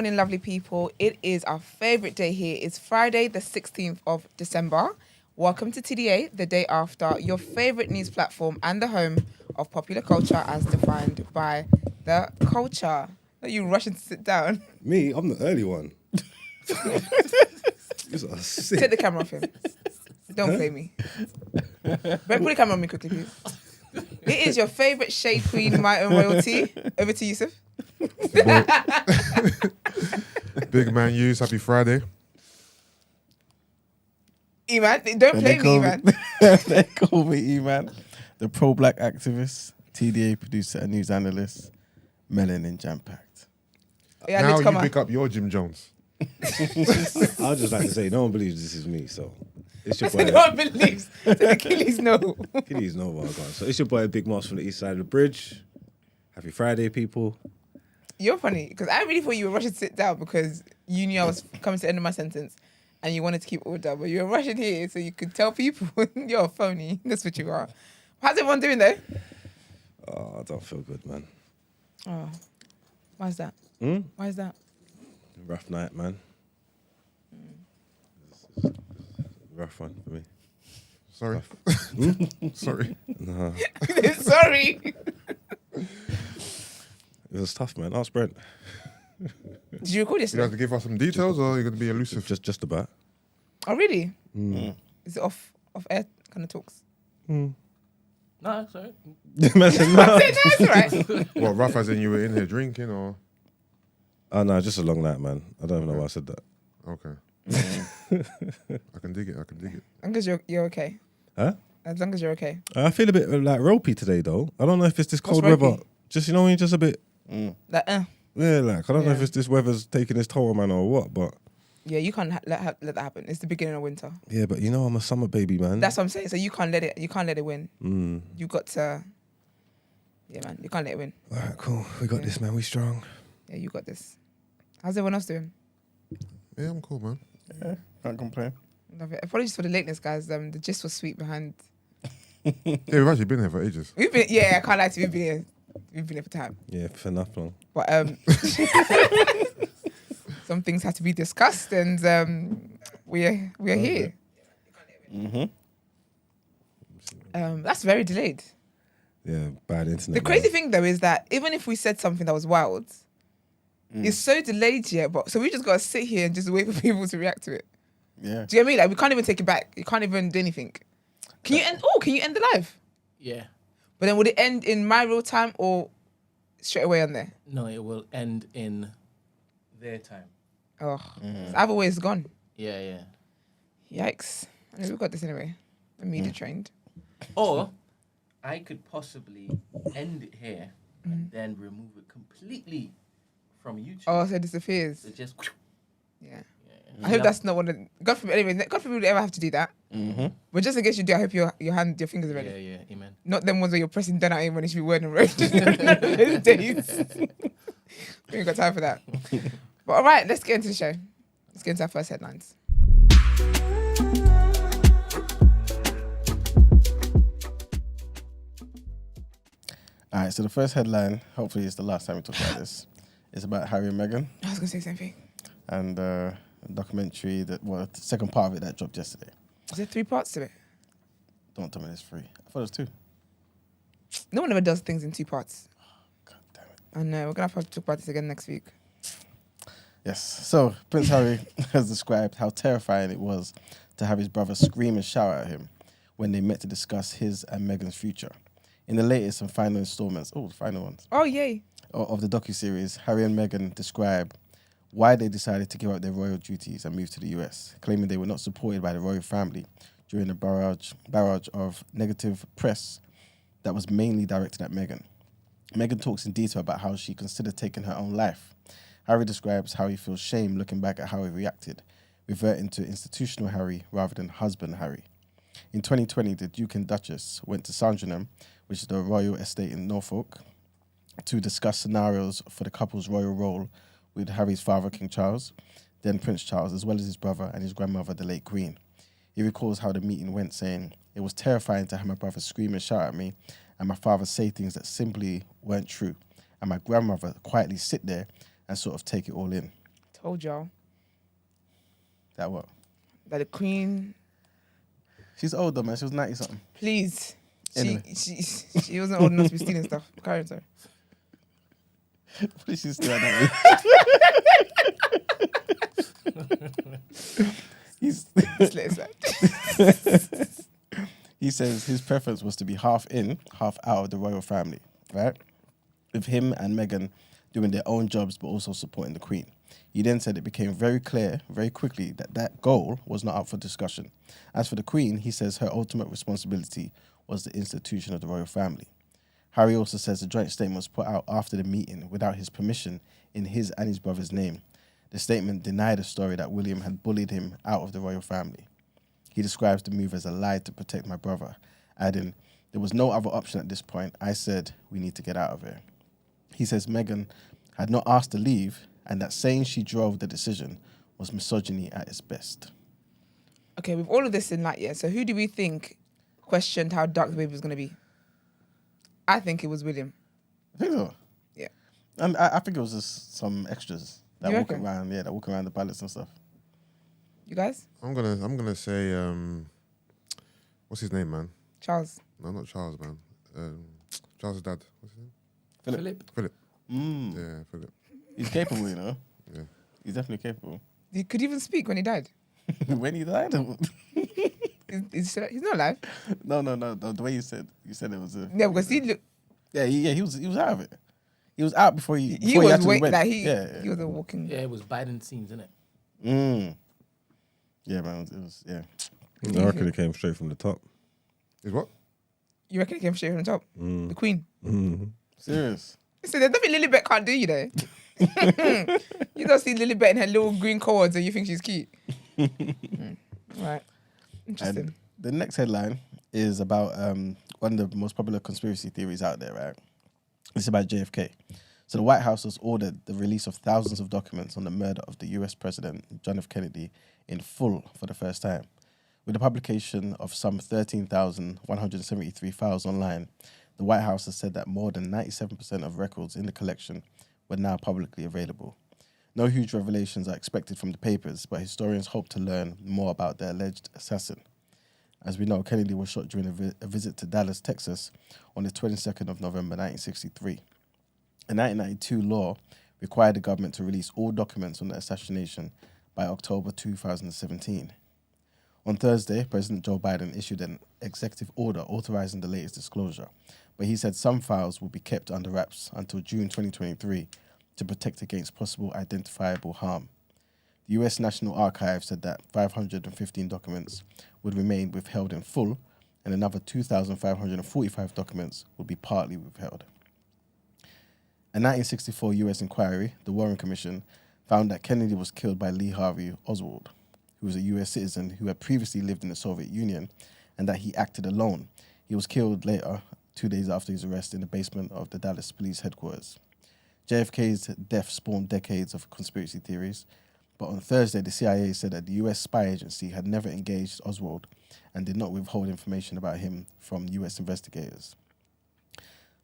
morning, lovely people. It is our favourite day here. It's Friday, the 16th of December. Welcome to TDA, the day after, your favourite news platform and the home of popular culture as defined by the culture. Are you rushing to sit down? Me? I'm the early one. These are sick. Take the camera off him. Don't play me. Put the camera on me quickly, please. It is your favourite shade queen, my own royalty. Over to Yusuf. Big man, use happy Friday. E-man, don't play me, E-man. They call me E-man, the pro-black activist, TDA producer and news analyst, melanin jam-packed. Yeah, Now come you on. pick up your Jim Jones. I'd just like to say, no one believes this is me, so it's your boy. No one believes. The Achilles no. Achilles, no one. So it's your boy, Big Moss from the east side of the bridge. Happy Friday, people. You're funny because I really thought you were rushing to sit down because you knew I was coming to the end of my sentence and you wanted to keep order, but you were rushing here so you could tell people you're a phony. That's what you are. How's everyone doing though? Oh, I don't feel good, man. Oh, why is that? Why is that? Rough night, man. Rough one for me. Sorry. Sorry. Nah, Sorry. it was tough, man. Ask Brent. Did you record You have yesterday? to give us some details or you're going to be elusive? Just about. Oh, really? Is it off air kind of talks? No, sorry. Imagine that. That's all right. What, rough as in you were in here drinking or? Oh, no, just a long night, man. I don't even know why I said that. Okay. I can dig it. As long as you're okay. Huh? As long as you're okay. I feel a bit like ropey today, though. I don't know if it's this What's cold weather. ropey? Just, you know, when you're just a bit... Like, Yeah, like, I don't know if Yeah. it's this weather's taking its toll, man, or what, but... yeah, you can't let that happen. It's the beginning of winter. Yeah, but you know I'm a summer baby, man. That's what I'm saying. So you can't let it win. You got to... Yeah, man. You can't let it win. All right, cool. We got this, man. We strong. Yeah, you got this. How's everyone else doing? Yeah, I'm cool, man. Yeah, can't complain. Love it. Apologies for the lateness, guys. The gist was sweet behind. Yeah, we've actually been here for ages. We've been, yeah, I can't lie to you. We've been here for time. Yeah, for enough long. But some things have to be discussed, and we are here. That's very delayed. Yeah, bad internet. The crazy thing though is that even if we said something that was wild, it's so delayed yet. But so we just gotta sit here and just wait for people to react to it. Yeah. Do you get me? Like we can't even take it back. You can't even do anything. Can you end? Oh, can you end the live? Yeah. But then would it end in my real time or straight away on there? No, it will end in their time. Oh, either way it's gone. Yeah. Yikes! I mean, we got this anyway. I'm media trained. Or I could possibly end it here and then remove it completely from YouTube. Oh, so it disappears. So just Yeah. I hope that's not one of. God forbid. Anyway, God forbid we ever have to do that. But just in case you do, I hope your fingers are ready. Yeah, amen. Not them ones where you're pressing down at him when it should be word and road. None of those days. We ain't got time for that. But all right, let's get into the show. Let's get into our first headlines. All right, so the first headline, hopefully it's the last time we talk about this, is about Harry and Meghan I was gonna say the same thing. and a documentary the second part of it that dropped yesterday. Is there 3 parts to it? Don't tell me there's 3. I thought it was 2. No one ever does things in 2 parts. God damn it. I know. We're gonna have to talk about this again next week. Yes. So Prince Harry has described how terrifying it was to have his brother scream and shout at him when they met to discuss his and Meghan's future. In the latest and final installments, the final ones, Oh yay! of the docuseries, Harry and Meghan describe why they decided to give up their royal duties and move to the US, claiming they were not supported by the royal family during the barrage of negative press that was mainly directed at Meghan. Meghan talks in detail about how she considered taking her own life. Harry describes how he feels shame looking back at how he reacted, reverting to institutional Harry rather than husband Harry. In 2020, the Duke and Duchess went to Sandringham, which is the royal estate in Norfolk, to discuss scenarios for the couple's royal role with Harry's father, King Charles, then Prince Charles, as well as his brother and his grandmother, the late Queen. He recalls how the meeting went, saying, "It was terrifying to have my brother scream and shout at me, and my father say things that simply weren't true, and my grandmother quietly sit there and sort of take it all in." Told y'all That what? that the Queen. She's old though, man. She was 90 something. Please, Anyway. she wasn't old enough to be stealing stuff. Carry on, sorry. What is she still at that He's Just let it slide. He says his preference was to be half in, half out of the royal family, right? With him and Meghan doing their own jobs but also supporting the Queen. He then said it became very clear very quickly that that goal was not up for discussion. As for the Queen, he says her ultimate responsibility was the institution of the royal family. Harry also says the joint statement was put out after the meeting without his permission in his and his brother's name. The statement denied a story that William had bullied him out of the royal family. He describes the move as a lie to protect my brother, adding, "There was no other option at this point. I said, we need to get out of here." He says Meghan had not asked to leave and that saying she drove the decision was misogyny at its best. Okay, with all of this in light, yeah. So who do we think questioned how dark the baby was going to be? I think it was William. I think so. Yeah. And I think it was just some extras that You walk reckon? around, that walk around the palace and stuff. You guys? I'm gonna say what's his name, man? Charles. No, not Charles, man. Charles' dad. What's his name? Philip. Philip. Mm. Yeah, Philip. He's capable, you know. Yeah. He's definitely capable. He could even speak when he died. When he died? He's not alive. No. The way you said it was a. Yeah, because he looked. He was out of it. He was out before he. He before was actually wait, went. like he Yeah. was a walking. Yeah, it was Biden scenes, innit? Mm. Yeah, man. It was. Yeah. I reckon it came straight from the top. Is what? You reckon he came straight from the top? The Queen. Serious. So there's nothing Lilibet can't do, you know. You don't see Lilibet in her little green cords and you think she's cute. Right. Interesting. And the next headline is about one of the most popular conspiracy theories out there, right? It's about JFK. So the White House has ordered the release of thousands of documents on the murder of the US President John F. Kennedy in full for the first time. With the publication of some 13,173 files online, the White House has said that more than 97% of records in the collection were now publicly available. No huge revelations are expected from the papers, but historians hope to learn more about the alleged assassin. As we know, Kennedy was shot during a visit to Dallas, Texas on the 22nd of November 1963. A 1992 law required the government to release all documents on the assassination by October 2017. On Thursday, President Joe Biden issued an executive order authorizing the latest disclosure, but he said some files will be kept under wraps until June 2023 to protect against possible identifiable harm. The U.S. National Archives said that 515 documents would remain withheld in full and another 2,545 documents would be partly withheld. A 1964 U.S. inquiry, the Warren Commission, found that Kennedy was killed by Lee Harvey Oswald, who was a U.S. citizen who had previously lived in the Soviet Union, and that he acted alone. He was killed later, 2 days after his arrest, in the basement of the Dallas Police Headquarters. JFK's death spawned decades of conspiracy theories, but on Thursday, the CIA said that the U.S. spy agency had never engaged Oswald and did not withhold information about him from U.S. investigators.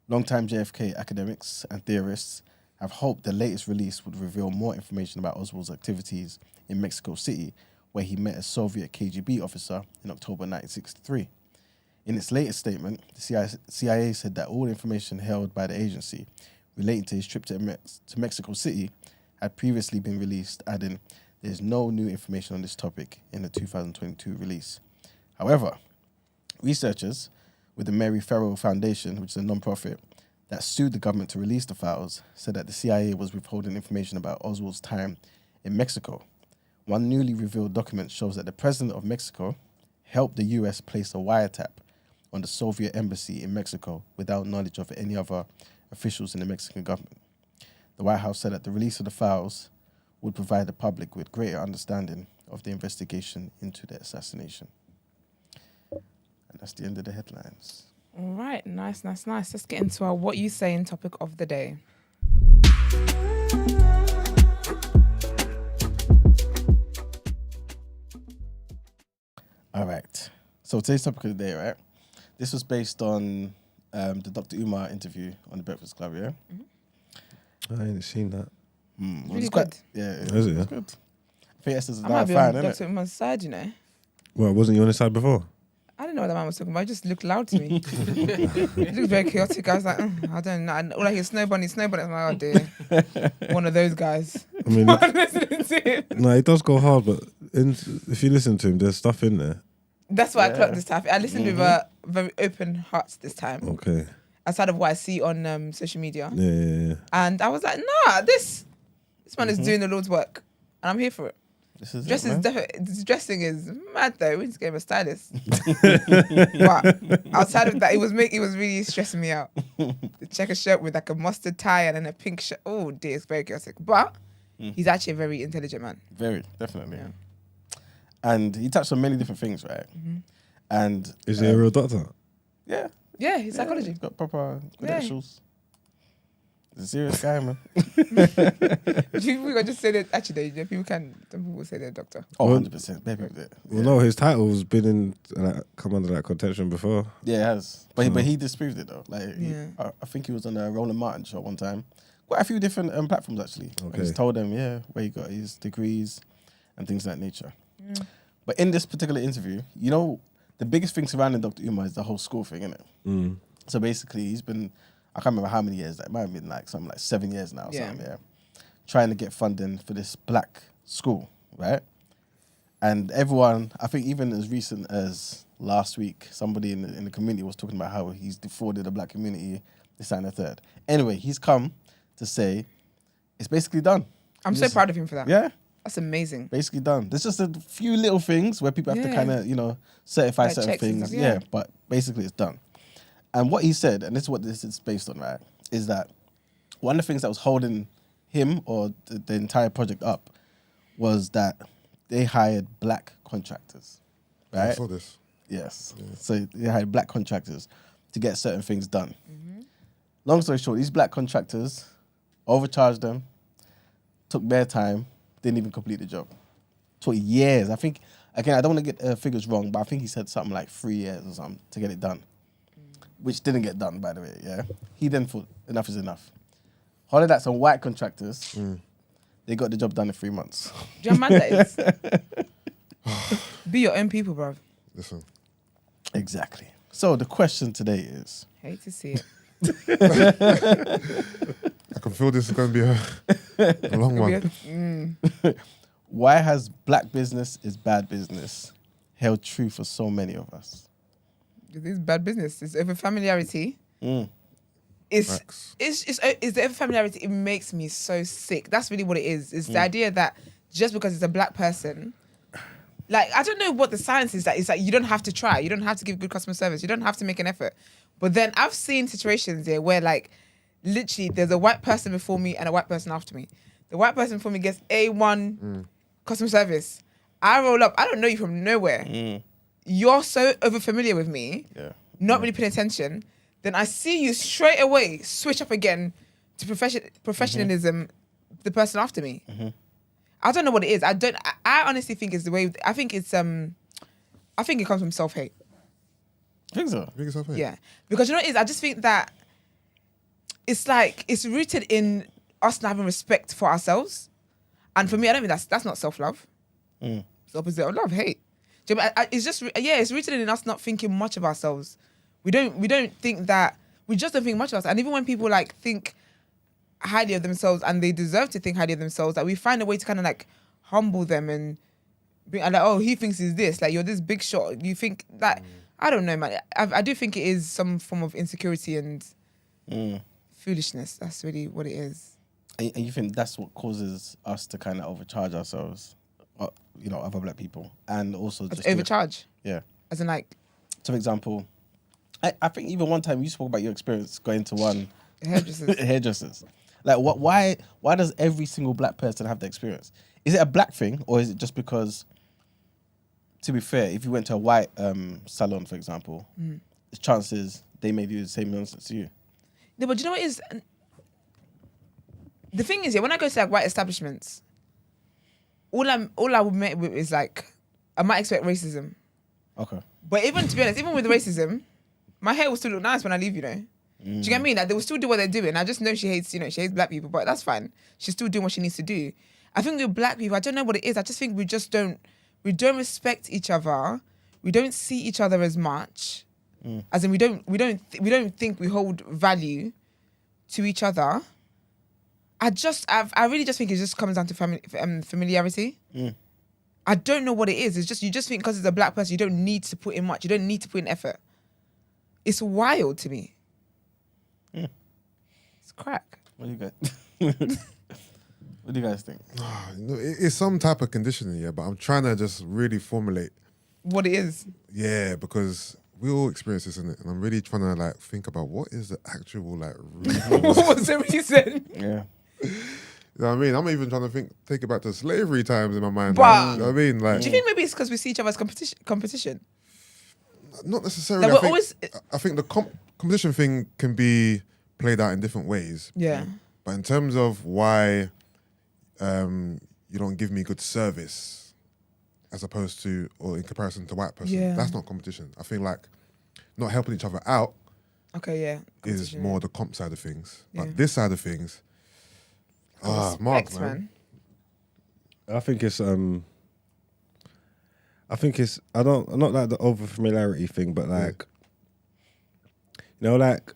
Longtime JFK academics and theorists have hoped the latest release would reveal more information about Oswald's activities in Mexico City, where he met a Soviet KGB officer in October 1963. In its latest statement, the CIA said that all information held by the agency relating to his trip to Mexico City had previously been released, adding, "There is no new information on this topic in the 2022 release." However, researchers with the Mary Farrell Foundation, which is a non-profit that sued the government to release the files, said that the CIA was withholding information about Oswald's time in Mexico. One newly revealed document shows that the president of Mexico helped the US place a wiretap on the Soviet embassy in Mexico without knowledge of any other officials in the Mexican government. The White House said that the release of the files would provide the public with greater understanding of the investigation into the assassination. And that's the end of the headlines. All right, nice. Let's get into our what you saying topic of the day. All right. So today's topic of the day, right? This was based on the Dr. Umar interview on the Breakfast Club, yeah? I ain't seen that. Well, really it's quite, good. yeah, Is it, it's yeah? good. I think Esther's I might be fine, on isn't Dr. it? Umar's side, you know. Well, wasn't you on his side before? I didn't know what the man was talking about. It just looked loud to me. It looked very chaotic. I was like, I don't know. All I hear snow bunny. I'm like, oh dear. One of those guys. I mean, I'm listening to him. no, he does go hard, but if you listen to him, there's stuff in there. That's why I Yeah. clocked this time. I listened with a very open heart this time. Okay. Outside of what I see on social media. Yeah. And I was like, nah, this man is doing the Lord's work. And I'm here for it. This is Dress it, is man. this dressing is mad though. We just gave him a stylist. But outside of that, it was really stressing me out. The checker shirt with like a mustard tie and then a pink shirt. Oh dear, it's very chaotic. But he's actually a very intelligent man. Very, definitely. Yeah. And he touched on many different things, right? And Is he a real doctor? yeah, Yeah, he's yeah, psychology. he's got proper credentials. He's a serious guy, man. We can just say that actually some people say they're a doctor. Oh, Well- 100%. Maybe with it. Well, no, his title's been come under that contention before. Yeah, it has. But he disproved it though. Like, Yeah. I think he was on a Roland Martin show one time. Quite a few different platforms actually. And he's Okay. told them, where he got his degrees and things of that nature. But in this particular interview, the biggest thing surrounding Dr. Umar is the whole school thing, isn't it? So basically, he's been, I can't remember how many years, it might have been something like 7 years now or Yeah. something, trying to get funding for this black school, right? And everyone, I think even as recent as last week, somebody in the community was talking about how he's defrauded the black community, this and the third. Anyway, he's come to say it's basically done. I'm so proud of him for that. Yeah, That's amazing. basically done. There's just a few little things where people have to Yeah. kind of, certify Like certain checks and things. stuff, yeah. But basically it's done. And what he said, and this is what this is based on, right, is that one of the things that was holding him or the entire project up was that they hired black contractors, I right? saw this. Yes. So they hired black contractors to get certain things done. Long story short, these black contractors overcharged them, took their time, didn't even complete the job. Took years. I think, again, I don't want to get figures wrong, but I think he said something like 3 years or something to get it done. Which didn't get done, by the way, yeah? He then thought, enough is enough. Hollered at some white contractors, they got the job done in 3 months. Do you know how mad that is? Be your own people, bruv. Listen, Exactly. So the question today is, Hate to see it. I can feel this is going to be a long one. why has black business is bad business held true for so many of us? This is bad business. It's over familiarity. It's Facts. it's the over familiarity. It makes me so sick. That's really what it is. It's the idea that just because it's a black person, like I don't know what the science is. That it's like you don't have to try. You don't have to give good customer service. You don't have to make an effort. But then I've seen situations there where like literally there's a white person before me and a white person after me. The white person before me gets A1 customer service. I roll up. I don't know you from nowhere. You're so over familiar with me. Yeah. Not really paying attention, then I see you straight away switch up again to professionalism, the person after me. I don't know what it is. I honestly think it's the way, I think it comes from self-hate. Think so? Big yourself in. Yeah. Because you know what it is? I just think that it's like, it's rooted in us not having respect for ourselves. And for me, I don't think that's not self-love. It's the opposite of love, hate. Do you know, it's just, it's rooted in us not thinking much of ourselves. We just don't think much of us. And even when people like think highly of themselves and they deserve to think highly of themselves, that we find a way to kind of like humble them and bring, and like, oh, he thinks he's this, like you're this big shot. You think that, I don't know, man. I do think it is some form of insecurity and foolishness. That's really what it is. And you think that's what causes us to kind of overcharge ourselves, other black people, and also just Overcharge. Yeah. As in like So, for example, I think even one time you spoke about your experience going to one hairdressers. hairdressers. Like, why does every single black person have the experience? Is it a black thing, or is it just because, to be fair, if you went to a white salon, for example, the chances they may do the same nonsense to you? No, but do you know what it is? The thing is, when I go to like white establishments, all I would met with is like, I might expect racism. Okay. But even to be honest, even with the racism, my hair will still look nice when I leave, you know. Do you get what I mean? Like, they will still do what they're doing. I just know she hates black people, but that's fine. She's still doing what she needs to do. I think with black people, I don't know what it is. I just think we don't respect each other. We don't see each other as much. As in, we don't think we hold value to each other. I really just think it just comes down to familiarity. I don't know what it is. It's just, you just think because it's a black person, you don't need to put in much. You don't need to put in effort. It's wild to me. It's crack. What do you guys? What do you guys think? It's some type of conditioning, yeah, but I'm trying to just really formulate. What it is. Yeah, because we all experience this, innit? And I'm really trying to like think about what is the actual like root. What was the reason? Yeah. You know what I mean? I'm even trying to take it back to slavery times in my mind. But- Like, you know what I mean? Like, Do you think maybe it's because we see each other as competition? not necessarily. Like, I think the competition thing can be played out in different ways. Yeah. But in terms of why you don't give me good service as opposed to, or in comparison to white person, Yeah. that's not competition. I think like not helping each other out Okay, yeah. is Competition, more the comp side of things. Yeah. But this side of things, Mark, Respect, man. I think it's not like the over familiarity thing, but like like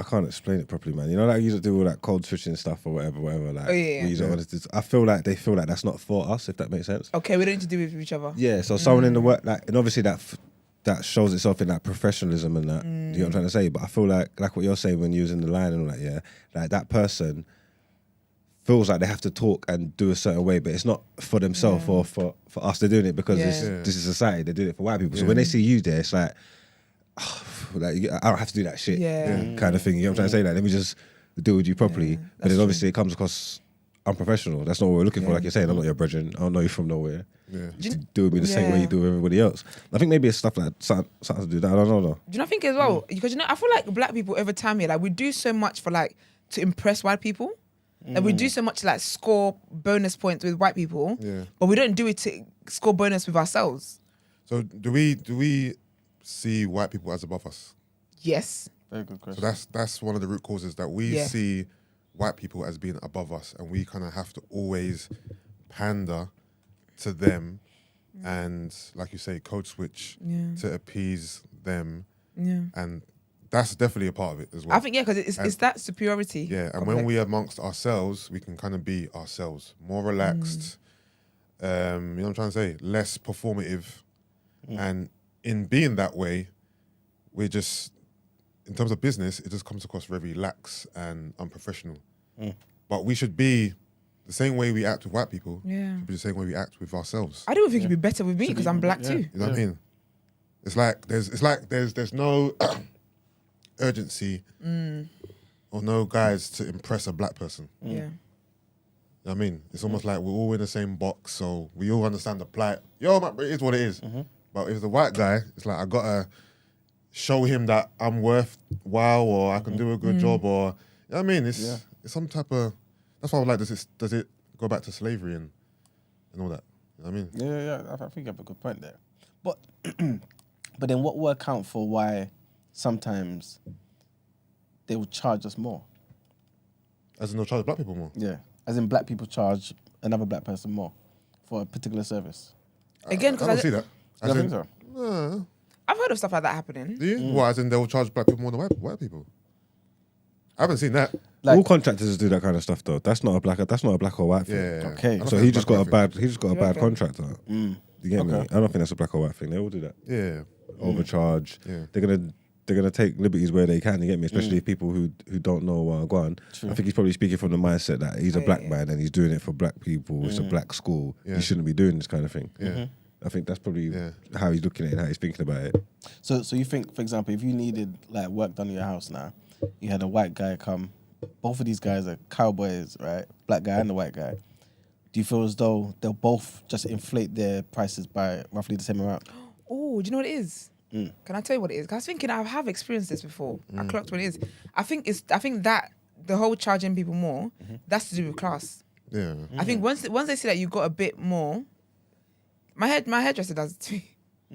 I can't explain it properly, man. Like you do all that code switching stuff or whatever. Like, Oh, yeah. we use it all this- I feel like they feel like that's not for us, if that makes sense. Okay, we don't need to do it with each other. Yeah, so someone in the work, like, and obviously that shows itself in that professionalism and that. Do you know what I'm trying to say? But I feel like what you're saying when you're using the line and all that, yeah, like that person feels like they have to talk and do a certain way, but it's not for themselves or for us. They're doing it because this is society. They're doing it for white people. So when they see you there, it's like, like I don't have to do that shit, kind of thing. You know what I'm trying to say? Like, let me just deal with you properly. But then obviously it comes across unprofessional. That's not what we're looking for. Like you're saying, I'm not your brethren. I don't know you from nowhere. Yeah. You do with me the same way you do with everybody else. I think maybe it's stuff like something to do with that. I don't know though. Do you not think as well? Because I feel like black people over time here, like we do so much for like to impress white people. Like we do so much to like score bonus points with white people, but we don't do it to score bonus with ourselves. So do we see white people as above us? Yes. Very good question. So that's one of the root causes, that we see white people as being above us, and we kind of have to always pander to them and, like you say, code switch to appease them. Yeah. And that's definitely a part of it as well. I think, because it's that superiority. Yeah, and when we amongst ourselves, we can kind of be ourselves, more relaxed. You know what I'm trying to say? Less performative. And in being that way, we're just, in terms of business, it just comes across very lax and unprofessional. But we should be the same way we act with white people. Yeah. Should be the same way we act with ourselves. I don't think it'd be better with me because I'm black too. You know what I mean? It's like there's no urgency or no guys to impress a black person. Yeah. You know what I mean? It's almost like we're all in the same box, so we all understand the plight. Yo, man, it is what it is. But if the white guy, it's like I gotta show him that I'm worthwhile, or I can do a good job, or you know what I mean? It's some type of. That's why I was like, does it go back to slavery and all that? You know what I mean? Yeah. I think you have a good point there. But but then what will account for why sometimes they will charge us more? As in, they'll charge black people more. Yeah. As in black people charge another black person more for a particular service. Again, I because don't see that. You As don't in, think so? I've heard of stuff like that happening. do you? What? As in, they'll charge black people more than white people. I haven't seen that. Like- All contractors do that kind of stuff though. That's not a black or white thing. Yeah. Okay. I don't So think he it's just black got a white bad reckon? contractor. You get me? I don't think that's a black or white thing. They all do that. thing. Yeah. Overcharge. Yeah. They're gonna take liberties where they can. You get me? Especially people who don't know go on. True. I think he's probably speaking from the mindset that he's a black man and he's doing it for black people. It's a black school. Yeah. He shouldn't be doing this kind of thing. Yeah. I think that's probably how he's looking at it and how he's thinking about it. So you think, for example, if you needed like work done in your house now, you had a white guy come, both of these guys are cowboys, right? Black guy and the white guy. Do you feel as though they'll both just inflate their prices by roughly the same amount? Oh, do you know what it is? Can I tell you what it is? 'Cause I was thinking I have experienced this before. I clocked what it is. I think that the whole charging people more, that's to do with class. Yeah. I think once they see that you got a bit more, my hairdresser does it to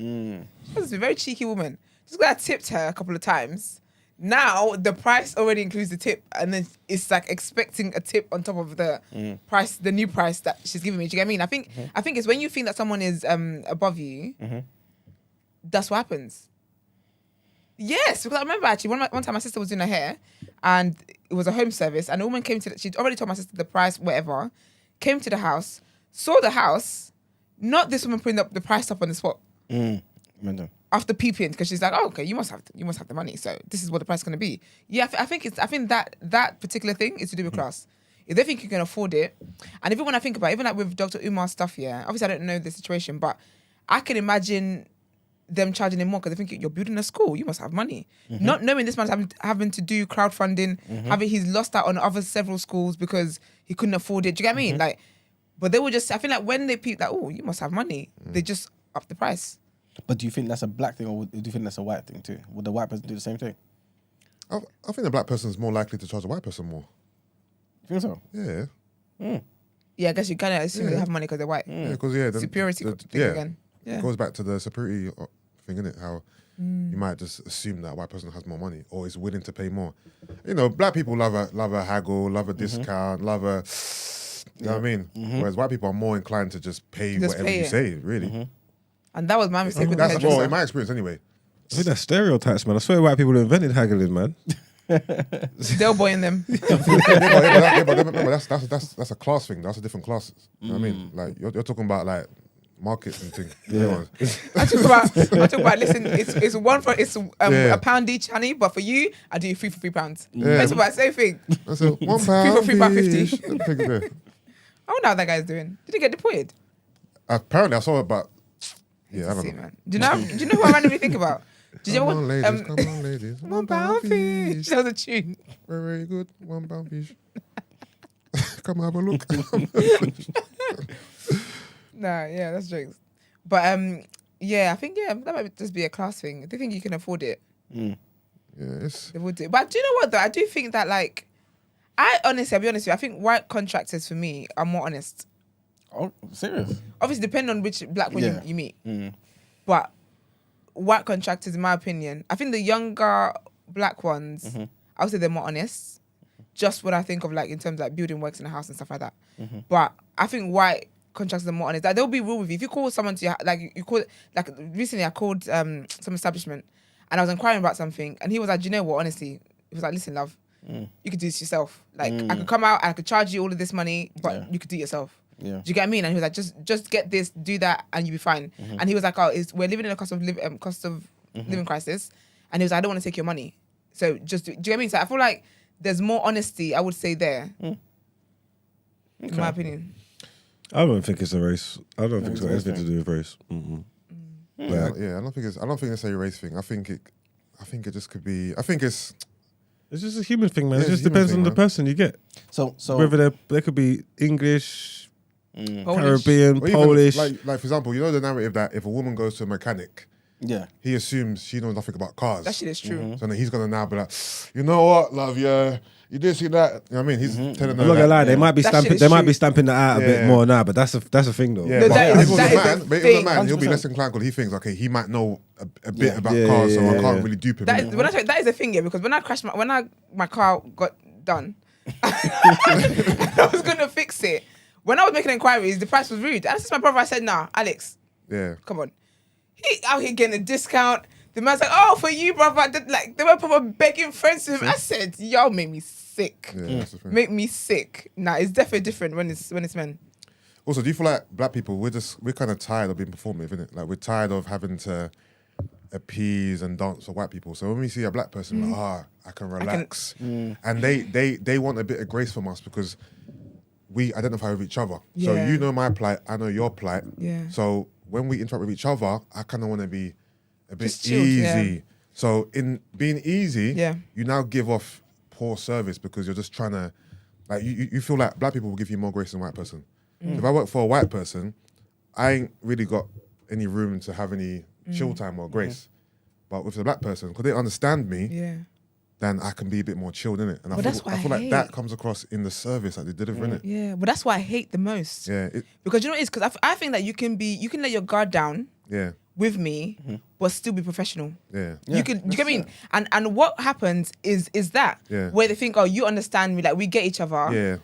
me. She's a very cheeky woman. Just glad I tipped her a couple of times. Now the price already includes the tip, and then it's like expecting a tip on top of the price, the new price that she's giving me. Do you get what I mean? I think it's when you think that someone is above you, that's what happens. Yes, because I remember actually one time my sister was doing her hair, and it was a home service, and a woman came to. She'd already told my sister the price, whatever. Came to the house, saw the house, not this woman putting up the price up on the spot. After peeping, because she's like, oh, okay, you must have the money, so this is what the price is going to be. Yeah, I think that particular thing is to do with class. If they think you can afford it, and even when I think about it, even like with Dr. Umar's stuff, yeah, obviously I don't know the situation, but I can imagine them charging him more because they think you're building a school, you must have money. Not knowing this man's having to do crowdfunding, he's lost out on other several schools because he couldn't afford it. Do you get what I mean? Like, but they will just, I feel like when they peep that, oh, you must have money, they just up the price. But do you think that's a black thing, or do you think that's a white thing too? Would the white person do the same thing? I think the black person is more likely to charge a white person more. You think so? Yeah. Yeah, I guess you kind of assume they have money because they're white. Yeah, because Superiority thing again. Yeah. It goes back to the superiority thing, innit? How you might just assume that a white person has more money or is willing to pay more. You know, black people love a haggle, love a discount, love a, you know what I mean? Whereas white people are more inclined to just pay whatever you say, really. And that was my mistake with the That's hairdresser. well, in my experience anyway. I think that's stereotypes, man. I swear white people invented haggling, man. They'll boy in them. But that's a class thing. That's a different class. You know what I mean? Like you're talking about like markets and things. Yeah. I talk about. Listen, it's one for a pound each, honey. But for you, I do 3 for £3. Yeah. It's about the same thing. That's a £1. for £3.50. £3.50. I wonder how that guy's doing. Did he get deported? Apparently, I saw it, but yeah, I don't See, know. man. Do you know who I randomly think about? Did you Come ever on, ladies, come on, ladies. £1 fish? That was a tune. Very, very good. £1 fish. Come have a look. Nah, yeah, that's jokes. But yeah, I think that might just be a class thing. If they think you can afford it, Yes. they would do it. But do you know what though? I do think that like, I'll be honest with you, I think white contractors for me are more honest. Oh, serious? Obviously, depending on which black women you meet. But white contractors, in my opinion, I think the younger black ones, I would say they're more honest. Just what I think of like in terms of like building works in a house and stuff like that. But I think white contractors are more honest. Like, they'll be real with you. If you call someone to your, like recently I called some establishment and I was inquiring about something and he was like, do you know what, honestly? He was like, listen, love, you could do this yourself. Like, I could come out and I could charge you all of this money, but you could do it yourself. Yeah. Do you get what I mean? And he was like, just get this, do that, and you'll be fine. And he was like, we're living in a cost of living crisis. And he was like, I don't want to take your money. So just do you get what I mean? So I feel like there's more honesty, I would say, there. In my opinion. I don't think it's a race. I don't think it's got anything to do with race. Yeah, I don't think it's a race thing. I think it just could be. I think it's just a human thing, man. Yeah, It it's just a human depends thing, on the man. person you get. So Whether they could be English, Polish. Caribbean, or even, Polish. like for example, you know the narrative that if a woman goes to a mechanic, he assumes she knows nothing about cars. That shit is true. So then he's gonna now be like, you know what, love, you did see that. You know what I mean? He's telling her. I'm not gonna lie, they might be That stamping. shit is They might true. be stamping that out a bit Yeah. more now, but that's a thing though. Yeah, No, but that if is- it was that a is man, the but if it was a thing, man, he'll be 100%. less inclined because he thinks, okay, he might know a bit about Yeah, cars, so yeah, I can't yeah. really dupe him. That is the thing, yeah, because when I crashed my car got done, I was gonna fix it. When I was making inquiries, the price was rude. And this is my brother. I said, nah, Alex, Yeah. come on. He out here getting a discount. The man's like, oh, for you, brother. They were probably begging friends to him. I said, y'all make me sick. Yeah, that's the thing. Make me sick. Nah, it's definitely different when it's men. Also, do you feel like black people, we're kind of tired of being performative, innit? Like, we're tired of having to appease and dance for white people. So when we see a black person, like, I can relax. And they want a bit of grace from us because we identify with each other. So Yeah. you know my plight, I know your plight. Yeah. So when we interact with each other, I kind of want to be a bit Just chilled, easy. yeah. So in being easy, Yeah. you now give off poor service because you're just trying to, like, you feel like black people will give you more grace than a white person. So if I work for a white person, I ain't really got any room to have any chill time or grace. But with a black person, because they understand me, Yeah. then I can be a bit more chilled, innit? And But that's what I I feel like that hate. comes across in the service that they deliver, innit? Yeah. But that's what I hate the most. Yeah, Because you know what it is? Because I think that you can let your guard down yeah. with me, but still be professional. Yeah. You get what I mean? And what happens is that Yeah. where they think, oh, you understand me, like we get each other. Yeah.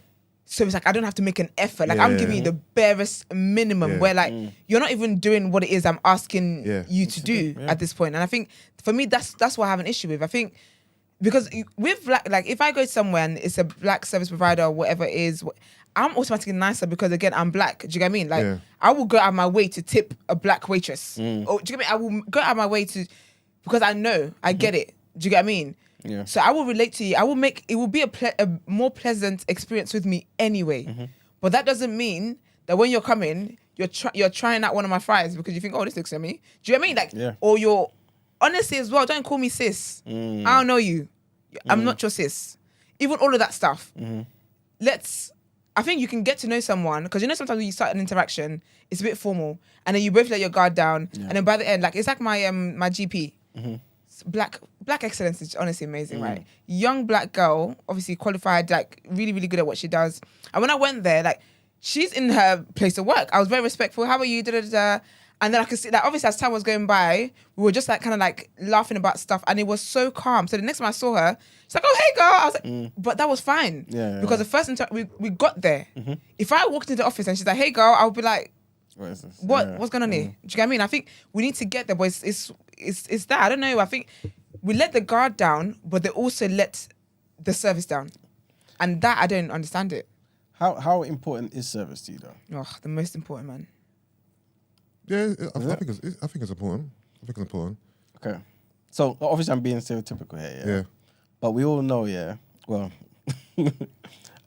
So it's like I don't have to make an effort. Like I'm giving you the barest minimum. Yeah. Where like you're not even doing what it is I'm asking Yeah. you to do at this point. And I think for me that's what I have an issue with. I think because with like if I go somewhere and it's a black service provider or whatever it is, I'm automatically nicer because again I'm black. Do you get what I mean? Like I will go out of my way to tip a black waitress. Or do you get what I mean? I will go out of my way to because I know I get it. Do you get what I mean? Yeah. So I will relate to you. I will make it will be a more pleasant experience with me anyway. But that doesn't mean that when you're coming, you're trying out one of my fries because you think, oh, this looks at me. Do you know what I mean? Like, or you're honestly as well. Don't call me sis. I don't know you. I'm not your sis. Even all of that stuff. I think you can get to know someone because sometimes when you start an interaction, it's a bit formal, and then you both let your guard down, and then by the end, like it's like my my GP. Black excellence is honestly amazing, right? Young black girl, obviously qualified, like really, really good at what she does. And when I went there, like she's in her place of work. I was very respectful. How are you? Da, da, da, da. And then I could see that obviously as time was going by, we were just like kind of like laughing about stuff, and it was so calm. So the next time I saw her, she's like, "Oh hey girl," I was like, but that was fine because the first we got there. If I walked into the office and she's like, "Hey girl," I would be like, What is this? what's going on here? Do you get what I mean? I think we need to get there, but it's that. I don't know. I think we let the guard down, but they also let the service down. And that I don't understand it. How important is service to you though? Oh, the most important, man. Yeah, I think it's important. I think it's important. Okay. So obviously I'm being stereotypical here, yeah. Yeah. But we all know, well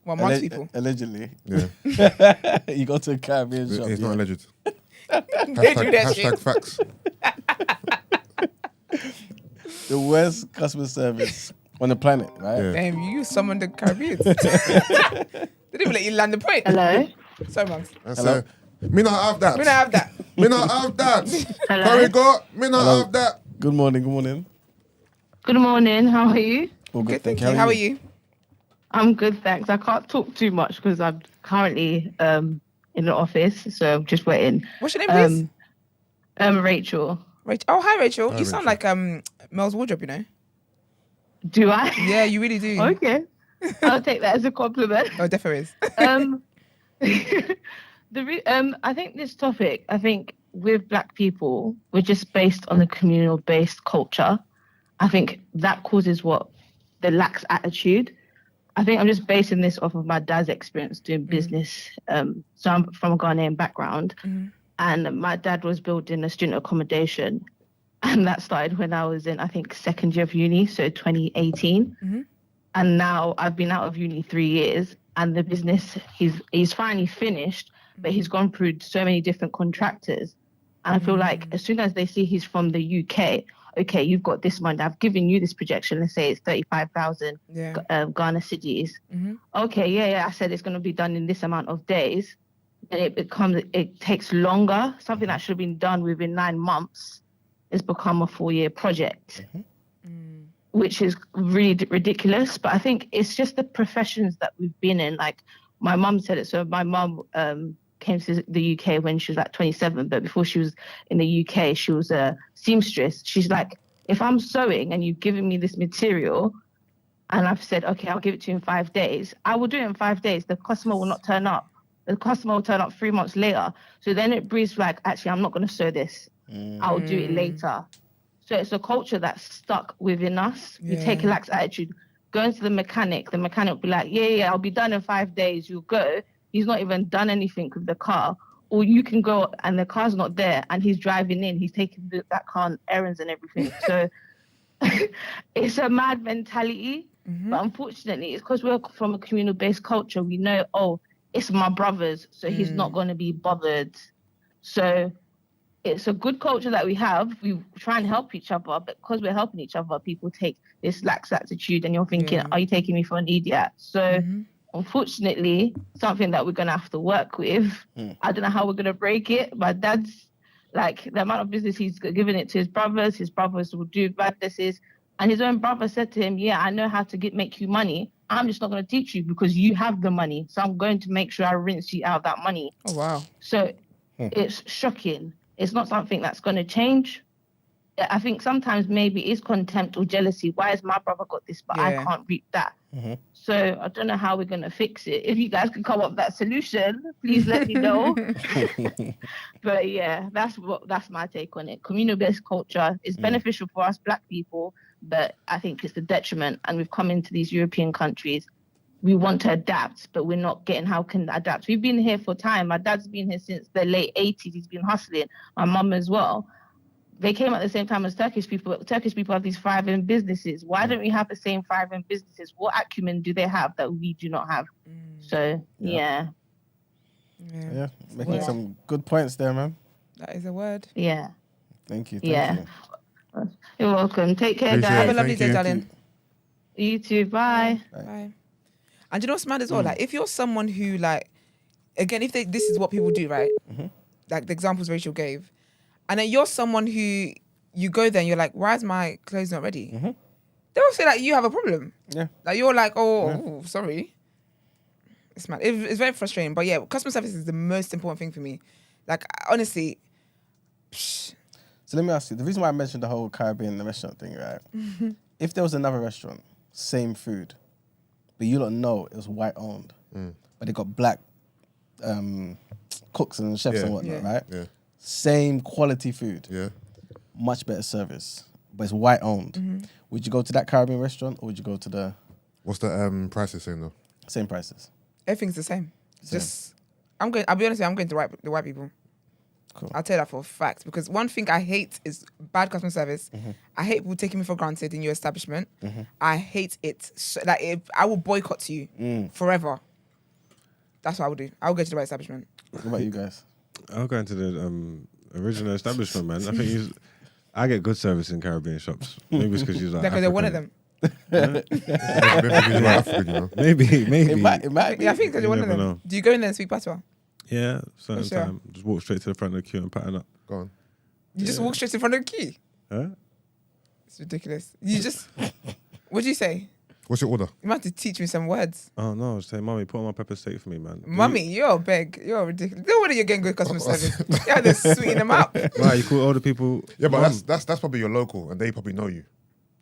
Well, most people. Allegedly. Yeah. You go to a Caribbean shop. It's not alleged. They do that shit. Hashtag facts. The worst customer service on the planet, right? Yeah. Damn, you summoned the Caribbean. They didn't even let you land the point. Hello? Sorry, Monks. Hello. Me not have that. We don't have that. Me not have that. Hello? There we go. Me not have that. Good morning, good morning. Good morning, how are you? All Good, thank you. How are you? I'm good, thanks. I can't talk too much because I'm currently in the office, so I'm just waiting. What's your name, please? Rachel. Rachel. Oh, hi, Rachel. Hi, You sound Rachel. like Mel's wardrobe, Do I? Yeah, you really do. Okay. I'll take that as a compliment. Oh, definitely is. I think this topic, with black people, we're just based on the communal-based culture. I think that causes the lax attitude. I think I'm just basing this off of my dad's experience doing business. So I'm from a Ghanaian background, and my dad was building a student accommodation, and that started when I was in, I think, second year of uni, so 2018. And now I've been out of uni 3 years, and the business, he's finally finished, but he's gone through so many different contractors. And I feel like as soon as they see he's from the UK, okay, you've got this money, I've given you this projection, let's say it's 35,000 Ghana cedis. Okay, yeah, I said it's going to be done in this amount of days. And it takes longer. Something that should have been done within 9 months has become a 4-year project, which is really ridiculous. But I think it's just the professions that we've been in. Like my mum said it. So my mum came to the UK when she was like 27, but before she was in the UK, she was a seamstress. She's like, if I'm sewing and you've given me this material and I've said, okay, I'll give it to you in 5 days, I will do it in 5 days. The customer will not turn up. The customer will turn up 3 months later. So then it breeds like, actually, I'm not going to sew this. I'll do it later. So it's a culture that's stuck within us. We take a lax attitude. Going to the mechanic will be like, yeah, I'll be done in 5 days. You'll go. He's not even done anything with the car. Or you can go and the car's not there and he's driving in. He's taking that car on errands and everything. So it's a mad mentality. But unfortunately, it's because we're from a communal-based culture. We know, oh, it's my brother's, so he's not going to be bothered. So it's a good culture that we have. We try and help each other, but because we're helping each other, people take this lax attitude and you're thinking, are you taking me for an idiot? So unfortunately, something that we're going to have to work with. I don't know how we're going to break it. My dad's, like, the amount of business he's giving it to his brothers will do businesses. And his own brother said to him, yeah, I know how to make you money. I'm just not going to teach you because you have the money. So I'm going to make sure I rinse you out of that money. Oh, wow. So it's shocking. It's not something that's going to change. I think sometimes maybe it's contempt or jealousy. Why has my brother got this, but I Yeah. can't reap that? Mhm. So I don't know how we're going to fix it. If you guys can come up with that solution, please let me know. But yeah, that's my take on it. Communal-based culture is beneficial for us Black people, but I think it's the detriment. And we've come into these European countries. We want to adapt, but we're not getting how can adapt. We've been here for time. My dad's been here since the late 80s. He's been hustling. My mum as well. They came at the same time as Turkish people. Turkish people have these thriving businesses. Why don't we have the same thriving businesses? What acumen do they have that we do not have? So, yeah. Yeah, making some good points there, man. That is a word. Yeah. Thank you. Yeah. You're welcome. Take care, Appreciate Have guys. a lovely Thank day, you. darling. You too. Bye. Bye. And you know what's mad as well? Like, if you're someone who, like, again, if this is what people do, right? Like the examples Rachel gave, and then you're someone who you go there and you're like, why is my clothes not ready? They'll say like you have a problem. Yeah. Like you're like, oh, sorry. It's mad. It's very frustrating. But yeah, customer service is the most important thing for me. Like honestly. So let me ask you, the reason why I mentioned the whole Caribbean restaurant thing, right? If there was another restaurant, same food, but you don't know it was white owned, but they got black cooks and chefs and whatnot, right? Yeah. Same quality food, Yeah. much better service, but it's white owned. Would you go to that Caribbean restaurant or would you go to the What's the prices saying though? same prices? Everything's the same. Just I'll be honest with you, I'm going to the white people. Cool. I'll tell you that for a fact. Because one thing I hate is bad customer service. I hate people taking me for granted in your establishment. I hate it. So, I will boycott you forever. That's what I would do. I will go to the right establishment. What about you guys? I'll go into the original establishment, man. I think I get good service in Caribbean shops. Maybe it's because you're like Because they're one of them. Maybe you're African, you know. Maybe. It might be. Yeah, I think because you're one You of them. never know. Do you go in there and speak patois? Yeah, certain sure. time. Just walk straight to the front of the queue and pattern up. Go on. You just walk straight in front of the queue. Huh? It's ridiculous. You just... What do you say? What's your order? You might have to teach me some words. Oh no, say, mommy, put on my pepper steak for me, man. Mummy, you're big. You're ridiculous. No wonder you're getting good customer service. Yeah, they're sweeting them up. Why you call older people? Yeah, but mum? that's probably your local, and they probably know you.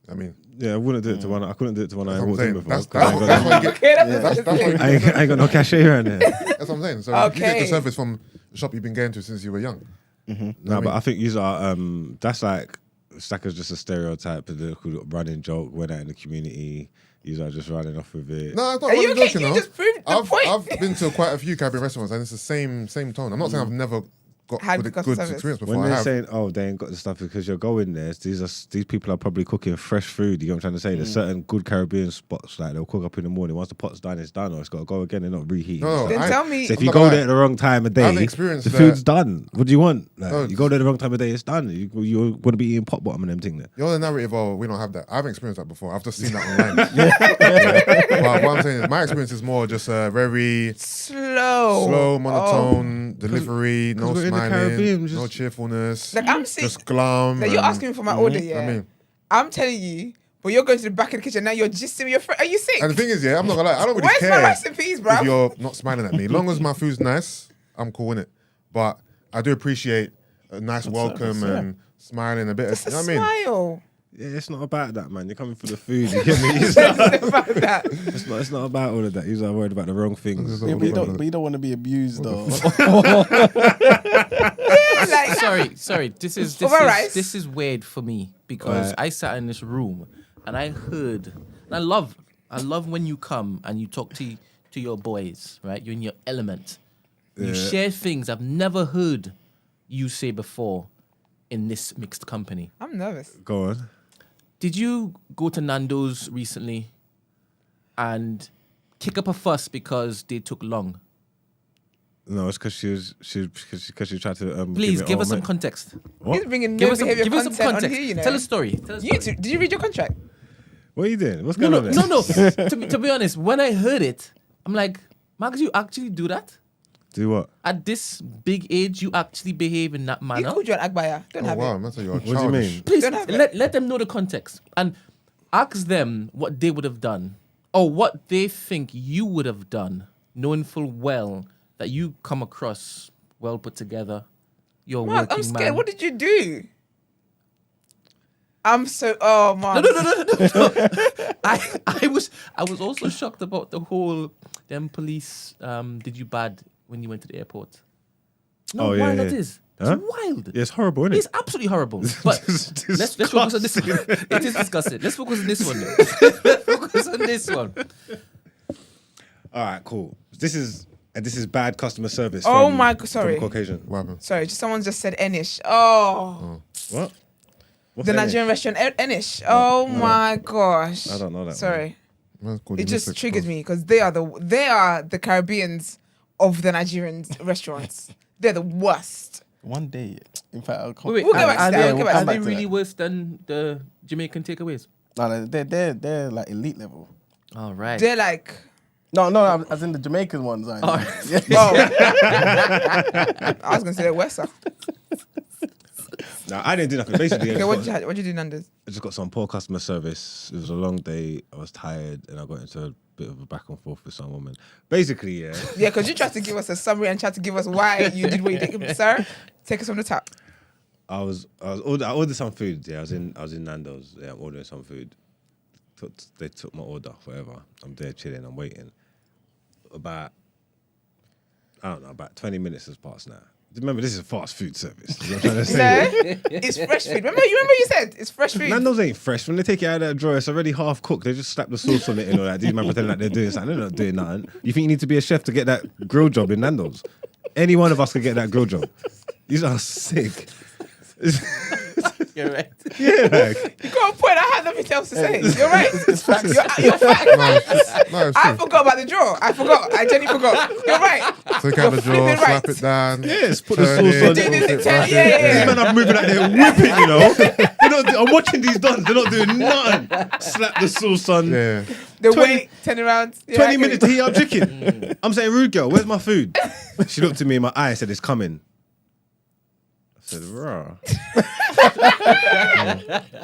I mean, Yeah, I wouldn't do it to one. I couldn't do it to one I that's what I'm walked in saying. before. That's 'cause I ain't got why you get. Okay, That's why you I ain't got no cachet around there. That's what I'm saying. So you get Okay. the service from the shop you've been going to since you were young. No, but I think these are that's like Stacker's just a stereotype, political running joke. When out in the community, these are just running off with it. No, it's not Are you really okay? joking. You though. just proved the point. I've been to quite a few Caribbean restaurants, and it's the same tone. I'm not saying I've never got Had with a customer good service. experience before. When I they're have. saying, "Oh, they ain't got the stuff," because you're going there, these people are probably cooking fresh food. You know what I'm trying to say? There's certain good Caribbean spots like they'll cook up in the morning. Once the pot's done, it's done, or it's got to go again. They're not reheating. No, Then I- tell me... So if I'm you not go gonna there at the wrong time of day, I've experienced the that. food's done. What do you want? Like, No, you go there the wrong time of day, it's done. You want to be eating pot bottom and them thing there. You're the narrative, oh, we don't have that. I haven't experienced that before. I've just seen that online. Yeah. But what I'm saying is my experience is more just very slow, monotone delivery, no 'cause we're in the smiling, Caribbean, no just- cheerfulness, Like, I'm sick. just glum. Like, you're and- asking me for my order, yeah? I mean, I'm telling you, but you're going to the back of the kitchen now. You're just with your friend. Are you sick? and the thing is, yeah, I'm not gonna lie, I don't really Where's care my rice and peas, bro? if you're not smiling at me. As long as my food's nice, I'm cool in it. But I do appreciate a nice welcome and smiling a bit. It's a You know what I mean? smile. Yeah, it's not about that, man. You're coming for the food. You get me? It's about that. It's not about all of that. You're worried about the wrong things. Yeah, but you don't want to be abused though. Like, Sorry. This Over rice? is weird for me because Right. I sat in this room and I heard. And I love when you come and you talk to your boys, right? You're in your element. You share things I've never heard you say before in this mixed company. I'm nervous. Go on. Did you go to Nando's recently and kick up a fuss because they took long? No, it's because she tried to. Please it give all us some me- context. What? He's bringing Give no us some, behavior give us some content on context. here, you know. Tell a story. You two, did you read your contract? What are you doing? What's No, going on no, there? no, no. to be honest, when I heard it, I'm like, Max, you actually do that? Do what? At this big age, you actually behave in that He manner? called you an Agbaya. Don't Oh, have wow, it. man, so you're What do you childish. mean? Please Don't have it. let them know the context and ask them what they would have done or what they think you would have done, knowing full well that you come across well put together. your Mark, working I'm scared. man. What did you do? I'm so. Oh, Mark. No. I was also shocked about the whole them police did you bad when you went to the airport. No, Oh, yeah, wild yeah. that is. Huh? It's wild. Yeah, it's horrible, isn't it? It's absolutely horrible. But let's focus on this one. It is disgusting. Let's focus on this one. Let's focus on this one. All right, cool. This is bad customer service. Oh from- my- from sorry. Caucasian. What happened? Sorry, someone just said Enish. Oh. What? What's The that? Nigerian restaurant Enish. Oh my gosh. I don't know that Sorry. Man's called It you just Netflix, triggered bro. me because they are the Caribbeans of the Nigerian restaurants. They're the worst. One day, in fact, I'll come. Wait, We'll get back to are that, they, we'll get back are to they that. really worse than the Jamaican takeaways? No, they're like elite level. All right. They're like, No, as in the Jamaican ones. Oh. oh. I was gonna say they're worse. Okay, No, I didn't do nothing. Basically, what'd you do, Nando's? I just got some poor customer service. It was a long day. I was tired, and I got into a bit of a back and forth with some woman. Basically, yeah. Yeah, because you tried to give us a summary and tried to give us why you did what you did. Sir, take us from the top. I ordered some food. Yeah, I was in Nando's. Yeah, I'm ordering some food. They took my order, whatever. I'm there chilling. I'm waiting. About 20 minutes has passed now. Remember, this is a fast food service. You know what I'm trying to say? It's fresh food. Remember you said it's fresh food. Nando's ain't fresh. When they take it out of that drawer, it's already half cooked. They just slap the sauce on it and all that. These men pretend like they're doing something. They're not doing nothing. You think you need to be a chef to get that grill job in Nando's? Any one of us could get that grill job. These are sick. You're right. Yeah, like, You got a point. I had nothing else to say. You're right. It's facts. You're fact. No, it's I true. forgot about the drawer. I genuinely forgot. You're right. Take out the You're drawer, flipping slap right. it down. yes, put the turn sauce it, on. Doing put this it in 10, back yeah, in. yeah. These men are moving like they're whipping, you know. I'm watching these dons. They're not doing nothing. Slap the sauce on. Yeah. The 20 way, turn around. Yeah, 20 I get minutes it. to heat up chicken. I'm saying, rude girl, where's my food? She looked at me in my eye and said, it's coming. I said, rah.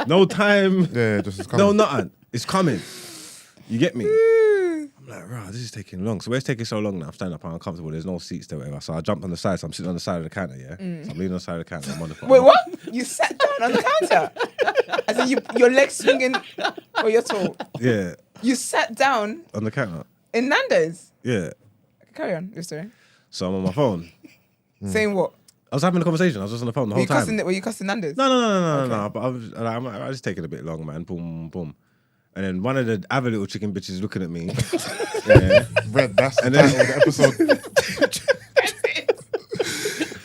No time. Yeah, just as No, nothing. It's coming. You get me? I'm like, rah, this is taking long. So where's taking so long now? I'm standing up, I'm uncomfortable. There's no seats there, whatever. So I jumped on the side. So I'm sitting on the side of the counter, yeah? So I'm leaning on the side of the counter. I'm on the phone. Wait, what? You sat down on the counter? As in your legs swinging or your toe? Yeah, You sat down on the counter. in Nando's? Yeah. Carry on, your story. So I'm on my phone. Saying what? I was having a conversation. I was just on the phone the Were whole you time. cussing Nando's? No. But I was just taking a bit long, man. Boom, boom. And then one of the other little chicken bitches looking at me. Yeah. Red, that's the And title then- of the episode.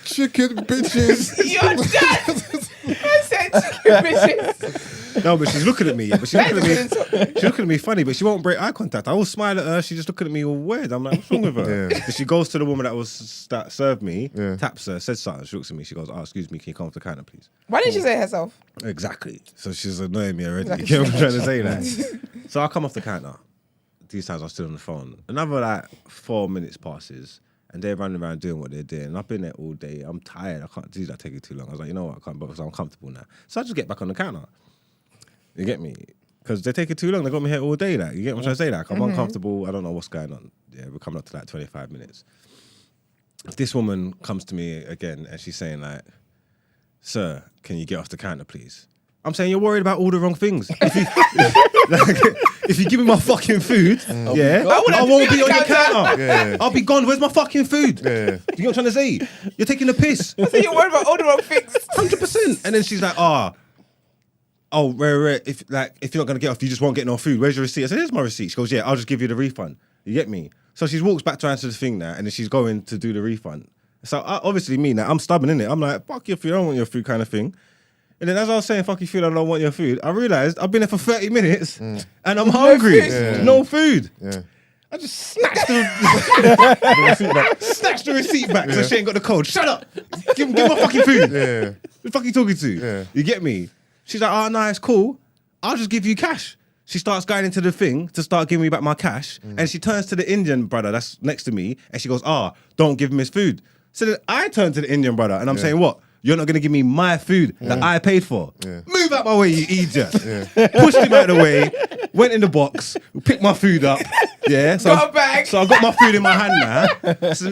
Chicken bitches. You're done! I said chicken bitches. No, but she's looking at me. Yeah, but she's That looking is at a me. good insult. She's looking at me funny, but she won't break eye contact. I will smile at her. She's just looking at me all weird. I'm like, what's wrong with her? Yeah. So she goes to the woman that served me, Yeah. taps her, says something. She looks at me. She goes, "Oh, excuse me, can you come off the counter, please?" Why didn't she say it herself? Exactly. So she's annoying me already. Exactly. You know what I'm trying to say? Like, so I come off the counter. These times I'm still on the phone. Another like 4 minutes passes, and they're running around doing what they're doing. And I've been there all day. I'm tired. I can't do that. Taking too long. I was like, you know what? I can't bother. So I'm comfortable now. So I just get back on the counter. You get me? Because they're taking too long. They got me here all day. Like, you get what I'm trying to say? Like, I'm uncomfortable. I don't know what's going on. Yeah, we're coming up to like 25 minutes. This woman comes to me again, and she's saying like, "Sir, can you get off the counter, please?" I'm saying, you're worried about all the wrong things. If you give me my fucking food, yeah, I won't be on your counter. Yeah. I'll be gone. Where's my fucking food? Yeah. Do you know what I'm trying to say? You're taking the piss. So you're worried about all the wrong things. 100%. And then she's like, rare. If you're not gonna get off, you just won't get no food. Where's your receipt? I said, here's my receipt. She goes, yeah, I'll just give you the refund. You get me? So she walks back to answer the thing now, and then she's going to do the refund. So obviously me now, I'm stubborn, innit? I'm like, fuck your food, I don't want your food kind of thing. And then as I was saying, fuck your food, I don't want your food, I realised I've been there for 30 minutes and I'm hungry. food. No food. Yeah. I just snatched the receipt back so she ain't got the code. Shut up! Give my fucking food. Yeah. Who the fuck are you talking to? Yeah. You get me? She's like, oh, no, it's cool. I'll just give you cash. She starts going into the thing to start giving me back my cash. And she turns to the Indian brother that's next to me and she goes, don't give him his food. So then I turn to the Indian brother and I'm saying, what? You're not going to give me my food that I paid for? Yeah. Move out my way, you idiot. Pushed him out of the way, went in the box, picked my food up. Yeah, so Got a bag. So I got my food in my hand now.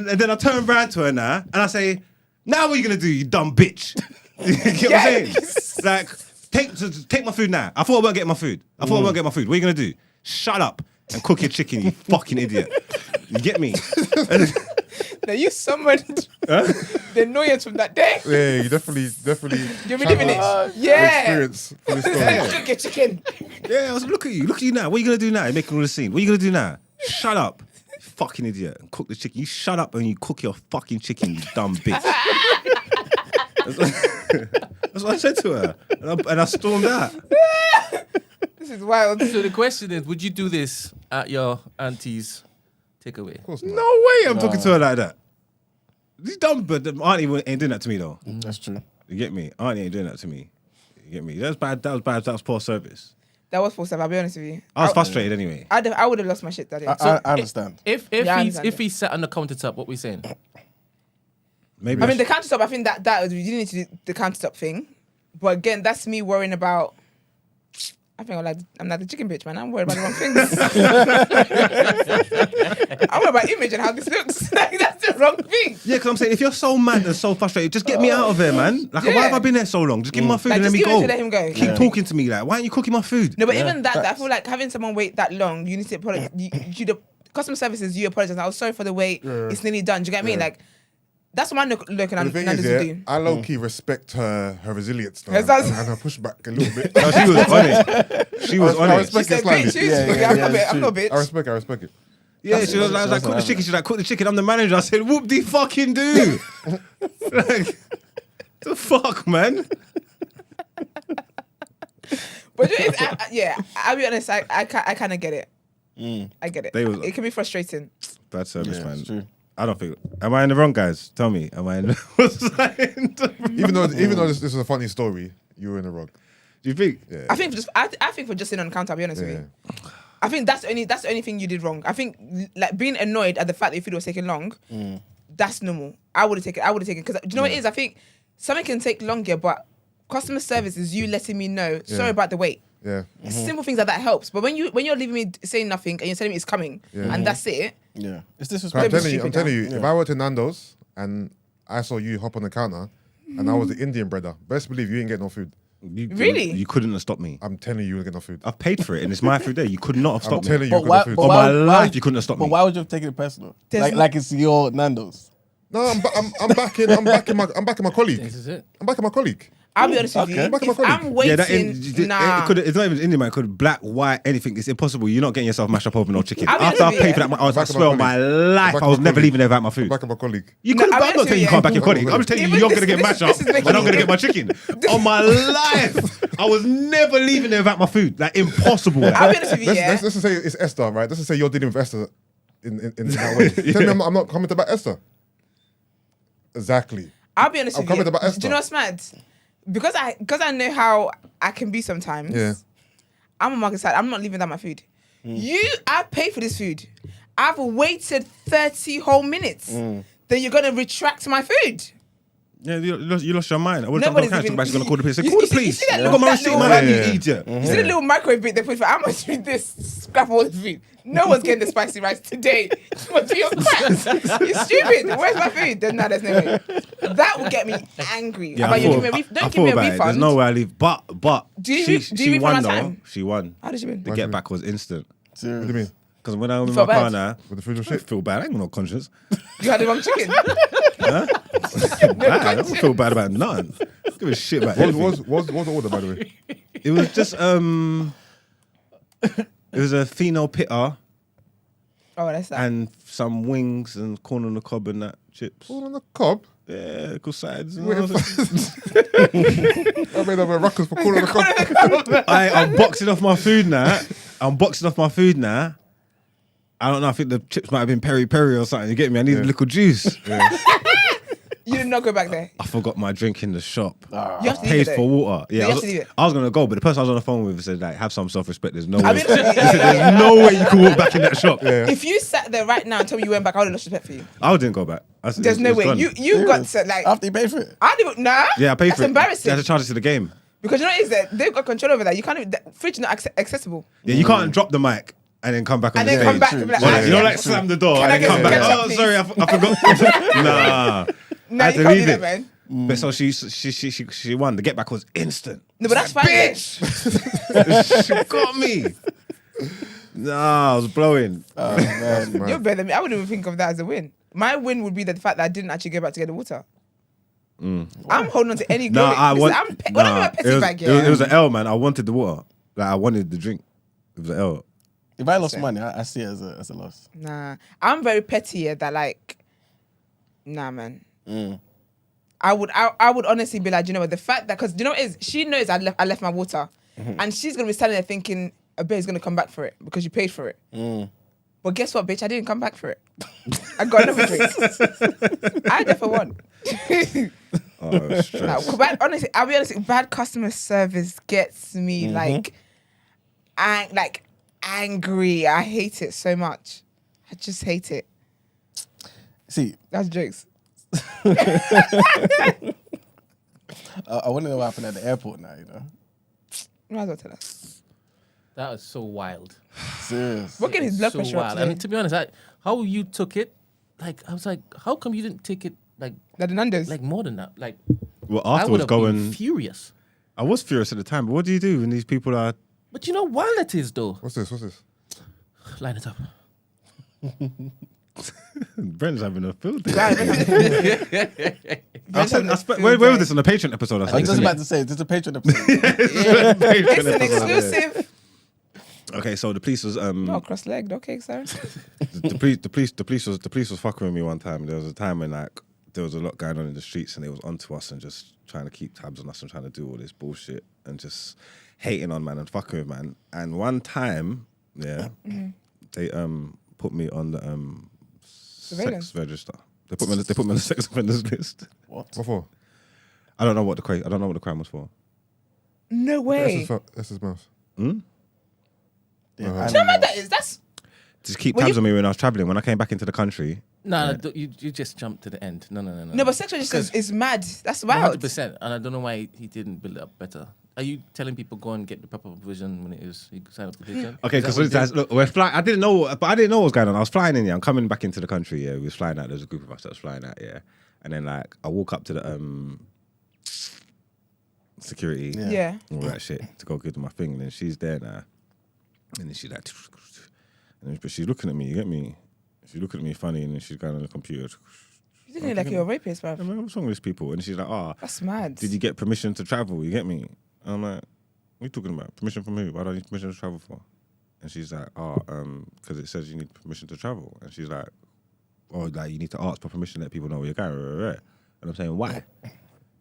And then I turn around to her now and I say, Now what are you gonna do, you dumb bitch? You get what I'm saying? Like, take my food now. I thought I weren't getting my food. What are you gonna do? Shut up and cook your chicken, you fucking idiot. You get me? Now you summoned the annoyance from that day. Yeah, you definitely. You're reliving it. Yeah. Experience for this story. Cook your chicken. Yeah, I was look at you now. What are you gonna do now? You're making all the scene. What are you gonna do now? Shut up, you fucking idiot, and cook the chicken. You shut up and you cook your fucking chicken, you dumb bitch. That's what I said to her, and I stormed out. This is wild. So the question is, would you do this at your auntie's takeaway? Of course not. No way, I'm talking to her like that. These dumb, but auntie ain't doing that to me though. That's true. You get me? Auntie ain't doing that to me. You get me? That was bad. That was poor service. That was forced. I'll be honest with you. I was frustrated anyway. I would have lost my shit that day. I understand. If Yeah, I understand he sat on the countertop, what we saying? Maybe. I mean, the countertop, I think that was, you didn't need to do the countertop thing. But again, that's me worrying about, I think I'm like the chicken bitch, man. I'm worried about the wrong things. I'm worried about image and how this looks. Like, that's the wrong thing. Yeah, because I'm saying, if you're so mad and so frustrated, just get me out of here, man. Like, why have I been there so long? Just give me my food Like, and let just me give it go. to let him go. Keep talking to me. Like, why aren't you cooking my food? No, but even that, I feel like having someone wait that long, you need to apologize. The customer services, you apologize. I was sorry for the wait. It's nearly done. Do you get me? Like, that's what I'm looking But the thing is, do. I low key respect her resilience though, Yes, and that's- her pushback a little bit. No, she was on it. She was on I it. respect She said, it slightly. bitch, I'm not a bitch. I respect it. Yeah, she was like, cook the chicken. She's like, cook the chicken. I'm the manager. I said, whoop de fucking do. Like, the fuck, man. But I'll be honest, I kind of get it. I get it. It can be frustrating. Bad service, Yeah, man. it's true. I don't think. Am I in the wrong, guys? Tell me. Am I in the Even though this is a funny story, you were in the wrong. Do you think? Yeah. I think for just sitting on the counter, I'll be honest with you. I think that's the only thing you did wrong. I think like being annoyed at the fact that your food was taking long, that's normal. I would have taken because do you know what it is? I think something can take longer, but customer service is you letting me know, sorry about the wait. Yeah. Simple things like that helps. But when you're leaving me saying nothing and you're telling me it's coming and that's it. Yeah, it's I'm disrespectful. telling you, if I were to Nando's and I saw you hop on the counter and I was the Indian brother, best believe you ain't getting no food. Really? You couldn't have stopped me. I'm telling you, you ain't getting no food. I've paid for it and it's my food there. You could not have I'm stopped me. telling you, you why- got no food. but On why- my why life, would- you couldn't have stopped But me. why would you have taken it personal? There's Like it's your Nando's. No, I'm backing my colleague. This is it. I'm backing my colleague. I'll be honest with Okay. you. Back in If my I'm colleague. waiting, it's not even Indian, man. It could black, white, anything. It's impossible. You're not getting yourself mashed up over no chicken. I'll be After I honest with paid you, for that, I Back of swear my on my colleague. life, Back I of was my never colleague. leaving there without my food. Backing my colleague. You No, couldn't. I'll be I'm not honest telling you with can't back you. your colleague. I'm just telling you Even you're gonna this- get mashed this up, is and making I'm gonna me- get my chicken. On my life, I was never leaving there without my food. Like impossible. I'll Like. be honest with you, yeah. Let's just say it's Esther, right? Let's just say you're dealing with Esther in that way. Tell me I'm not commenting about Esther. Exactly. I'll be honest I'm with you. coming about Esther. Do you know what's mad? Because I know how I can be sometimes. Yeah. I'm a market side. I'm not leaving without my food. I paid for this food. I've waited 30 whole minutes. Then you're gonna retract my food. Yeah, you lost your mind. I would have Nobody's told even- the gonna call the police. Say, You call the see- you police. see that I little- got my that receipt, little- man. You Yeah. idiot. You see the little microwave bit they put for how much with this scrap all the food? No one's getting the spicy rice today. Must be on crack. You're stupid. Where's my food? There's no way. That would get me angry. Yeah, How about you I give me a thought don't give me a about it. refund. There's no way I leave. But Do you- she do you refund won my though. time? She won. How did you win? The get back was instant. What do you mean? Because when I was in felt my car bad? now, With the food was I don't shit? feel bad. I ain't got no conscience. You had the wrong chicken. I don't feel bad about none. Give a shit about What anything. was the order, by the way? It was just it was a pheno pitta Oh, that's that. and some wings and corn on the cob and that chips. All on the cob. Yeah, cool sides. I made up a ruckus for corn on the cob. I'm boxing off my food now. I don't know. I think the chips might have been peri peri or something. You get me? I need a little juice. You did not go back there. I forgot my drink in the shop. You have to leave Paid it there. for water. Yeah, You I have was, to leave it. I was gonna go, but the person I was on the phone with said, like, have some self-respect. There's no way. I mean, There's no way you can walk back in that shop. if you sat there right now and told me you went back, I would have lost respect for you. I didn't go back. There's no way. Gone. You got to like. After you pay for it. I didn't. Nah. Yeah, I paid That's for it. embarrassing. They had to charge it to the game. Because you know what it is that they've got control over that. You can't even. The fridge is not accessible. Yeah, you can't drop the mic and then come back on And the then stage. come back and be like, Well, ah, you know, yeah. like slam the door Can I and then get come some back. ketchup, Oh, please? sorry, I forgot. Nah. No, I had you to can't do leave that, it. man. But so she won. The get back was instant. No, but that's fine. Bitch, she got me. Nah, I was blowing. Oh, man. Man. You're better than me. I wouldn't even think of that as a win. My win would be the fact that I didn't actually go back to get the water. I'm holding on to any No, glory. I Listen, want. what am I a petty bag? Yeah. It was an L, man. I wanted the water. Like I wanted the drink. It was an L. If I lost money, I see it as a loss. Nah, I'm very petty. Yeah, that like, nah, man. I would honestly be like, you know what? The fact that because you know what it is, she knows I left my water, and she's gonna be standing there thinking a bit's gonna come back for it because you paid for it. But guess what, bitch? I didn't come back for it. I got another drink. I definitely won. Oh, stress. Nah, bad, honestly, I'll be honest. Bad customer service gets me like angry. I hate it so much. I just hate it. See, That's jokes. I want to know what happened at the airport now, you know? Might as well tell us. That was so wild. Serious. We're getting his blood So pressure up wild. today. And to be honest, how you took it, like I was like, how come you didn't take it like The Nando's. more than that? Like Well, I would afterwards, have been going. furious. I was furious at the time, but what do you do when these people are? But you know what wild it is though. What's this? Line it up. Brent's having a field day. Right, Where was this on the Patreon episode? I was just about to say, this is a Patreon episode. It's an exclusive. Okay, so the police was Not cross-legged. Okay, sir. the police was fucking with me one time. There was a time when like there was a lot going on in the streets and they was onto us and just trying to keep tabs on us and trying to do all this bullshit and just hating on man and fucking with man. And one time, they put me on the Surveillance. sex register. They put me on the sex offenders list. What for? I don't know what the crime was for. No way. That's his mouth. Do you know what that is? That's Just keep Well, tabs on me when I was traveling. When I came back into the country, No, you just jumped to the end. No. no, but sex register is mad. That's wild. 100%. And I don't know why he didn't build it up better. Are you telling people go and get the proper provision when it is you sign up the provision? okay, because look, we're flying. I didn't know what was going on. I was flying in. Yeah, I'm coming back into the country. Yeah, we was flying out. There was a group of us that was flying out. Yeah, and then like I walk up to the security, Yeah. all that shit to go give them my thing, and then she's there now, and then she's like, but she's looking at me. You get me? She's looking at me funny, and then she's going on the computer. You think like you're a rapist, bro. I'm like, what's wrong with these people? And she's like, That's mad. did you get permission to travel? You get me? And I'm like, what are you talking about? Permission from who? Why do I need permission to travel for? And she's like, because it says you need permission to travel. And she's like, like you need to ask for permission to let people know where you're going. And I'm saying, why?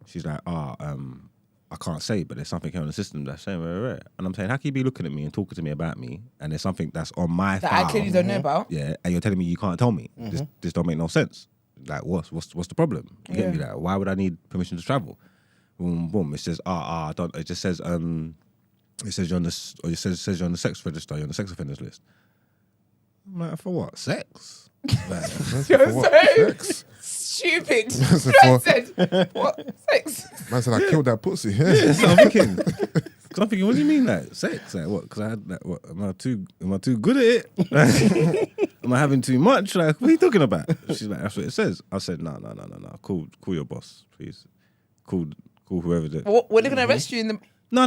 She's like, I can't say, but there's something here on the system that's saying, and I'm saying, how can you be looking at me and talking to me about me, and there's something that's on my That file, I clearly don't know about. yeah, and you're telling me you can't tell me. This don't make no sense. Like, what's the problem? You get me? Like, why would I need permission to travel? Boom, boom. It says, I don't. It just says, it says you're on this, or it says you're on the sex register, you're on the sex offenders list. I'm like, for what? Sex? Like, You're For what? so Sex? stupid. That's a I for- said, what? Sex? Man said I killed that pussy. that's what I'm thinking. Because I'm thinking, what do you mean, like sex? Like what? Because I had like, what? Am I too good at it? Am I having too much? Like, what are you talking about? She's like, that's what it says. I said, no. Call your boss, please. Call whoever did. What, were they going to arrest you in the... No.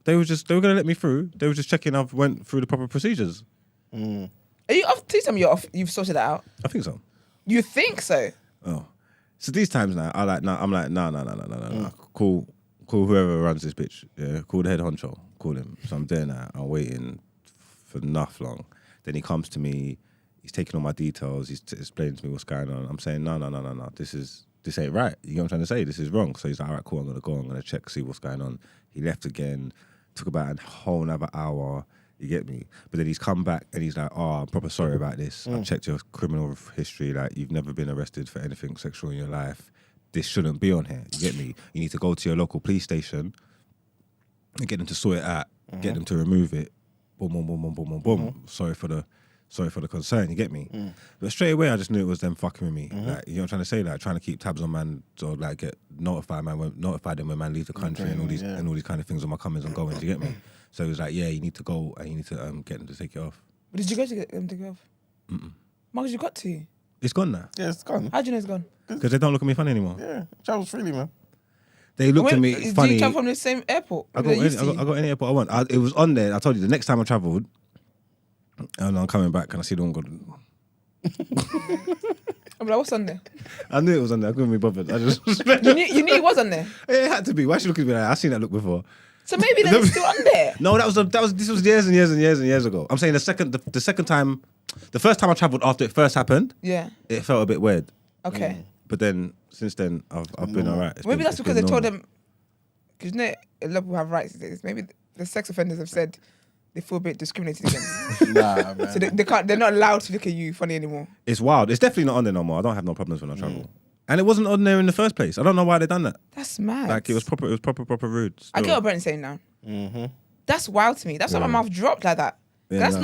They were gonna let me through. They were just checking I've went through the proper procedures. Are you off? Please tell me you're off. You've sorted that out. I think so. You think so? Oh, so these times now, I'm like, no. Call whoever runs this bitch. Yeah, call the head honcho. Call him. So I'm there now. I'm waiting for enough long. Then he comes to me. He's taking all my details. He's explaining to me what's going on. I'm saying, no. This ain't right. You know what I'm trying to say? This is wrong. So he's like, all right, cool. I'm gonna go. I'm gonna check, see what's going on. He left again. Took about a whole another hour. You get me? But then he's come back and he's like, I'm proper sorry about this. I've checked your criminal history. Like, you've never been arrested for anything sexual in your life. This shouldn't be on here. You get me? You need to go to your local police station and get them to sort it out. Get them to remove it. Boom. Sorry for the concern. You get me? But straight away, I just knew it was them fucking with me. Like, you know what I'm trying to say? Like, trying to keep tabs on man, or like get notify them when man leaves the country and all these kind of things on my comings and goings. You get me? So it was like, yeah, you need to go and you need to get them to take it off. But did you go to get them to go off? Marcus, you got to. It's gone now. Yeah, it's gone. How do you know it's gone? Because they don't look at me funny anymore. Yeah, travels freely, man. They looked at me Do funny. you travel from the same airport? I got any airport I want. It was on there. I told you the next time I travelled, and I'm coming back and I see the one gone. I'm like, what's on there? I knew it was on there. I couldn't be bothered. I just You knew it was on there. it had to be. Why should you look at me like that? I've seen that look before. So maybe then it's still on there. No, this was years and years and years and years ago. I'm saying the second time, the first time I travelled after it first happened, Yeah. it felt a bit weird. Okay. But then since then I've been alright. Maybe that's because they told them, because you know a lot of people have rights. Maybe the sex offenders have said they feel a bit discriminated against. Nah, man. So they can't. They're not allowed to look at you funny anymore. It's wild. It's definitely not on there no more. I don't have no problems when I travel. And it wasn't on there in the first place. I don't know why they done that. That's mad. Like it was proper rude. I still. get what Brent's saying now. That's wild to me. That's why my mouth dropped like that. Yeah, That's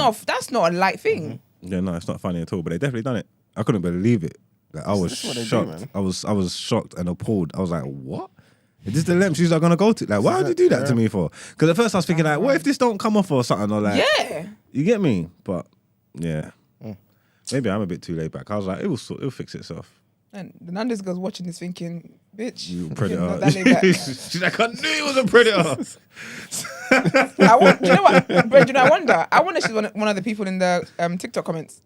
not a light thing. Yeah, no, it's not funny at all. But they definitely done it. I couldn't believe it. Like I was This is what they do, shocked. man. I was shocked and appalled. I was like, what? Is this the lengths you're gonna go to? Like, why would you do that to me for? Because at first I was thinking like, what if this don't come off or something or like, Yeah. you get me? But yeah, maybe I'm a bit too laid back. I was like, it'll fix itself. And the Nando's girl's watching this thinking, bitch, You you're predator. not that laid back. She's like, I knew he was a predator. Do you know what, Brent? Do you know? I wonder if she's one of the people in the TikTok comments.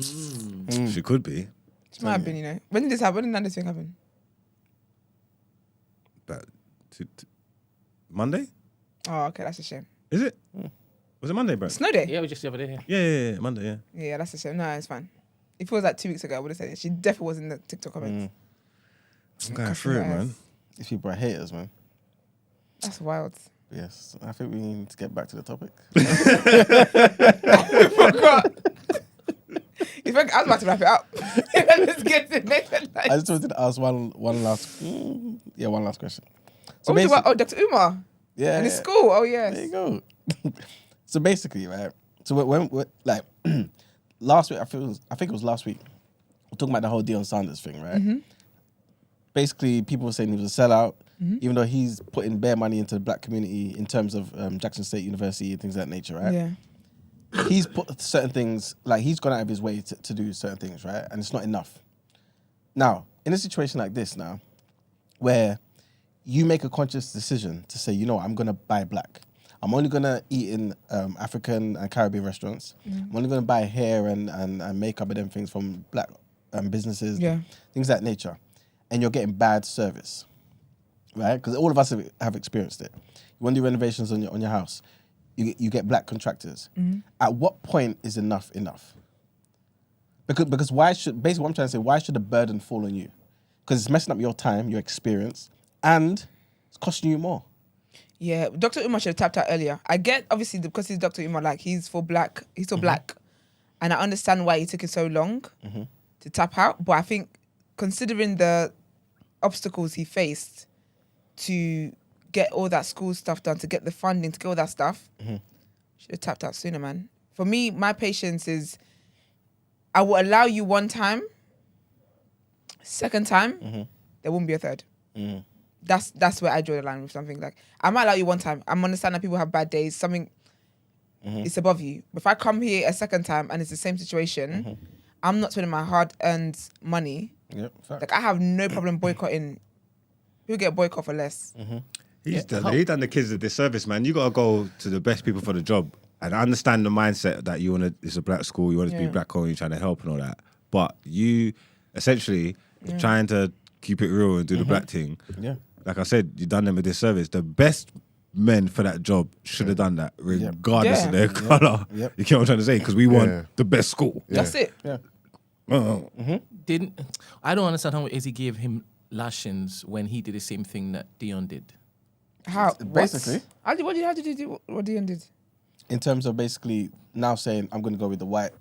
She could be. She might have been, you know. When did this happen? When did Nando's thing happen? But Monday? Oh, okay, that's a shame. Is it? Was it Monday, bro? Snow day. Yeah, we just the other day. Yeah, Monday, yeah. Yeah, that's a shame. No, it's fine. If it was like 2 weeks ago, I would have said it. She definitely was in the TikTok comments. I'm going through it, man. These people are haters, man. That's wild. Yes, I think we need to get back to the topic. In fact, I was about to wrap it up. Let's get to it. I just wanted to ask one last question. So What was it about? Dr. Umar. yeah, In his school. Oh, yes. there you go. So basically, right. So when like last week, I think it was last week. We're talking about the whole Deion Sanders thing, right? Basically, people were saying he was a sellout, even though he's putting bare money into the black community in terms of Jackson State University and things of that nature, right? Yeah. He's put certain things, like he's gone out of his way to do certain things, right? And it's not enough. Now, in a situation like this now, where you make a conscious decision to say, you know what, I'm going to buy black. I'm only going to eat in African and Caribbean restaurants. I'm only going to buy hair and makeup and them things from black businesses, things of that nature. And you're getting bad service, right? Because all of us have experienced it. You want to do renovations on your house. You get black contractors. At what point is enough? Because basically what I'm trying to say, why should the burden fall on you? Because it's messing up your time, your experience, and it's costing you more. Yeah, Dr. Umar should have tapped out earlier. I get, obviously, because he's Dr. Umar, like, he's for black. And I understand why he took it so long to tap out. But I think, considering the obstacles he faced to get all that school stuff done, to get the funding, to get all that stuff, should have tapped out sooner, man. For me, my patience is, I will allow you one time, second time, there won't be a third. That's where I draw the line with something. Like, I might allow you one time. I'm understanding that people have bad days, something is above you. But if I come here a second time and it's the same situation, I'm not spending my hard-earned money. Yep, fact. Like, I have no problem boycotting. People get boycott for less. He done the kids a disservice, man. You got to go to the best people for the job. And I understand the mindset that you want to, it's a black school, you want it to be black owned, you're trying to help and all that. But you essentially trying to keep it real and do the black thing. Yeah. Like I said, you done them a disservice. The best men for that job should have done that, regardless of their colour. Yep. You get what I'm trying to say? Because we want the best school. That's it. Yeah. I don't understand how Izzy gave him lashings when he did the same thing that Dion did. How? Basically. How did you do what Dion did? In terms of basically now saying, I'm going to go with the white.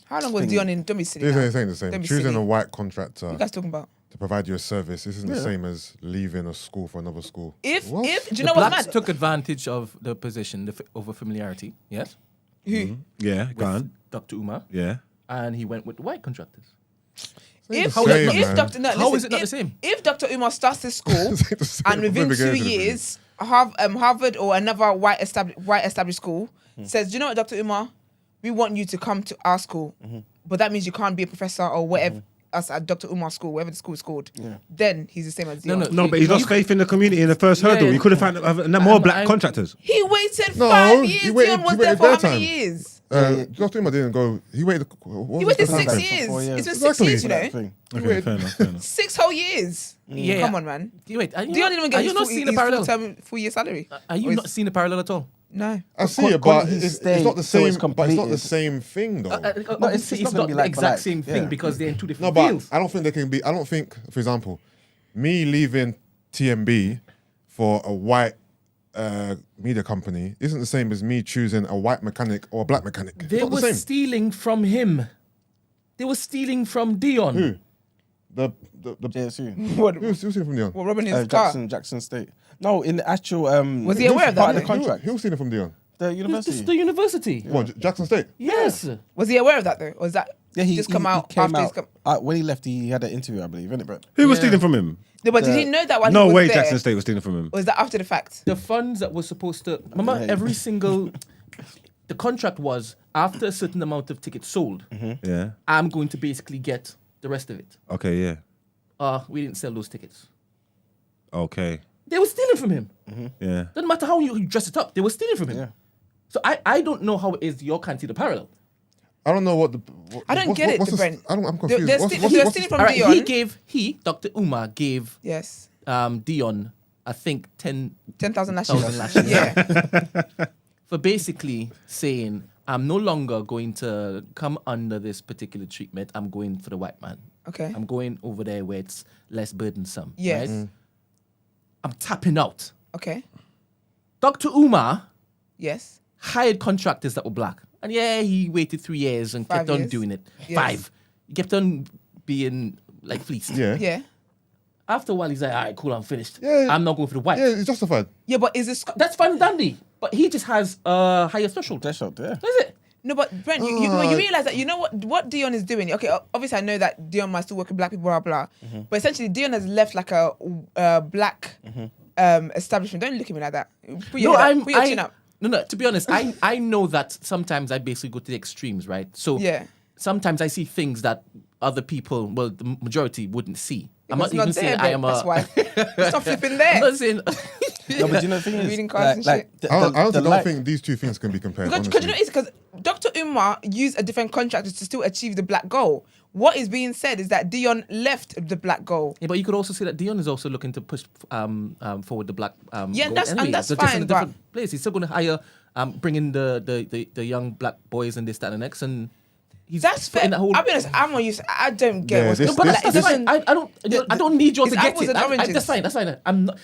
How long was Dion in? Don't be silly. These now. ain't the same. Don't be Choosing silly. a white What contractor you guys talking about? to provide you a service isn't the same as leaving a school for another school. If What? do you The know what's blacks mad? took advantage of the position over familiarity, yes? Who? Yeah, go With on. Dr. Umar. Yeah. And he went with the white contractors. If How is it if man? Dr. No, How listen, is it not the same? If Dr. Umar starts his school The same and within from the 2 beginning to the years, Harvard or another white established school says, "Do you know what, Dr. Umar? We want you to come to our school." but that means you can't be a professor or whatever. Us at Dr. Umar school, whatever the school is called, then he's the same as Dion. No, but he's lost faith in the community in the first hurdle. Yeah. You could have found more black contractors. He waited No, 5 he years. waited- Dion was he there waited for how their many time. years? Dr. Umar didn't go. He waited. He waited the 6 time? years. 4 years. It's been Exactly. 6 years, you know. Thing. Okay, fair enough. Fair enough. 6 whole years. Yeah. Come on, man. Wait, are you Dion not, didn't even are get you his not seeing the full parallel? term, full year salary. Are you not seeing the parallel at all? No. I see it, Quality but it's stay not the till it's same. But it's not the completed. same thing, though. Obviously, it's it's not not gonna be the like for exact like. same thing Yeah. because they're in two No, different but fields. I don't think they can be. I don't think, for example, me leaving TMB for a white media company isn't the same as me choosing a white mechanic or a black mechanic. It's They not the were same. stealing from him. They were stealing from Dion. Who? The JSU. What? who's stealing from Dion? What, robbing his car? Jackson State. No, in the actual. Was he aware of part that? of the contract? Who was stealing from Dion? The This university. is the university. What, Jackson State? Yes. Was he aware of that though? Or was that Yeah, just come out came after he's out. come? When he left, he had an interview, I believe, innit, bro? Who was Yeah. stealing from him? No, but did he know that while No he was way there? Jackson State was stealing from him. Or was that after the fact? The funds that were supposed to remember Yeah. every single the contract was after a certain amount of tickets sold, Yeah. I'm going to basically get the rest of it. Okay, yeah. We didn't sell those tickets. Okay. They were stealing from him. Yeah. Doesn't matter how you dress it up, they were stealing from him. Yeah. So I don't know how it is you can't see the parallel. I don't know what the. I don't get it, what's the- Brent. I'm They're, confused. they're, What's- stealing- what's- they're what's- stealing from All right, Dion. Dr. Umar gave Yes. Dion, I think 10 10,000 1,000 lashes. lashes. Yeah. for basically saying I'm no longer going to come under this particular treatment. I'm going for the white man. Okay. I'm going over there where it's less burdensome. Yes. Right? I'm tapping out. Okay. Dr. Umar Yes. hired contractors that were black. And yeah, he waited 3 years and 5 kept on years. doing it. Yes. 5. He kept on being like fleeced. Yeah. Yeah. After a while, he's like, all right, cool, I'm finished. Yeah. I'm not going for the white. Yeah, it's justified. Yeah, but is this That's fine and dandy. But he just has a higher threshold. Threshold, yeah. That's it. no? But Brent, you realize that you know what Dion is doing. Okay, obviously I know that Dion might still work with black people, blah blah. But essentially, Dion has left like a black establishment. Don't look at me like that. Put your, head up. Put your chin up. No. To be honest, I know that sometimes I basically go to the extremes, right? So Yeah. sometimes I see things that other people, well, the majority wouldn't see. I'm not It's even there, saying I am Brent, a. That's why. It's not flipping I'm there. not saying. No, but you know the thing is, Reading cards and shit. I honestly don't light- think these two things can be compared. Because you know, honestly. it's because Dr. Umar used a different contractor to still achieve the black goal. What is being said is that Dion left the black goal. Yeah, but you could also say that Dion is also looking to push forward the black. Yeah, goal that's- and anyway. that's So just fine, in a different place. He's still going to hire, bring in the young black boys and this, that, and the next, and he's That's fair. putting that whole. I'll be honest. I'm not used. I don't get Yeah, what's this- No, but like, that's it fine. doesn't- I don't need you all to It's get apples it. and oranges. That's fine. That's fine. I'm not.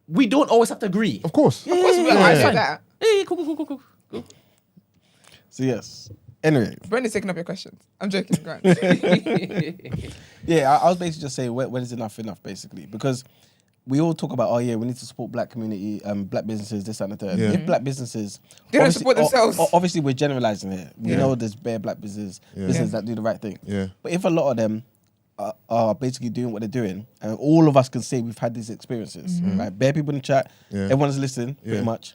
We don't always have to agree. Of course. Of course, Yeah, I yeah, get yeah. that. Hey, cool. So yes. Anyway, Brendan's taking up your questions. I'm joking. Go on. yeah, I was basically just saying when is enough, basically, because we all talk about, oh yeah, we need to support black community, black businesses, this and the third. Yeah. If black businesses, They don't obviously- support themselves. Obviously, we're generalizing here. We Yeah. know there's bare black businesses that do the right thing. Yeah. But if a lot of them are basically doing what they're doing, and all of us can say we've had these experiences, right? Bare people in the chat, Yeah. everyone's listening, Yeah. pretty much.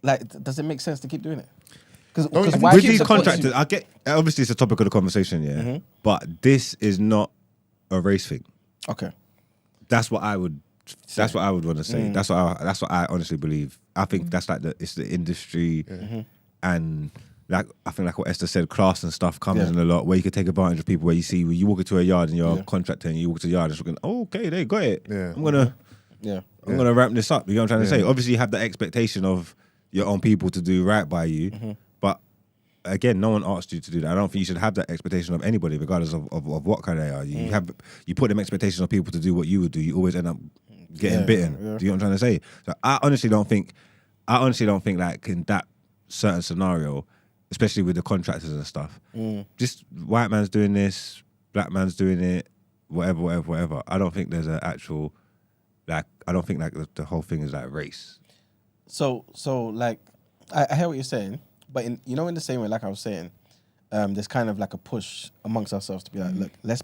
Like, does it make sense to keep doing it? Because Don't- why With keep these supporting- contractors, I get obviously it's a topic of the conversation, yeah. But this is not a race thing. Okay. That's what I would. That's what I would want to say. That's what I honestly believe. I think that's like it's the industry, and like I think like what Esther said, class and stuff comes Yeah. in a lot where you can take advantage of people. Where you walk into a yard and you're Yeah. a contractor and you walk to a yard and it's looking, oh, okay, they got it. Yeah. I'm gonna ramp this up. You know what I'm trying to say? Yeah. Obviously, you have the expectation of your own people to do right by you, but again, no one asked you to do that. I don't think you should have that expectation of anybody, regardless of what kind they are. You put them expectations of people to do what you would do. You always end up getting bitten. yeah. Do you know what I'm trying to say? So I honestly don't think like in that certain scenario, especially with the contractors and stuff, just white man's doing this, black man's doing it, whatever. I don't think there's an actual I don't think like the whole thing is like race. So like, I hear what you're saying, but in the same way, like I was saying, there's kind of like a push amongst ourselves to be like, look, let's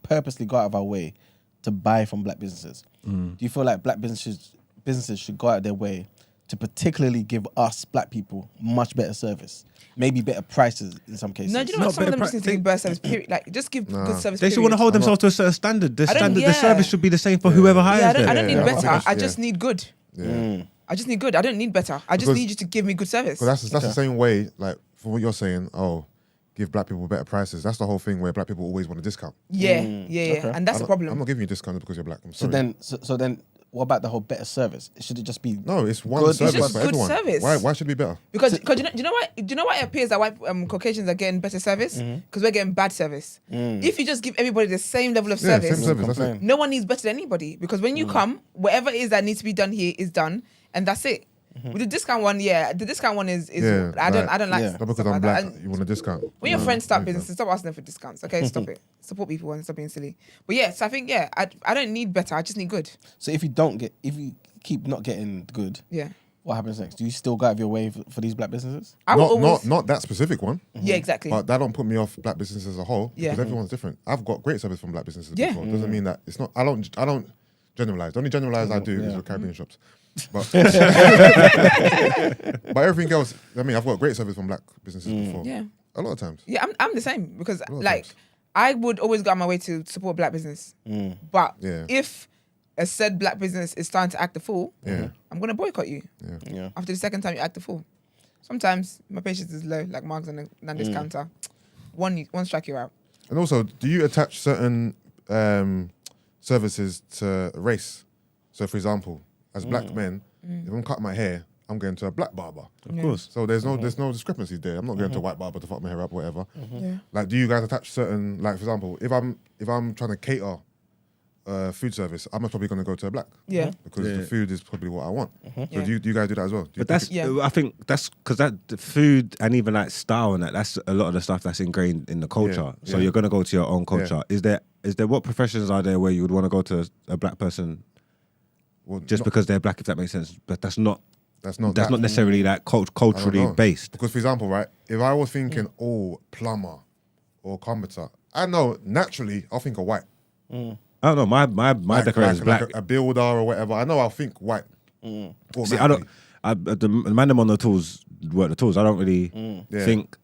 purposely go out of our way to buy from black businesses. Do you feel like black businesses should go out of their way to particularly give us black people much better service, maybe better prices in some cases. No, do you know what? Some of them just need to give better service. Period. Like, just give good service. They should want to hold themselves to a certain standard. The service should be the same for whoever hires Yeah, them. I don't need Yeah. better. I just need good. Yeah. I just need good. I don't need better. I just Because- need you to give me good service. Because that's the same way, like, for what you're saying, give black people better prices. That's the whole thing where black people always want a discount. Yeah. Okay. And that's the problem. I'm not giving you a discount because you're black. I'm So sorry. then, what about the whole better service? Should it just be No, it's one Good. service It's just for good everyone. service. Why should it be better? Because do you know why it appears that white Caucasians are getting better service? Because we're getting bad service. If you just give everybody the same level of Yeah, service, same service. That's it. complain? no one needs better than anybody. Because when you come, whatever it is that needs to be done here is done, and that's it. With the discount one, the discount one is Yeah, I don't like Yeah. Not because stuff I'm like black, that. And you want a discount. when your friends start businesses, stop asking them for discounts. Okay, stop it. Support people and stop being silly. But yeah, so I think I don't need better. I just need good. So if you keep not getting good, Yeah, what happens next? Do you still go out of your way for these black businesses? I will always. Not that specific one. Yeah, exactly. But that don't put me off black businesses as a whole. Yeah. Because everyone's different. I've got great service from black businesses Yeah. before. Doesn't mean that it's not. I don't generalize. The only generalize I do is with Caribbean shops. But but everything else, I mean, I've got great service from black businesses before. Yeah. A lot of times. Yeah, I'm the same because lot of like times. I would always go on my way to support black business. But Yeah. if a said black business is starting to act the fool, Yeah. I'm gonna boycott you. Yeah. After the second time you act the fool. Sometimes my patience is low, like Mark's on a discounter. One strike you're out. And also, do you attach certain services to race? So, for example, as black men, if I'm cutting my hair, I'm going to a black barber. Of course. So there's no discrepancy there. I'm not going to a white barber to fuck my hair up, whatever. Yeah. Like, do you guys attach certain, like, for example, if I'm trying to cater food service, I'm probably going to go to a black. Yeah. Because the food is probably what I want. So Yeah. do you guys do that as well? Do you But that's, Yeah. I think that's because the food and even like style and that's a lot of the stuff that's ingrained in the culture. So yeah. you're going to go to your own culture. Is there what professions are there where you would want to go to a black person well, just because they're black, if that makes sense? But that's not that's not necessarily like I don't culturally know. based. Because, for example, right, if I was thinking, plumber or carpenter, I know naturally I'll think of white. I don't know. My decorator is black. Like a builder or whatever. I know I'll think white. See, I don't. The man them on the tools work the tools. I don't really Yeah. think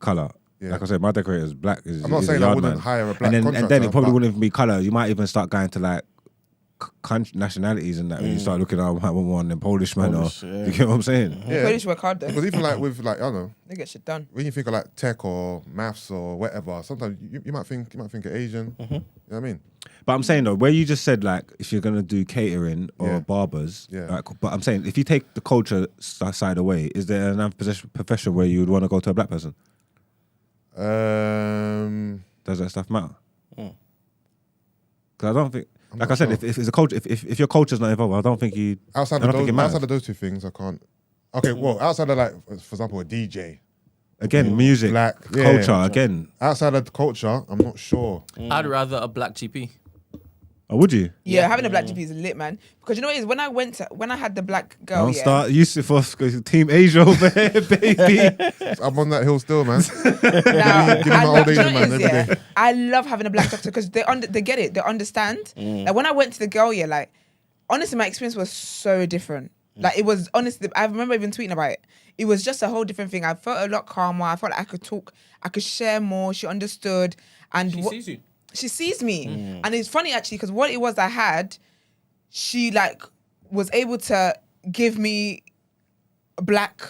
color. Yeah. Like I said, my decorator is black. I'm not saying I wouldn't hire a black and then contractor, it probably but- wouldn't even be color. You might even start going to like nationalities and that when you start looking at one and Polish man Polish, or yeah. you get what I'm saying? Yeah. Polish work hard though. Because even like with like I don't know, They get shit done. when you think of like tech or maths or whatever, sometimes you might think of Asian. You know what I mean? But I'm saying though, where you just said like if you're gonna do catering or Yeah. barbers, Yeah. like, but I'm saying if you take the culture side away, is there another profession where you would want to go to a black person? Does that stuff matter? Because I don't think, like I not said, sure. if it's a culture, if your culture's not involved, I don't think you. outside I don't of think those it matters. outside of those two things, I can't. Okay, well, outside of like, for example, a DJ, Again, music, black, yeah. culture. Again, outside of the culture, I'm not sure. I'd rather a black GP. or would you? Yeah, having a black GP is lit, man. Because you know what it is, when I had the black girl, Don't yeah. start Yusuf off Team Asia over here, baby. I'm on that hill still, man. Now, Give me my old do you know Asian what it man is, every day. I love having a black doctor because they get it, they understand. Like when I went to the girl, yeah, like honestly, my experience was so different. Like it was honestly, I remember even tweeting about it. It was just a whole different thing. I felt a lot calmer. I felt like I could talk, I could share more. She understood, and She sees you. she sees me. And it's funny actually because what it was I had, she like was able to give me black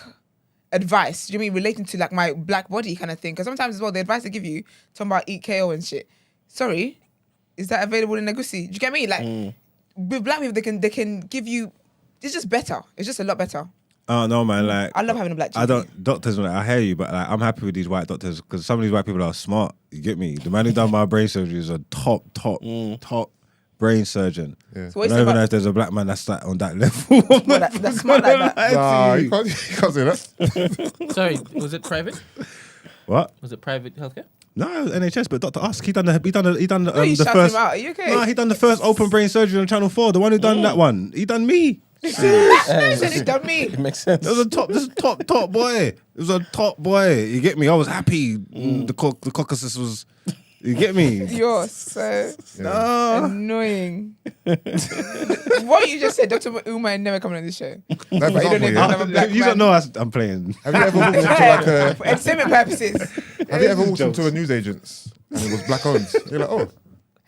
advice. Do you mean relating to like my black body kind of thing? Because sometimes as well, the advice they give you talking about eat KO and shit. Sorry, is that available in Negusi? Do you get me? Like with black people, they can give you. It's just better. It's just a lot better. Oh no, man! Like I love having a black GP. I don't doctors. Like, I hear you, but like I'm happy with these white doctors because some of these white people are smart. You get me? The man who done my brain surgery is a top brain surgeon. Yeah. So I what you don't say even know about if there's a black man that's like, on that level. that's smart like that? Nah, you can't say that. Sorry, was it private? What? Was it private healthcare? No, NHS, but Dr. Ask, he done the you the shouting first. him out. Are you okay? No, he done the first open brain surgery on Channel 4. The one who done that one, he done me. He said he done me. It makes sense. It was a top boy. It was a top boy. You get me? I was happy. The Caucasus was You get me? You're so Yeah. annoying. What you just said, Dr. Umar ain't never coming on this show. Like, for But you don't example, even yeah, have a black You man. don't know I'm playing. have you ever walked into like a For entertainment purposes. have you ever walked Jokes. into a newsagent's and it was black owned? You're like, oh,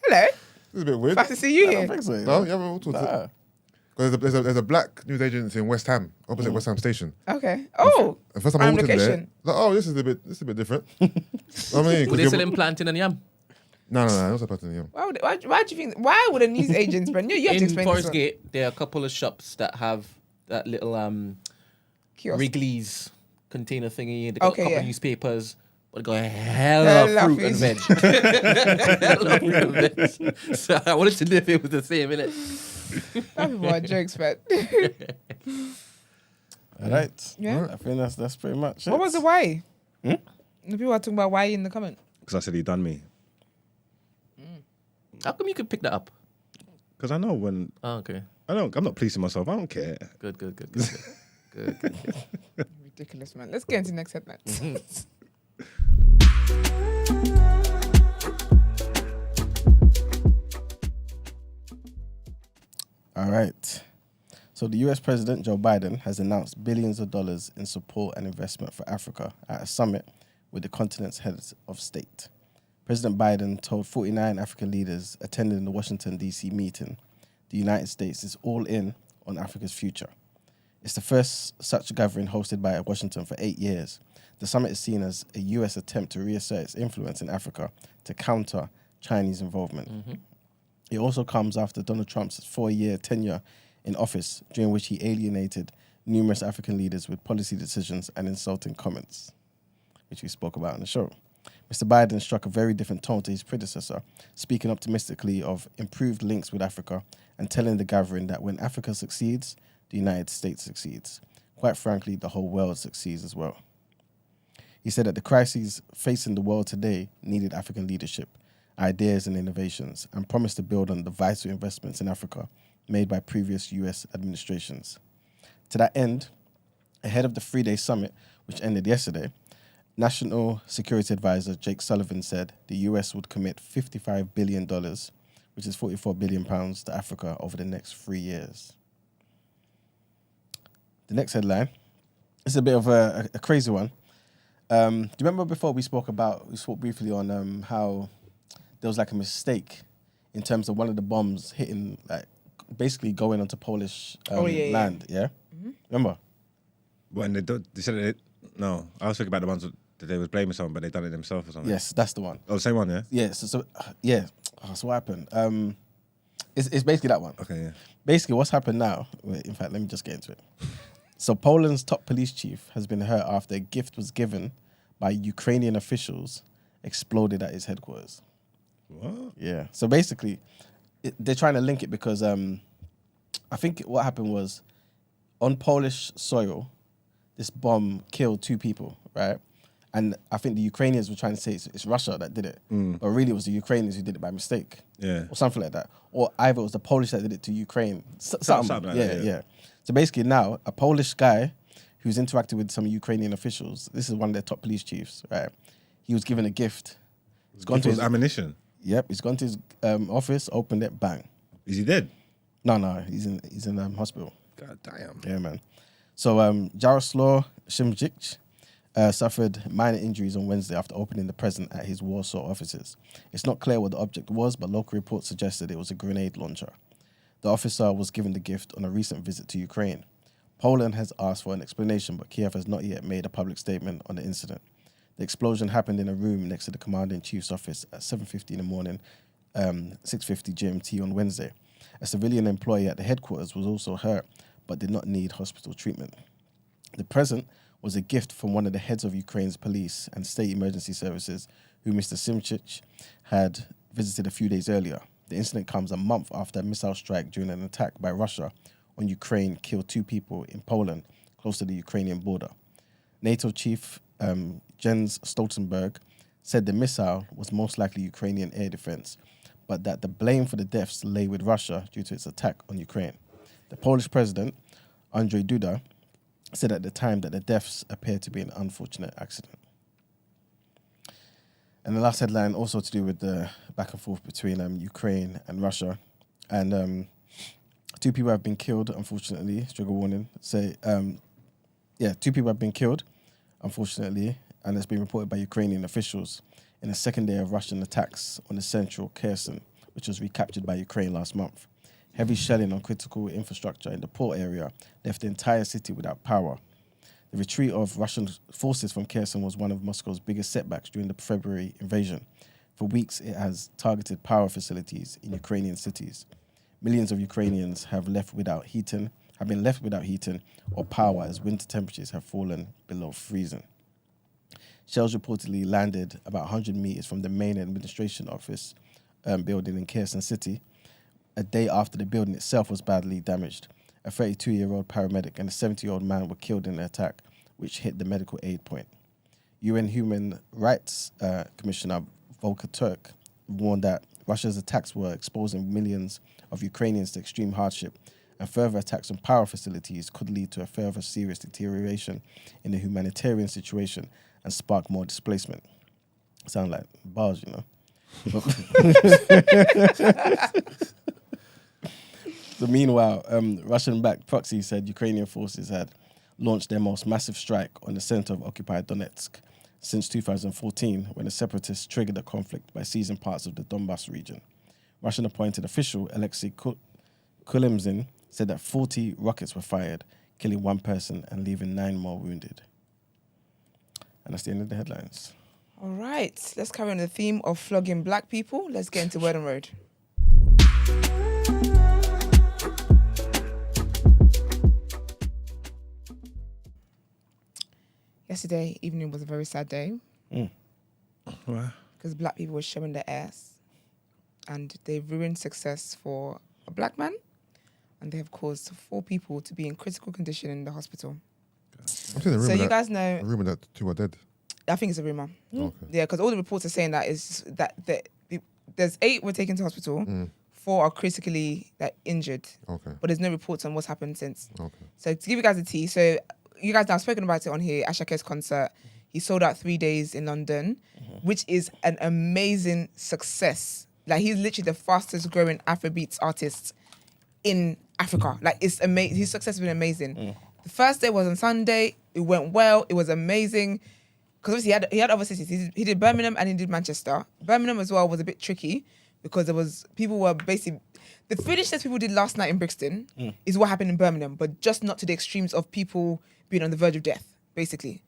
Hello. this is a bit weird. Glad to see you I don't here. think so. No, you haven't walked into Nah. because there's a black newsagent in West Ham, opposite West Ham Station. Okay. Oh. The first time I Prime walked in there, location. like, oh, this is a bit different. I mean, Were 'cause they you're- selling plantain and yam? no, it was a pattern, yeah. Why do you think? Why would a news agent, Brent? You have to In explain Forest this one. Gate, there are a couple of shops that have that little Kiosk. Wrigley's container thingy. They got Okay, a couple yeah. of newspapers. But they got hella Hella fruit and veg. Hella fruit and veg. So I wanted to know if it was the same, innit? Some people are jokes, but All right. Yeah. I think that's pretty much it. what was the why? The people are talking about why in the comment. Because I said he done me. How come you could pick that up? Because I know when Oh, okay. I'm not pleasing myself. I don't care. Good. Good. Ridiculous, man. Let's get into the next headline. All right. So the US President Joe Biden has announced billions of dollars in support and investment for Africa at a summit with the continent's heads of state. President Biden told 49 African leaders attending the Washington, D.C. meeting, the United States is all in on Africa's future. It's the first such gathering hosted by Washington for 8 years. The summit is seen as a US attempt to reassert its influence in Africa to counter Chinese involvement. It also comes after Donald Trump's 4-year tenure in office, during which he alienated numerous African leaders with policy decisions and insulting comments, which we spoke about on the show. Mr. Biden struck a very different tone to his predecessor, speaking optimistically of improved links with Africa and telling the gathering that when Africa succeeds, the United States succeeds. Quite frankly, the whole world succeeds as well. He said that the crises facing the world today needed African leadership, ideas and innovations, and promised to build on the vital investments in Africa made by previous US administrations. To that end, ahead of the 3-day summit, which ended yesterday, National Security Advisor Jake Sullivan said the US would commit $55 billion, which is £44 billion, to Africa over the next 3 years. The next headline is a bit of a crazy one. Do you remember before we spoke briefly on how there was like a mistake in terms of one of the bombs hitting, like basically going onto Polish land, yeah? Remember? When they said it, no, I was thinking about the ones that they was blaming someone, but they done it themselves or something. Yes, that's the one. Oh, the same one, yeah? Yeah, so what happened? It's basically that one. Okay, yeah. Basically, what's happened now, in fact, let me just get into it. So Poland's top police chief has been hurt after a gift was given by Ukrainian officials exploded at his headquarters. What? Yeah. So basically, they're trying to link it because I think what happened was on Polish soil, this bomb killed 2 people, right? And I think the Ukrainians were trying to say it's Russia that did it. But really it was the Ukrainians who did it by mistake. Yeah. Or something like that. Or either it was the Polish that did it to Ukraine. Something like that, yeah. So basically now, a Polish guy who's interacted with some Ukrainian officials, this is one of their top police chiefs, right? He was given a gift. He's gone to his ammunition. Yep, he's gone to his office, opened it, bang. Is he dead? No, he's in hospital. God damn. Yeah, man. So Jaroslaw Szymczyk suffered minor injuries on Wednesday after opening the present at his Warsaw offices. It's not clear what the object was, but local reports suggested it was a grenade launcher. The officer was given the gift on a recent visit to Ukraine. Poland has asked for an explanation, but Kiev has not yet made a public statement on the incident. The explosion happened in a room next to the Commander-in-Chief's office at 7:50 in the morning, 6:50 GMT on Wednesday. A civilian employee at the headquarters was also hurt, but did not need hospital treatment. The present was a gift from one of the heads of Ukraine's police and state emergency services, who Mr. Szymczyk had visited a few days earlier. The incident comes a month after a missile strike during an attack by Russia on Ukraine killed 2 people in Poland, close to the Ukrainian border. NATO chief Jens Stoltenberg said the missile was most likely Ukrainian air defense, but that the blame for the deaths lay with Russia due to its attack on Ukraine. The Polish president, Andrzej Duda, said at the time that the deaths appeared to be an unfortunate accident. And the last headline also to do with the back and forth between Ukraine and Russia. And 2 people have been killed, unfortunately. Trigger warning. 2 people have been killed, unfortunately, and it's been reported by Ukrainian officials in the second day of Russian attacks on the central Kherson, which was recaptured by Ukraine last month. Heavy shelling on critical infrastructure in the port area left the entire city without power. The retreat of Russian forces from Kherson was one of Moscow's biggest setbacks during the February invasion. For weeks, it has targeted power facilities in Ukrainian cities. Millions of Ukrainians have been left without heating or power as winter temperatures have fallen below freezing. Shells reportedly landed about 100 meters from the main administration office building in Kherson City, a day after the building itself was badly damaged. A 32-year-old paramedic and a 70-year-old man were killed in the attack, which hit the medical aid point. UN Human Rights Commissioner Volker Turk warned that Russia's attacks were exposing millions of Ukrainians to extreme hardship, and further attacks on power facilities could lead to a further serious deterioration in the humanitarian situation and spark more displacement. Sound like bars, you know? So meanwhile, Russian-backed proxy said Ukrainian forces had launched their most massive strike on the center of occupied Donetsk since 2014, when the separatists triggered the conflict by seizing parts of the Donbas region. Russian-appointed official Alexei Kulemzin said that 40 rockets were fired, killing 1 person and leaving 9 more wounded. And that's the end of the headlines. All right, let's carry on the theme of flogging black people. Let's get into Word on Road. Yesterday evening was a very sad day because black people were showing their ass, and they've ruined success for a black man, and they have caused 4 people to be in critical condition in the hospital. I'm seeing a rumor So you that, guys know, a rumor that 2 are dead. I think it's a rumor. Okay. Yeah, because all the reports are saying that is that there's 8 were taken to hospital, 4 are critically injured, Okay. but there's no reports on what's happened since. Okay. So to give you guys a tea, so you guys now have spoken about it on here, Asake's concert. He sold out 3 days in London, which is an amazing success. Like, he's literally the fastest growing Afrobeats artist in Africa. Like, it's amazing. His success has been amazing. The first day was on Sunday. It went well. It was amazing. Because obviously he had other cities. He did Birmingham and he did Manchester. Birmingham as well was a bit tricky because people were basically, the foolishness people did last night in Brixton is what happened in Birmingham, but just not to the extremes of people being on the verge of death, basically.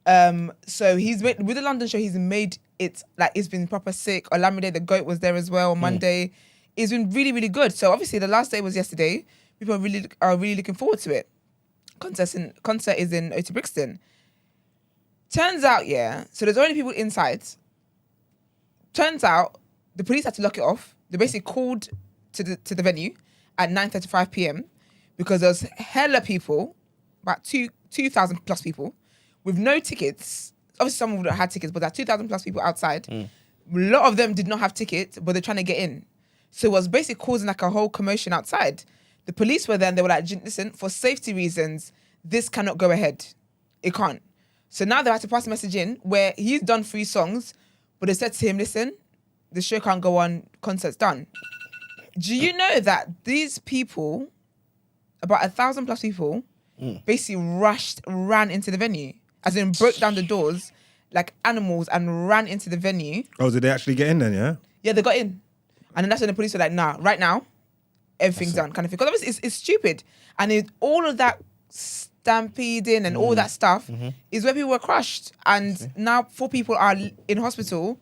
So with the London show, he's made it, like, it's been proper sick. Olamide the GOAT was there as well on Monday. It's been really, really good. So obviously the last day was yesterday. People are really looking forward to it. Concert is in Ota Brixton. Turns out, so there's already people inside. Turns out the police had to lock it off. They basically called to the venue at 9:35 p.m. because there's hella people, about 2,000 plus people, with no tickets. Obviously, some would have had tickets, but there are 2,000 plus people outside. A lot of them did not have tickets, but they're trying to get in. So it was basically causing like a whole commotion outside. The police were there and they were like, listen, for safety reasons, this cannot go ahead. It can't. So now they had to pass a message in where he's done 3 songs, but they said to him, listen, the show can't go on, concert's done. Do you know that these people, about 1,000 plus people, basically ran into the venue, as in broke down the doors like animals and ran into the venue. Oh, did they actually get in then, yeah? Yeah, they got in. And then that's when the police were like, nah, right now, everything's done, kind of thing. Because obviously it's stupid. And all of that stampeding and all that stuff is where people were crushed. And now 4 people are in hospital.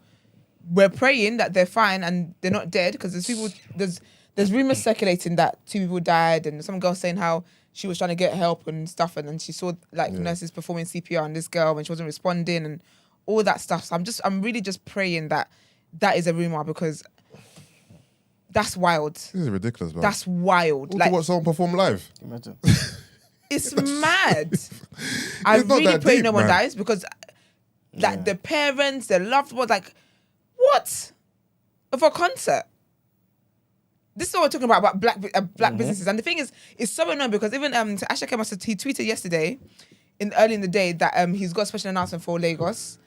We're praying that they're fine and they're not dead, because there's rumors circulating that 2 people died, and some girl saying how she was trying to get help and stuff, and then she saw nurses performing CPR on this girl when she wasn't responding and all that stuff. So I'm really just praying that is a rumor, because that's wild. This is ridiculous, man. That's wild. Like, to watch someone perform live. Imagine. It's mad. I not really that pray deep, no one man. dies, because the parents, the loved ones, like, what? Of a concert? This is what we're talking about black businesses. And the thing is, it's so annoying, because even Asake he tweeted yesterday, early in the day, that he's got a special announcement for Lagos.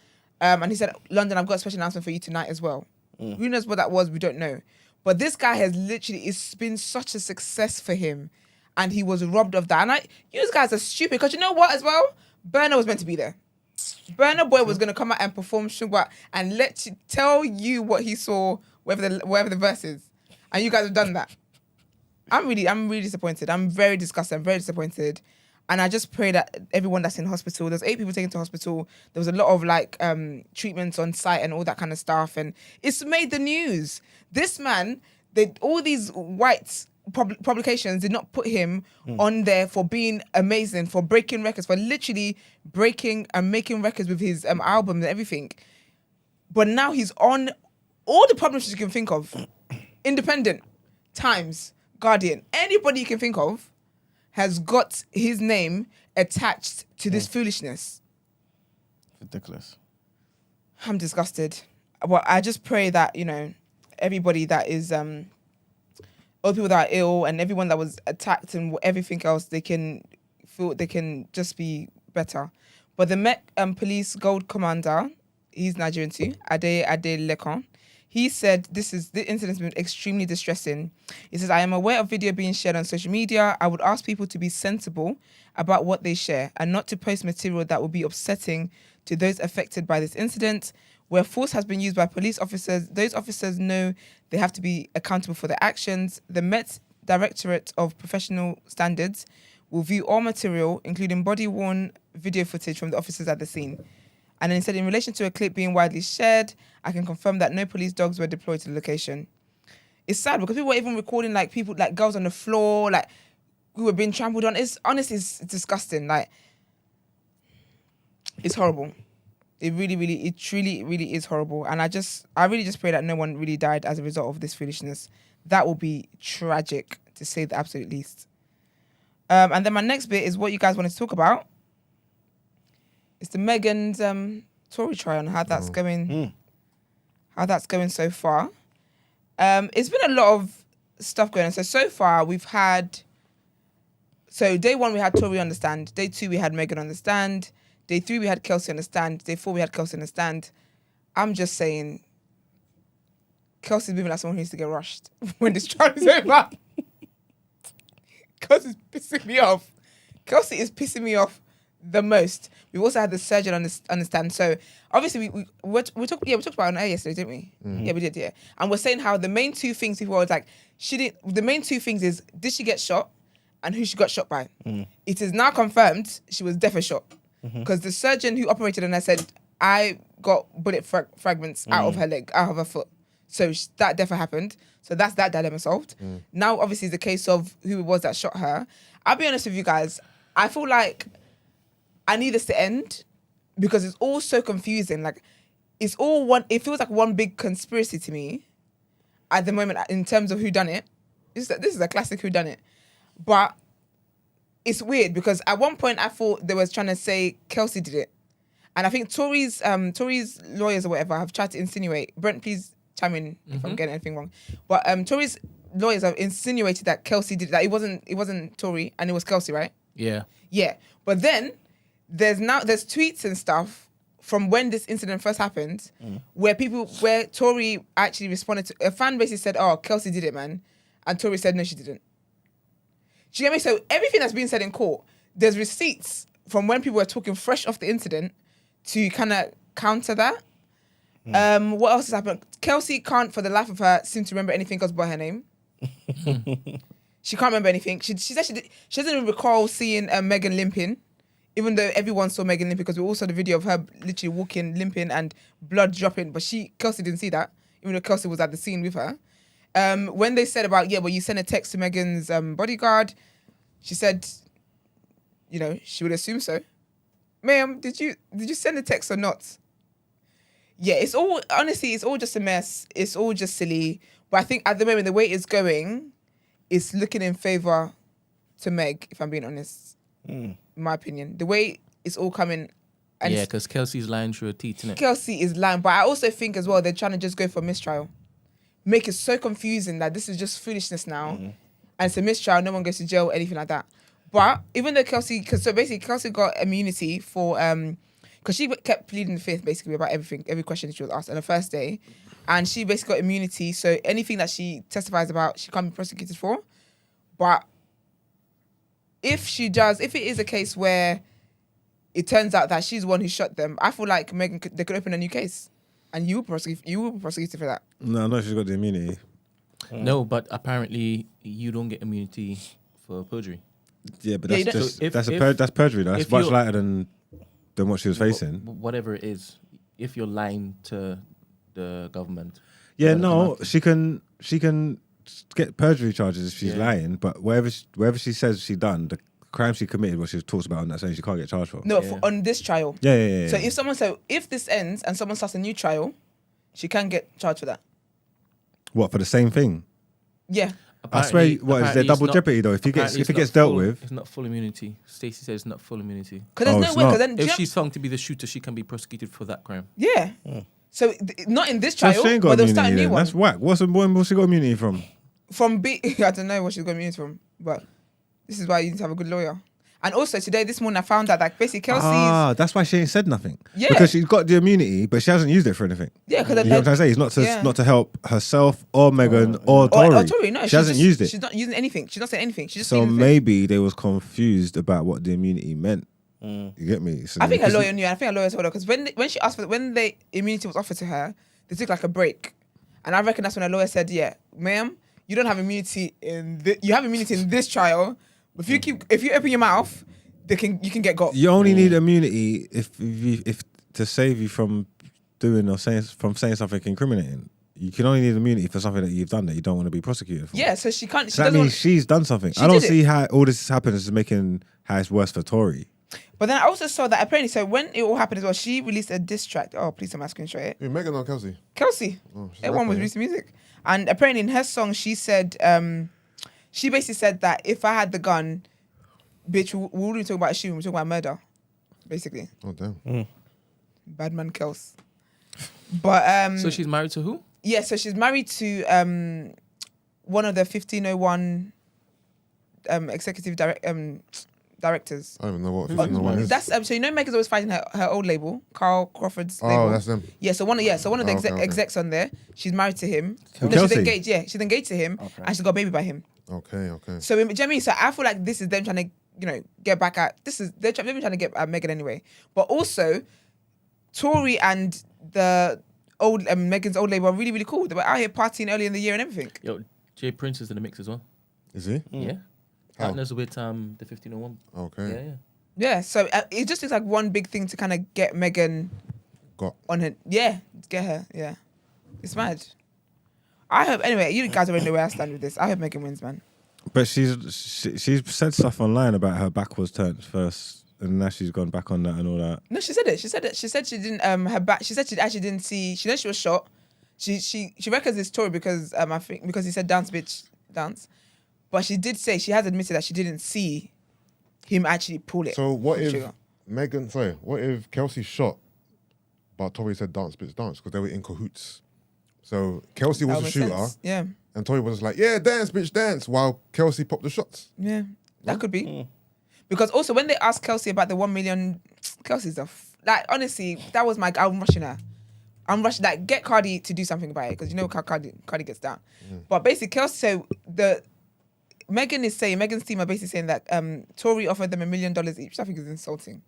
And he said, London, I've got a special announcement for you tonight as well. Who knows what that was? We don't know. But this guy has literally, it's been such a success for him. And he was robbed of that. And you guys are stupid. Because you know what as well? Burner was meant to be there. Burner Boy was going to come out and perform Sugar and tell you what he saw, wherever the verse is. And you guys have done that. I'm really disappointed. I'm very disgusted. I'm very disappointed. And I just pray that everyone that's in hospital, there's 8 people taken to hospital. There was a lot of treatments on site and all that kind of stuff. And it's made the news. This man, all these white publications did not put him on there for being amazing, for breaking records, for literally breaking and making records with his album and everything. But now he's on all the publishers you can think of. Independent, Times, Guardian, anybody you can think of has got his name attached to this foolishness. Ridiculous. I'm disgusted. Well, I just pray that, everybody that is, all people that are ill and everyone that was attacked and everything else, they can just be better. But the Met Police Gold Commander, he's Nigerian too, Ade Lekan, he said the incident's been extremely distressing. He says, I am aware of video being shared on social media. I would ask people to be sensible about what they share and not to post material that will be upsetting to those affected by this incident. Where force has been used by police officers, those officers know they have to be accountable for their actions. The Met Directorate of Professional Standards will view all material, including body-worn video footage from the officers at the scene. And then he said, in relation to a clip being widely shared, I can confirm that no police dogs were deployed to the location. It's sad because people were even recording people, girls on the floor, who were being trampled on. It's disgusting. It's horrible. It truly, really is horrible. And I really just pray that no one really died as a result of this foolishness. That will be tragic, to say the absolute least. And then my next bit is what you guys wanted to talk about. It's the Meghan's Tory trial and how that's going. How that's going so far. It's been a lot of stuff going on. So far we've had. So day 1 we had Tory on the stand. Day 2 we had Meghan on the stand. Day 3 we had Kelsey on the stand. Day 4 we had Kelsey on the stand. I'm just saying, Kelsey's moving like someone who needs to get rushed when this trial is over. Kelsey's pissing me off. Kelsey is pissing me off the most. We've also had the surgeon on the stand. So obviously we talked about it on air yesterday, didn't we? Mm-hmm. Yeah, we did. Yeah, and we're saying how the main 2 things people were like, the main 2 things is, did she get shot, and who she got shot by? It is now confirmed she was definitely shot because the surgeon who operated on her said, I got bullet fragments out of her leg, out of her foot. So that definitely happened. So that's that dilemma solved. Now obviously it's the case of who it was that shot her. I'll be honest with you guys. I feel like I need this to end because it's all so confusing. It's all one. It feels like one big conspiracy to me at the moment in terms of who done it. This is a classic who done it, but it's weird because at one point I thought they was trying to say Kelsey did it, and I think Tory's lawyers or whatever have tried to insinuate. Brent, please chime in if I'm getting anything wrong. But Tory's lawyers have insinuated that Kelsey did it. That it wasn't Tory and it was Kelsey, right? Yeah. Yeah, but then there's tweets and stuff from when this incident first happened, where Tory actually responded to a fan basically said, "Oh, Kelsey did it, man," and Tory said, "No, she didn't." Do you get me? So everything that's been said in court, there's receipts from when people were talking fresh off the incident to kind of counter that. What else has happened? Kelsey can't, for the life of her, seem to remember anything else but her name. She can't remember anything. She said she doesn't even recall seeing Meghan limping, even though everyone saw Meghan limping because we all saw the video of her literally walking, limping, and blood dropping. But Kelsey didn't see that, even though Kelsey was at the scene with her. When they said about, you sent a text to Meghan's bodyguard, she said, she would assume so. Ma'am, did you send a text or not? Yeah, it's all just a mess. It's all just silly. But I think at the moment, the way it's going, it's looking in favour to Meg, if I'm being honest. In my opinion. The way it's all coming. And yeah, because Kelsey's lying through her teeth, isn't it? Kelsey is lying. But I also think as well, they're trying to just go for mistrial. Make it so confusing that this is just foolishness now. And it's a mistrial, no one goes to jail, anything like that. But even though Kelsey got immunity for, because she kept pleading the fifth basically about every question she was asked on the first day, and she basically got immunity. So anything that she testifies about, she can't be prosecuted for. But if it is a case where it turns out that she's the one who shot them, I feel like they could open a new case, and you will be prosecuted for that. No, she's got the immunity. No, but apparently you don't get immunity for perjury. Yeah, but Yeah, that's you just that's perjury. That's if much you're- lighter than what she was facing. Whatever it is, if you're lying to the government. Yeah, you're gonna no, come she can get perjury charges if she's Yeah. lying, but wherever she says she done, the crime she committed, what she talks about on that saying she can't get charged for. No, Yeah. on this trial. Yeah. So if this ends and someone starts a new trial, she can get charged for that. What, for the same thing? Yeah. I swear, Apparently- what is there apparently double it's not- jeopardy though? If apparently it it's gets not dealt full- with, it's not full immunity. Stacey says it's not full immunity. Because there's Oh, no it's way. not. Because then, If she's found to be the shooter, she can be prosecuted for that crime. yeah. So not in this so trial, she ain't but got they'll start a immunity. new Then. one. That's whack. What's she got immunity from? From I don't know what she's got immunity from, but this is why you need to have a good lawyer. And also this morning I found out that basically Kelsey's That's why she ain't said nothing. Yeah. Because she's got the immunity, but she hasn't used it for anything. because You know what I'm trying to say? It's Yeah. not to help herself or Meghan or Tory. Tory, no, she hasn't used it. She's not using anything. She's not saying anything. She's just So pleading the fifth. maybe they was confused about what the immunity meant. You get me? So I think her because- lawyer knew. I think her lawyer told her because when she asked when the immunity was offered to her, they took like a break, and I reckon that's when her lawyer said, "Yeah, ma'am, you don't have immunity you have immunity in this trial. But if you open your mouth, you can get got." You only need immunity if to save you from doing or saying something incriminating. You can only need immunity for something that you've done that you don't want to be prosecuted for. Yeah, so she can't. She So that doesn't means want, she's done something. She I don't did it. see how all this happens is making how it's worse for Tory. but then I also saw that apparently. So when it all happened as well, she released a diss track. Oh, please, I'm asking straight. Who, Meghan or Kelsey? Kelsey, Oh, she's everyone was rapping, releasing music, and apparently in her song she said, she basically said that if I had the gun, bitch, we wouldn't talk about a shooting, we're talking about murder, basically. Oh damn. Bad man Kels. But So she's married to who? yeah, so she's married to one of the 1501 executive directors. I don't even know what Who's 1501 is. That's so you know Meghan's always fighting her old label, Carl Crawford's label. Oh, that's them. Yeah, so one of the Oh, okay. execs on there, she's married to him. No, Kelsey? she's engaged. Yeah, she's engaged to him, Okay. and she's got a baby by him. Okay. So do you know what I mean? So I feel like this is them trying to get back at they've been trying to get at Meghan anyway. But also, Tory and the old Meghan's old label are really really cool. They were out here partying early in the year and everything. Yo, Jay Prince is in the mix as well. Is he? Yeah. How? Partners with the 1501. Okay. Yeah. Yeah, so it just looks like one big thing to kind of get Meghan Got. on her. Yeah, get her. Yeah, it's mad. I hope anyway. You guys already know where I stand with this. I hope Meghan wins, man. But she's said stuff online about her backwards turns first, and now she's gone back on that and all that. No, she said it. She said it. She said she didn't her back. She said she actually didn't see. She knows she was shot. She reckons it's Tory because I think because he said dance bitch dance, but she did say she has admitted that she didn't see him actually pull it. So what if Trigger. Meghan? Sorry, what if Kelsey shot, but Tory said dance bitch dance because they were in cahoots. So Kelsey That was would the make shooter, sense. Yeah, and Tory was like, "Yeah, dance bitch dance," while Kelsey popped the shots. yeah, that could be. Because also when they asked Kelsey about the 1 million, Kelsey's like honestly that was my I'm rushing her. I'm rushing like get Cardi to do something about it because you know how Cardi gets down. But basically Kelsey, so Meghan's team are basically saying that Tory offered them $1 million each, which I think is insulting.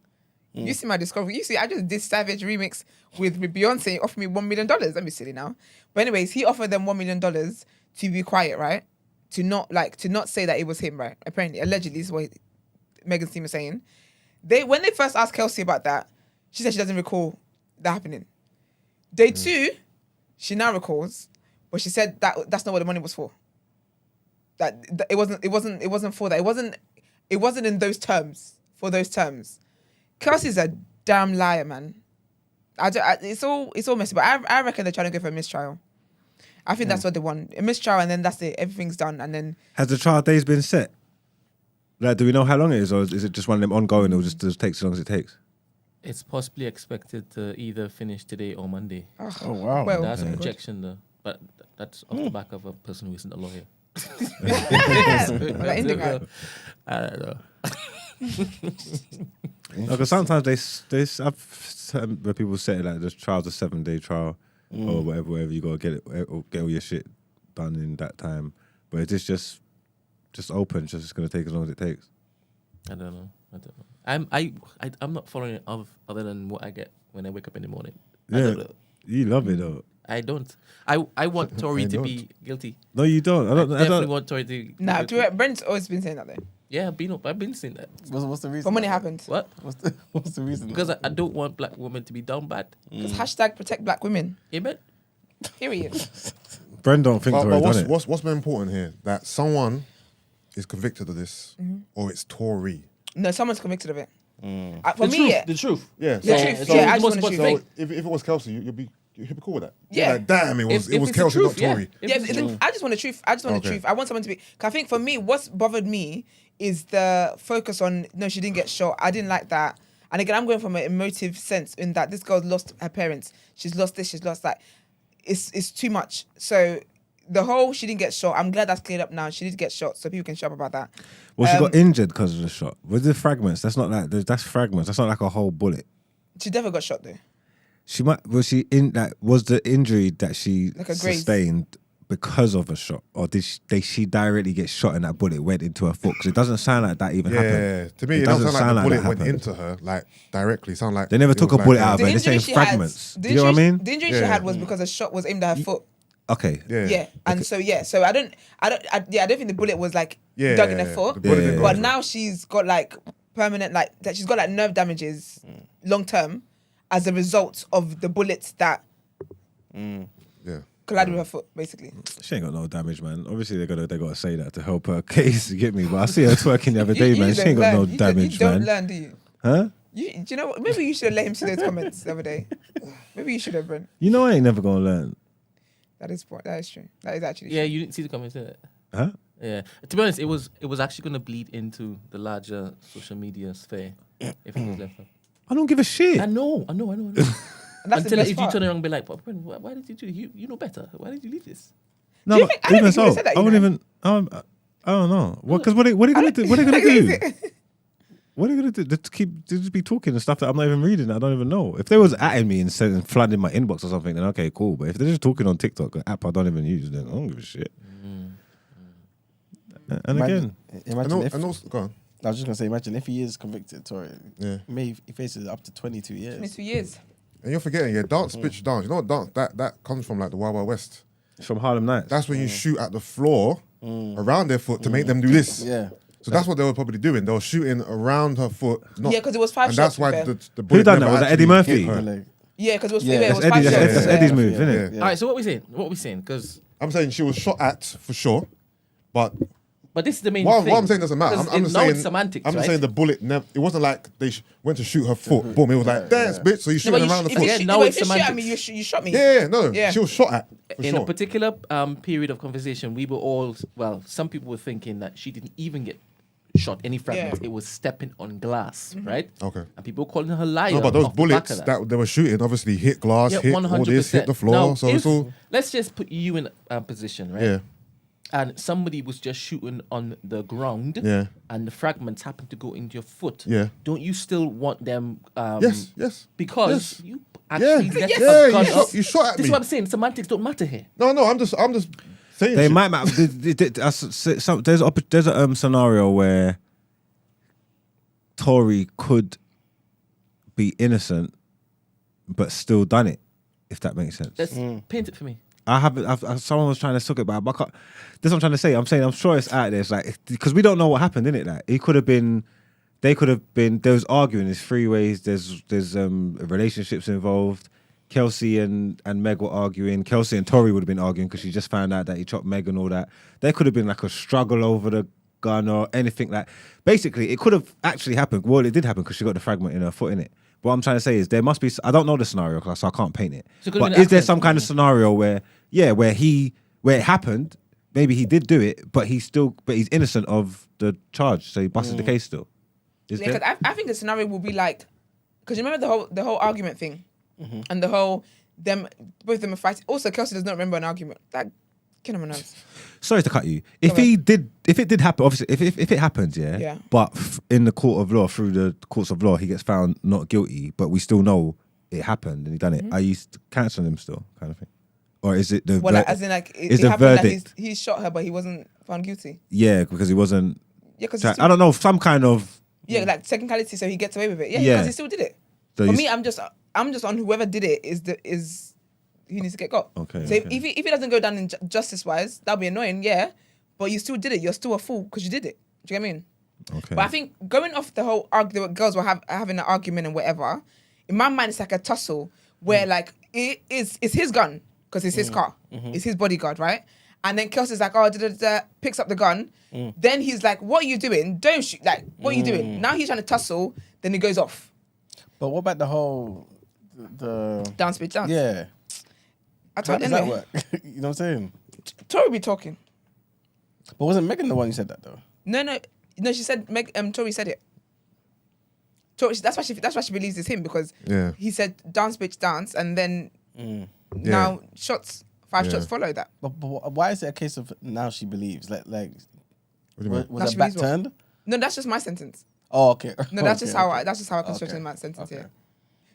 You see my discovery. You see, I just did Savage remix with Beyonce. Offered me $1 million. Let me silly now. But anyways, he offered them $1 million to be quiet, right? To not say that it was him, right? Apparently, allegedly, this is what Meghan's team is saying. When they first asked Kelsey about that, she said she doesn't recall that happening. Day two, she now recalls, but she said that's not what the money was for. That it wasn't for that. It wasn't in those terms. For those terms. Kelsey's a damn liar, man. It's all messy, but I reckon they're trying to go for a mistrial. I think that's what they want. A mistrial, and then that's it. Everything's done, and then Has the trial days been set? Like, do we know how long it is, or is it just one of them ongoing? It'll just take as long as it takes. It's possibly expected to either finish today or Monday. Oh wow. Well, That's a good. projection though. But that's off the back of a person who isn't a lawyer. Like Indian guy. I don't know. Because sometimes I've heard where people say like the trial's a 7-day trial or whatever you gotta get all your shit done in that time. But it is just open, just gonna take as long as it takes. I don't know. I'm not following it other than what I get when I wake up in the morning. I Yeah, don't know. you love it though. I don't. I want Tory to be guilty. No, you don't. I Definitely don't. want Tory to be Nah, guilty. Brent's always been saying that though. Yeah, I've been saying that. What's the reason? From when it happened. What? What's the reason? Because I don't want black women to be down bad. Because hashtag protect black women. Amen. Period. Brent don't think But Tory done it. what's been important here? That someone is convicted of this, or it's Tory. No, someone's convicted of it. For The me, truth. yeah. The truth. Yeah. The truth, so yeah, I the just most want the important truth. thing. If it was Kelsey, you'd be cool with that. Yeah. Like, damn, it was If it's the Kelsey, truth, not Tory. If Yeah, it's the truth. I just want the truth. I just want the Okay. truth. I want someone to be. 'Cause I think for me, what's bothered me is the focus on no, she didn't get shot. I didn't like that. And again, I'm going from an emotive sense in that this girl lost her parents. She's lost this. She's lost that. It's too much. So the whole she didn't get shot. I'm glad that's cleared up now. She did get shot, so people can shut up about that. Well, she got injured because of the shot. With the fragments, that's not like that's fragments. That's not like a whole bullet. She definitely got shot though. She might was the injury that she Like a graze. sustained because of a shot, or did she directly get shot and that bullet went into her foot? Because it doesn't sound like that even Yeah, happened. to me, it doesn't sound like the bullet went into her, like directly. It sound like They never it took was a bullet like, out of her. They're saying fragments. Do you know what I mean? The injury she Yeah. had was because a shot was aimed at her foot. Okay. Yeah. Yeah, and so I don't think the bullet was like Yeah, dug in her the foot. bullet didn't go But into now she's got like permanent she's got like nerve damages long term as a result of the bullets that Yeah. collided with her foot, basically. She ain't got no damage, man. Obviously, they gotta say that to help her case. You get me? But I see her twerking the other day, man. She ain't got no damage, You don't man. learn, do you? Huh? Do you know what? Maybe you should have let him see those comments the other day. Maybe you should have, Brent. You know I ain't never gonna learn. That is true. That is actually Yeah, true. you didn't see the comments, did it? Huh? Yeah. To be honest, it was actually going to bleed into the larger social media sphere if it was left up. I don't give a shit. I know. And that's Until the best if part. you turn around and be like, "But Brent, why did you do it? You know better. Why did you leave this?" No, Do you but think- I don't even think he would've so, said that, I you wouldn't know. even. I don't know. Because what are they gonna do? What are they gonna do? What are they gonna do? Just be talking and stuff that I'm not even reading. I don't even know. If they was atting me and flooding my inbox or something, then okay, cool. But if they're just talking on TikTok, an app I don't even use, then I don't give a shit. And again, Imagine if And also, go on. I was just gonna say, imagine if he is convicted, Tory, Yeah. he faces up to 22 years. 22 years. And you're forgetting, dance, bitch, dance. You know what dance? That comes from like the Wild Wild West. it's from Harlem Nights. That's when you shoot at the floor around their foot to make them do this. Yeah. So that's what they were probably doing. They were shooting around her foot. Yeah, 'cause it was 5 and shots, that's why to be fair. the bullet Who done never that? Was that actually Eddie Murphy? hit her. Like, Yeah, because it was Yeah, it that's was Eddie, 5 that's, shots. that's Yeah. Eddie's move, Yeah. isn't it? Yeah. All right. So what we saying? What we saying? Because I'm saying she was shot at for sure, but this is the main what thing. I'm saying doesn't matter. 'Cause I'm just now saying it's semantics, I'm just right? saying the bullet never. It wasn't like they went to shoot her foot. Boom! It was like dance, bitch. So you No, shooting but around the if foot. you Yeah, shoot- now but it's if you shoot at semantics. me, you shot me. Yeah, no, Yeah. she was shot at for in sure. a particular period of conversation, we were all some people were thinking that she didn't even get shot any fragments. Yeah. It was stepping on glass, right? Okay. And people were calling her a liar. No, but those off the back bullets of that they were shooting obviously hit glass, Yeah, hit 100%. all this, hit the floor. Now, So it's if- all let's just put you in a position, right? yeah, And somebody was just shooting on the ground, Yeah. and the fragments happen to go into your foot. Yeah. Don't you still want them? yes, Because yes. you yeah, actually let yeah. a gun You up. shot, you shot at This me. is what I'm saying. Semantics don't matter here. No, I'm just saying. They shit. might matter. There's a scenario where Tory could be innocent, but still done it. If that makes sense. Let's paint it for me. I haven't. Someone was trying to suck it, but I can't. This is what I'm trying to say. I'm saying I'm sure it's out there. It's like because we don't know what happened, innit? Like he could have been. They could have been. There was arguing. There's three ways. There's relationships involved. Kelsey and Meg were arguing. Kelsey and Tory would have been arguing because she just found out that he chopped Meg and all that. There could have been like a struggle over the gun or anything like. Basically, it could have actually happened. Well, it did happen because she got the fragment in her foot, innit? What I'm trying to say is there must be. I don't know the scenario, so I can't paint it. So it could have But been an is there accident. some kind of scenario where it happened? Maybe he did do it, but he's innocent of the charge, so he busted the case still. Is Yeah, there? because I think the scenario will be like, because you remember the whole argument thing, and the whole both of them are fighting. Also, Kelsey does not remember an argument. That Get on my nerves. Sorry to cut you. If it did happen, obviously, if it happens, yeah. But in the court of law, through the courts of law, he gets found not guilty, but we still know it happened and he done it. Are you cancelling him still, kind of thing, or is it the? Well, like, as in, like, is it the happened verdict? that he shot her, but he wasn't found guilty. Yeah, because he wasn't. Yeah, because I don't know, some kind of. Yeah, like technicality, so he gets away with it. Yeah, because he still did it. So For me, I'm just on whoever did it is who needs to get got. Okay. So if it doesn't go down in justice wise, that'll be annoying. Yeah, but you still did it. You're still a fool because you did it. Do you get what I mean? Okay. But I think going off the whole argument, girls were having an argument and whatever. In my mind, it's like a tussle where like it's his gun because it's his car, it's his bodyguard, right? And then Kelsey's like, oh, picks up the gun. Then he's like, what are you doing? Don't shoot. Like, what are you doing? Now he's trying to tussle. Then he goes off. But what about the whole the Dance, bitch, dance. Yeah. I How told does anyway. that work? You know what I'm saying? Tori be talking. But wasn't Megan the one who said that though? No. She said Tori said it. Tori, that's why she believes it's him because he said dance, bitch, dance, and then now five shots follow that. But why is it a case of now she believes? Like What do you mean? was her back turned? No, that's just my sentence. Oh, okay. No, that's just how I constructed my sentence here.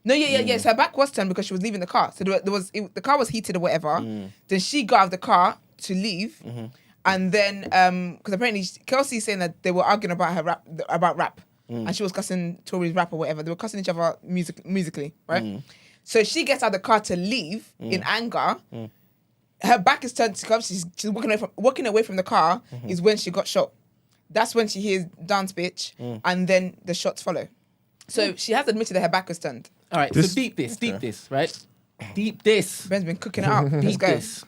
No, yeah. So her back was turned because she was leaving the car. So the car was heated or whatever. Then she got out of the car to leave, and then because apparently Kelsey's saying that they were arguing about her rap, and she was cussing Tori's rap or whatever. They were cussing each other musically, right? So she gets out of the car to leave in anger. Her back is turned to Kelsey. She's walking away from the car. Is when she got shot. That's when she hears dance, bitch, and then the shots follow. So she has admitted that her back was turned. All right, so deep this, right? Deep this. Ben's been cooking it up. Let's Deep go. this.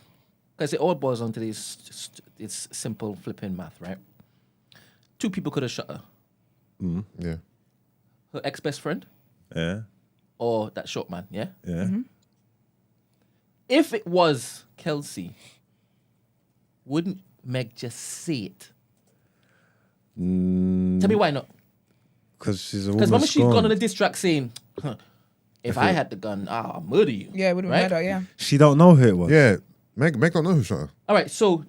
Because it all boils down to this simple flipping math, right? Two people could have shot her. Yeah. Her ex-best friend Yeah. or that short man, yeah? Yeah. If it was Kelsey, wouldn't Meg just say it? Tell me why not? Because she's a Because woman. when she's gone on a diss track saying, if I had the gun, I'll murder you. Yeah, it would have right? been murder, yeah. She don't know who it was. Yeah. Meg don't know who shot her All right, so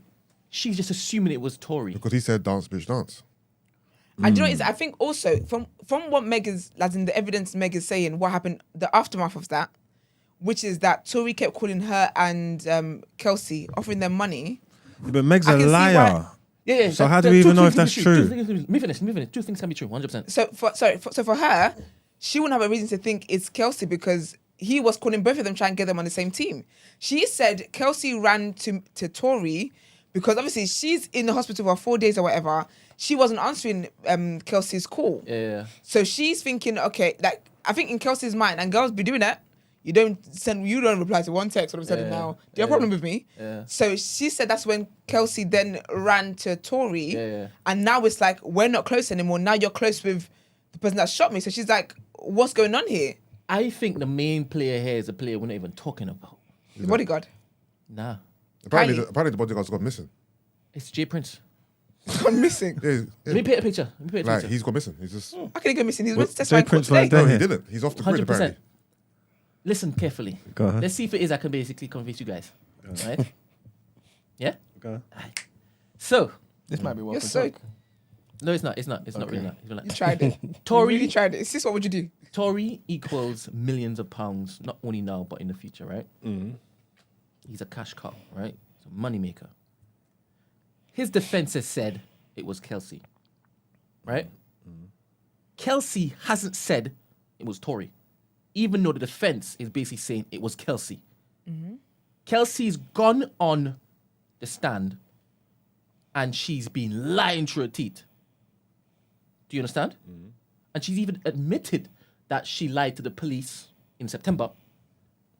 she's just assuming it was Tory. because he said dance, bitch, dance. And do you know what it is? I think also from what Meg is, as in the evidence Meg is saying, what happened, the aftermath of that, which is that Tori kept calling her and Kelsey, offering them money. Yeah, but Meg's I a can see liar. why- Yeah. So how do we even know if that's true? Let me finish. Two things can be true, 100%. So for her, she wouldn't have a reason to think it's Kelsey because he was calling both of them, trying to get them on the same team. She said Kelsey ran to Tori because obviously she's in the hospital for 4 days or whatever. She wasn't answering Kelsey's call. Yeah. So she's thinking, okay, like I think in Kelsey's mind, and girls be doing that. You don't reply to one text all of a sudden now. Do you have a problem with me? Yeah. So she said that's when Kelsey then ran to Tori. Yeah. And now it's like, we're not close anymore. Now you're close with the person that shot me. So she's like, what's going on here? I think the main player here is a player we're not even talking about. The bodyguard. Nah. Apparently, Kylie. apparently the bodyguard's gone missing. It's J Prince. I'm missing. Yeah, Let me paint a picture. like he's gone missing. He's just How can he go missing? He's What- meant to testify in Jay court Prince right today. there. no, he didn't. He's off the grid 100%. apparently. Listen carefully. Go ahead. Let's see if it is I can basically convince you guys. Right? Yeah? Go. So, This might be what You're for so... talk. no, it's not. It's not really that. It's really You that. tried it. Tory- You really tried it. Is this what would you do? Tory equals millions of pounds, not only now, but in the future, right? He's a cash cow, right? He's a money maker. His defense has said it was Kelsey, right? Kelsey hasn't said it was Tory, even though the defense is basically saying it was Kelsey. Kelsey's gone on the stand and she's been lying through her teeth. Do you understand? And she's even admitted that she lied to the police in September.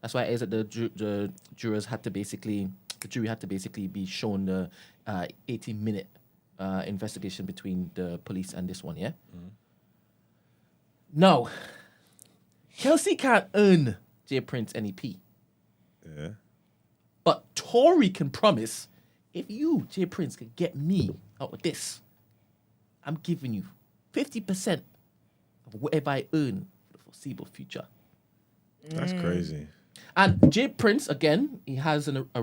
That's why it is that the jury had to basically be shown the 18-minute investigation between the police and this one, yeah? Now, Kelsey can't earn J Prince NEP. Yeah. But Tory can promise, if you, J Prince, can get me out of this, I'm giving you 50% of whatever I earn for the foreseeable future. That's crazy. And J Prince, again, he has a relationship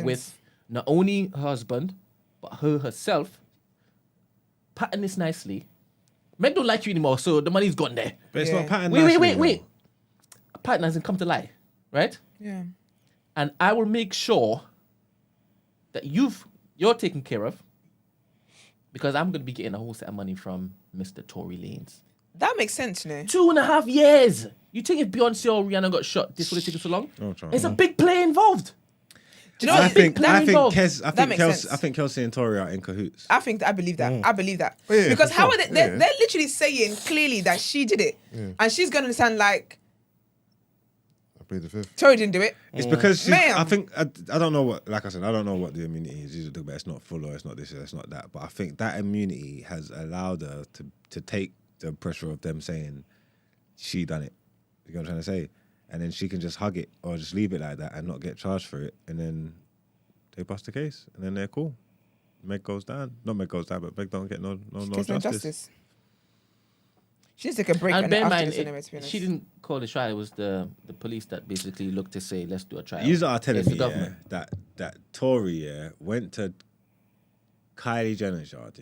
Affiliations. with not only her husband, but her herself, pattern this nicely. Meg don't like you anymore, so the money's gone there. But it's Yeah. not pattern. Wait. A pattern hasn't come to lie, right? Yeah. And I will make sure that you're taken care of, because I'm going to be getting a whole set of money from Mr. Tory Lanez. That makes sense, you know. 2.5 years. You think if Beyonce or Rihanna got shot, this would have taken so long? Oh, Charles. It's a big play involved. Do you know what? I think involved. That makes sense. I think Kelsey and Tori are in cahoots. I believe that. I believe that. Oh, yeah, because for how sure. are they? They're literally saying clearly that she did it, and she's going to understand like I plead the fifth. Tori didn't do it. It's because she's, Ma'am. I think I don't know what. Like I said, I don't know what the immunity is. Usually, but it's not full or it's not this or it's not that. But I think that immunity has allowed her to take the pressure of them saying she done it. You know what I'm trying to say? And then she can just hug it or just leave it like that and not get charged for it. And then they bust the case and then they're cool. Meg goes down. Not Meg goes down, but Meg don't get no There's no justice. She needs to take a break. And bear in after mind, this anyway, to be honest. she didn't call the trial. It was the police that basically looked to say, let's do a trial. You are telling It's me the government. that Tory went to Kylie Jenner's yard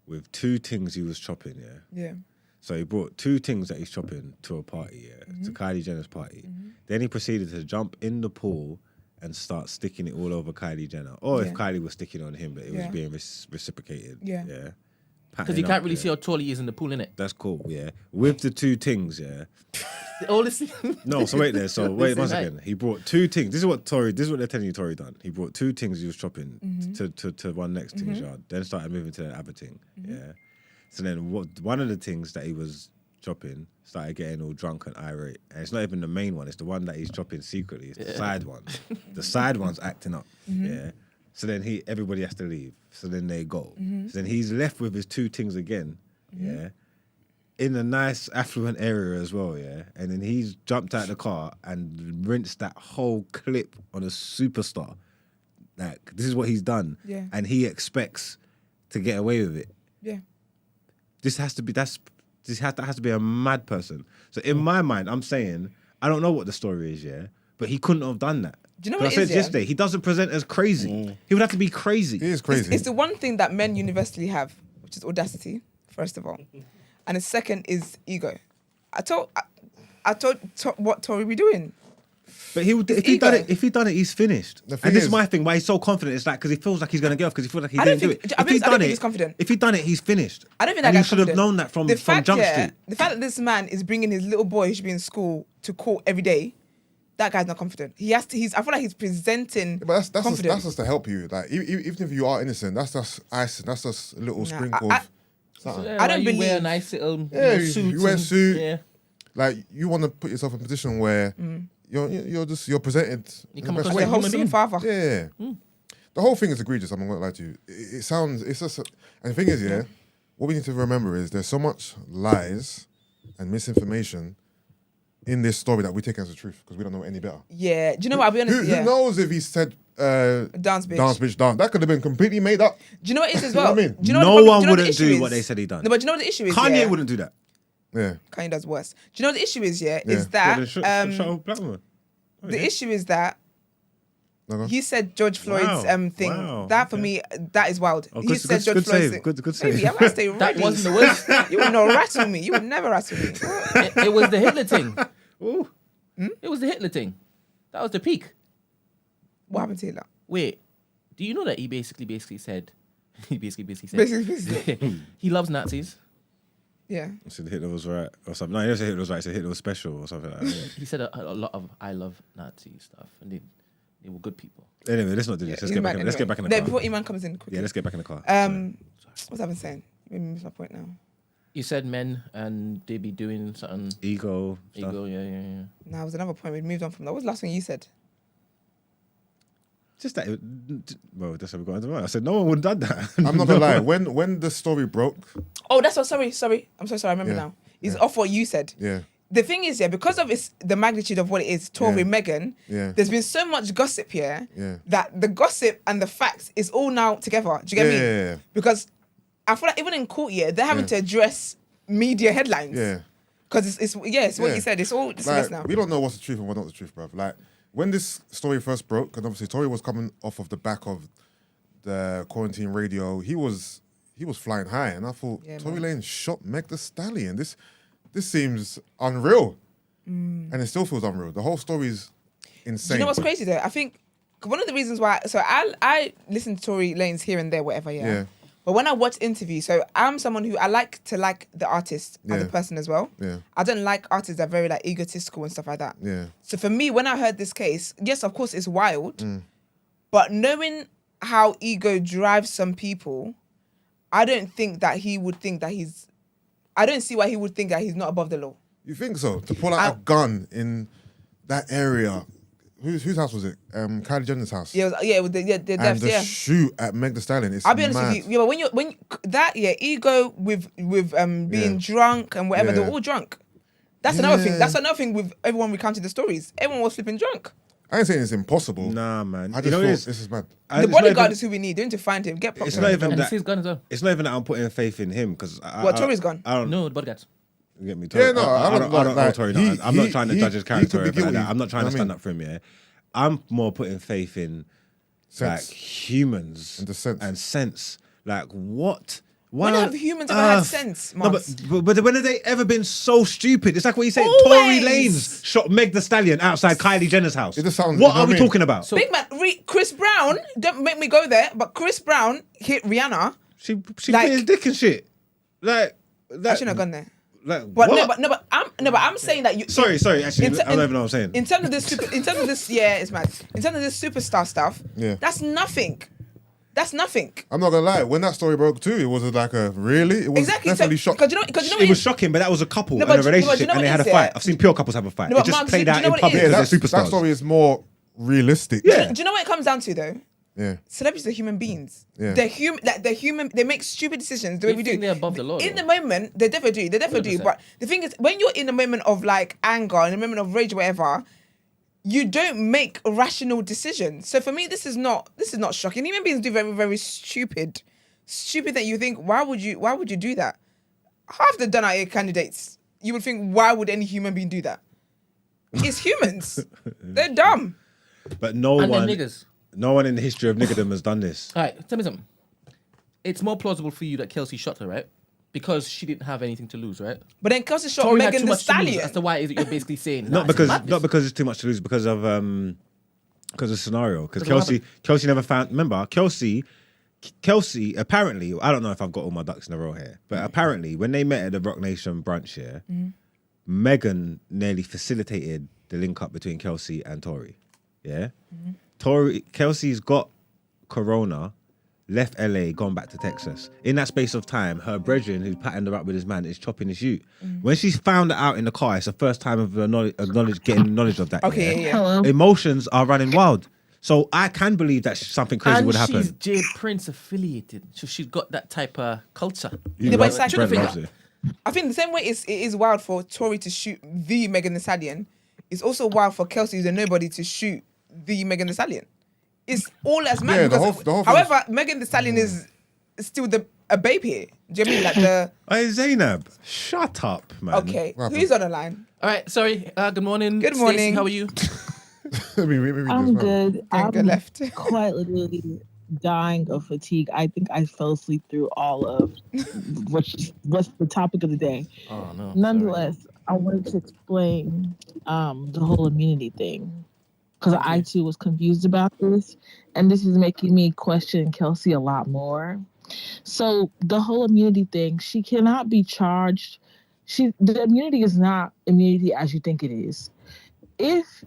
with two things he was chopping Yeah. So he brought two things that he's chopping to a party to Kylie Jenner's party. Then he proceeded to jump in the pool and start sticking it all over Kylie Jenner, or if Yeah. Kylie was sticking on him, but it was Yeah. being reciprocated. Yeah. Because you can't really see how tall he is in the pool, innit? That's cool. With the two things. All this. No, so wait there. So wait Listen, once right. again. He brought two things. This is what they're telling you Tory done. He brought two things he was chopping to one next thing's yard. Then started moving to the other thing. So then one of the things that he was chopping started getting all drunk and irate. And it's not even the main one. It's the one that he's chopping secretly. It's the side one. The side one's acting up. So then everybody has to leave. So then they go. So then he's left with his two things again. In a nice affluent area as well, and then he's jumped out the car and rinsed that whole clip on a superstar. Like, this is what he's done, and he expects to get away with it. Yeah. This has to be that has to be a mad person. So in my mind, I'm saying I don't know what the story is, but he couldn't have done that. Do you know 'Cause what I it said is, yeah? yesterday, he doesn't present as crazy. He would have to be crazy. He is crazy. It's the one thing that men universally have, which is audacity, first of all. And the second is ego. I told what Tory be doing. But he would, His if he done ego. it, he's finished. The thing And this is is- my thing. Why he's so confident? It's like because he feels like he's gonna get off because he feels like he I don't didn't do think- it. I If don't he done think it, he's confident. If he done it, he's finished. I don't think and that you guy's should have confident. known that from the fact, Jump yeah, Street. The fact that this man is bringing his little boy who should be in school to court every day, that guy's not confident. He has to. I feel like he's presenting But that's confidence. just to help you. Like even if you are innocent, that's just icing. That's just a little sprinkle I- of something. Yeah, I don't you wear a believe- nice little Yeah, little suit. you wear a and- suit. Yeah. Like you want to put yourself in a position where you're presented You in come the best across way. a a wholesome being. father. Yeah. The whole thing is egregious. I'm not gonna lie to you. It sounds. It's just. And the thing is, what we need to remember is there's so much lies and misinformation in this story that we take as the truth because we don't know any better. Yeah. Do you know what? I'll be honest. Who yeah. knows if he said Dance bitch. dance bitch dance? That could have been completely made up. Do you know what it is as You know well? what I mean? Do you know No what the one do you know what the wouldn't issue do is? what they said he done. No, but do you know what the issue is? Kanye yeah? wouldn't do that. Yeah. Kanye does worse. Do you know what the issue is? Yeah, Yeah. is that Shut up, black woman. the issue is that No, no. he said George Floyd's Wow. thing. Wow. That for me, that is wild. Oh, he good- said good- George good Floyd's save. thing. Good Maybe save. I might stay That ready. wasn't the worst. You would not rattle me. You would never rattle me. it was the Hitler thing. Ooh. It was the Hitler thing. That was the peak. What happened to Hitler? Wait, do you know that he basically said, he basically said, Basically. he loves Nazis. Yeah. I said Hitler was right or something. No, he didn't say Hitler was right. He said Hitler was special or something like that. He said a lot of I love Nazi stuff, and they were good people. Anyway, let's not do this. Let's get back in the No, car. before Iman comes in quickly. Yeah, let's get back in the car. What's I been saying? Maybe miss my point now. You said men and they be doing something. Ego. Stuff. Ego, yeah. No, it was another point. We moved on from that. What was the last thing you said? Just that. Well, that's how we got into it. I said no one would have done that. I'm not gonna lie. When the story broke, Oh, that's what. Sorry. I'm so sorry. I remember Yeah. now. It's off what you said. yeah, The thing is, yeah, because of the magnitude of what it is, Tory, Yeah. Meghan, Yeah. there's been so much gossip here Yeah. that the gossip and the facts is all now together. Do you get me? Yeah. Because I feel like even in court, yeah, they're having to address media headlines. yeah. Because it's what Yeah. you said. It's all it's a Like, mess now. we don't know what's the truth and what's not the truth, bruv. Like when this story first broke, and obviously Tory was coming off of the back of the quarantine radio, he was flying high, and I thought Tory Lanez shot Meg the Stallion. This seems unreal, and it still feels unreal. The whole story's insane. Do you know what's crazy though? I think one of the reasons why. So I listen to Tory Lanez here and there, whatever. Yeah. But when I watch interviews, so I'm someone who I like to like the artist as a person as well. Yeah. I don't like artists that are very like egotistical and stuff like that. Yeah. So for me, when I heard this case, yes, of course it's wild, but knowing how ego drives some people, I don't think that he would think that he's. I don't see why he would think that he's not above the law. You think so? To pull out a gun in that area. Whose house was it? Kylie Jenner's house. Yeah, it was the and deaths, the shoot at Meg the Stallion. It's I'll be honest mad. with you. Yeah, but when ego with being drunk and whatever, they're all drunk. That's another thing. That's another thing with everyone recounting the stories. Everyone was flipping drunk. I ain't saying it's impossible. Nah, man. I just thought this is mad. The bodyguard is who we need. They need to find him. Get It's not even And that. his gun as well. It's not even that I'm putting faith in him because Tory's gone? I don't No, the bodyguards. get me. Yeah, no, I don't know like, Tory. he- I'm not he- trying to he- judge his he character could or be anything like that. guilty. I'm not trying to I mean- stand up for him. Yeah, I'm more putting faith in like Sense. humans And the sense. and sense. Like what? Why When on have humans ever had earth- sense, No, Mars? but when have they ever been so stupid? It's like what you said. Always. Tory Lanez shot Meg the Stallion outside Kylie Jenner's house. It just sounds- What you know are we what I mean? talking about? So- Big man, Chris Brown. Don't make me go there. But Chris Brown hit Rihanna. She like- put his dick and shit. Like I that. shouldn't have gone there. Like But what? I'm saying that you. Sorry. Actually, in ter- I don't even know what I'm saying. In terms of this, yeah, it's mad. In terms of this superstar stuff, that's nothing. That's nothing. I'm not gonna lie. When that story broke too, it was like a really. It was Exactly. definitely shocked. Because you know, It was shocking, but that was a couple No, and but a do you know relationship, what and they had a it is, fight. yeah? I've seen pure couples have a fight. No, It but just Mum, played do you out know in what it public is? Yeah, because they're that superstars. story is more realistic. Yeah. Do you know what it comes down to though? Yeah. Celebrities are human beings. Yeah. They're human. Like they're human. They make stupid decisions the way You we think do. they're above the law, In though? the moment, they definitely do. They definitely do. 100%. But the thing is, when you're in a moment of like anger, in a moment of rage, or whatever, you don't make rational decisions. So for me, this is not shocking. Human beings do very, very stupid that you think, why would you do that? Half the Out Ere candidates, you would think, why would any human being do that? It's humans. They're dumb. But no And one, then niggas. no one in the history of niggerdom has done this. All right, tell me something. It's more plausible for you that Kelsey shot her, right? Because she didn't have anything to lose, right? But then Kelsey shot Tory had Megan too the much to lose. Stallion. That's the why is it you're basically saying Not it's madness. because it's too much to lose, because of scenario. Because Because what Kelsey never found. Remember, Kelsey apparently, I don't know if I've got all my ducks in a row here, but apparently when they met at the Rock Nation brunch here, Meghan nearly facilitated the link up between Kelsey and Tory. Yeah, Kelsey's got corona, left LA, gone back to Texas. In that space of time, her brethren who patterned her up with his man is chopping his shoot. When she's found it out in the car, it's the first time of getting knowledge of that. Okay, yeah. Hello. Emotions are running wild. So I can believe that something crazy And would she's happen. Jade Prince affiliated, so she's got that type of culture. You Yeah, but love- it's like- Brent Trigger loves finger. it. I think the same way it is wild for Tory to shoot the Megan Thee Stallion, it's also wild for Kelsey, who's a nobody, to shoot the Megan Thee Stallion. It's all as mad. Yeah, the because, whole thing however, Megan Thee Stallion is still a babe here. Do you know what I mean? Like the Hey Zainab, shut up, man. okay, What who's on the line? All right, sorry. Good morning. Good Stacey, morning. how are you? Maybe I'm this, man. good. Go I'm left. quite literally dying of fatigue. I think I fell asleep through all of what's the topic of the day. Oh no. Nonetheless, I wanted to explain the whole immunity thing because I too was confused about this, and this is making me question Kelsey a lot more. So the whole immunity thing, she cannot be charged. The immunity is not immunity as you think it is. If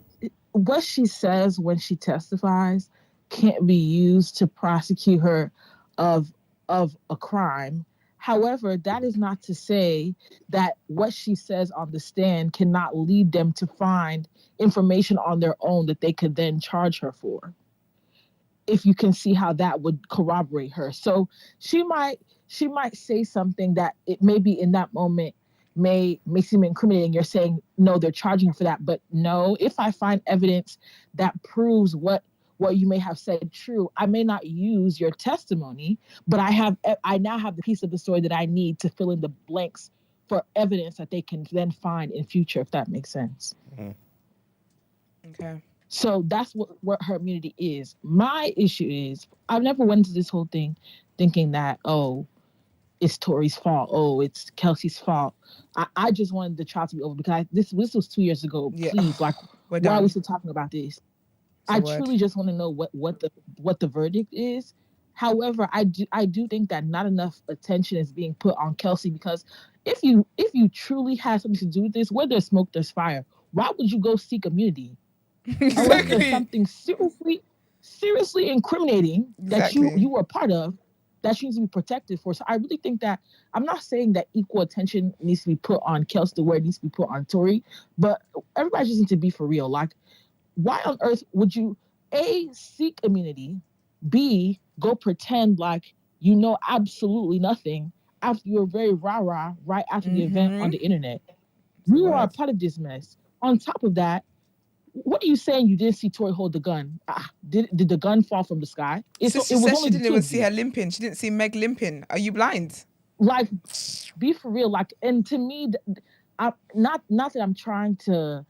what she says when she testifies can't be used to prosecute her of a crime. However, that is not to say that what she says on the stand cannot lead them to find information on their own that they could then charge her for. If you can see how that would corroborate her. So she might say something that it may be in that moment may seem incriminating. You're saying, no, they're charging her for that. But no, if I find evidence that proves what you may have said true, I may not use your testimony, but I now have the piece of the story that I need to fill in the blanks for evidence that they can then find in future, if that makes sense. Okay. So that's what her immunity is. My issue is I've never went into this whole thing thinking that, oh, it's Tori's fault. Oh, it's Kelsey's fault. I just wanted the trial to be over because this was 2 years ago. Yeah. Please, like, We're why are done. we still talking about this? a I word. truly just want to know what the verdict is. However, I do think that not enough attention is being put on Kelsey because if you truly had something to do with this, where there's smoke, there's fire. Why would you go seek immunity? Unless there's Exactly. something seriously incriminating that Exactly. you were a part of that you need to be protected for. So I really think that I'm not saying that equal attention needs to be put on Kelsey the way it needs to be put on Tori, but everybody just needs to be for real. Like, why on earth would you A, seek immunity, B, go pretend like you know absolutely nothing after you're very rah-rah right after the event on the internet? You are a word. part of this mess. On top of that, what are you saying you didn't see Tori hold the gun? Did the gun fall from the sky? So she It was said only she the didn't two even of see you. her limping. She didn't see Meg limping. Are you blind? Like, be for real. Like, and to me, I not that I'm trying to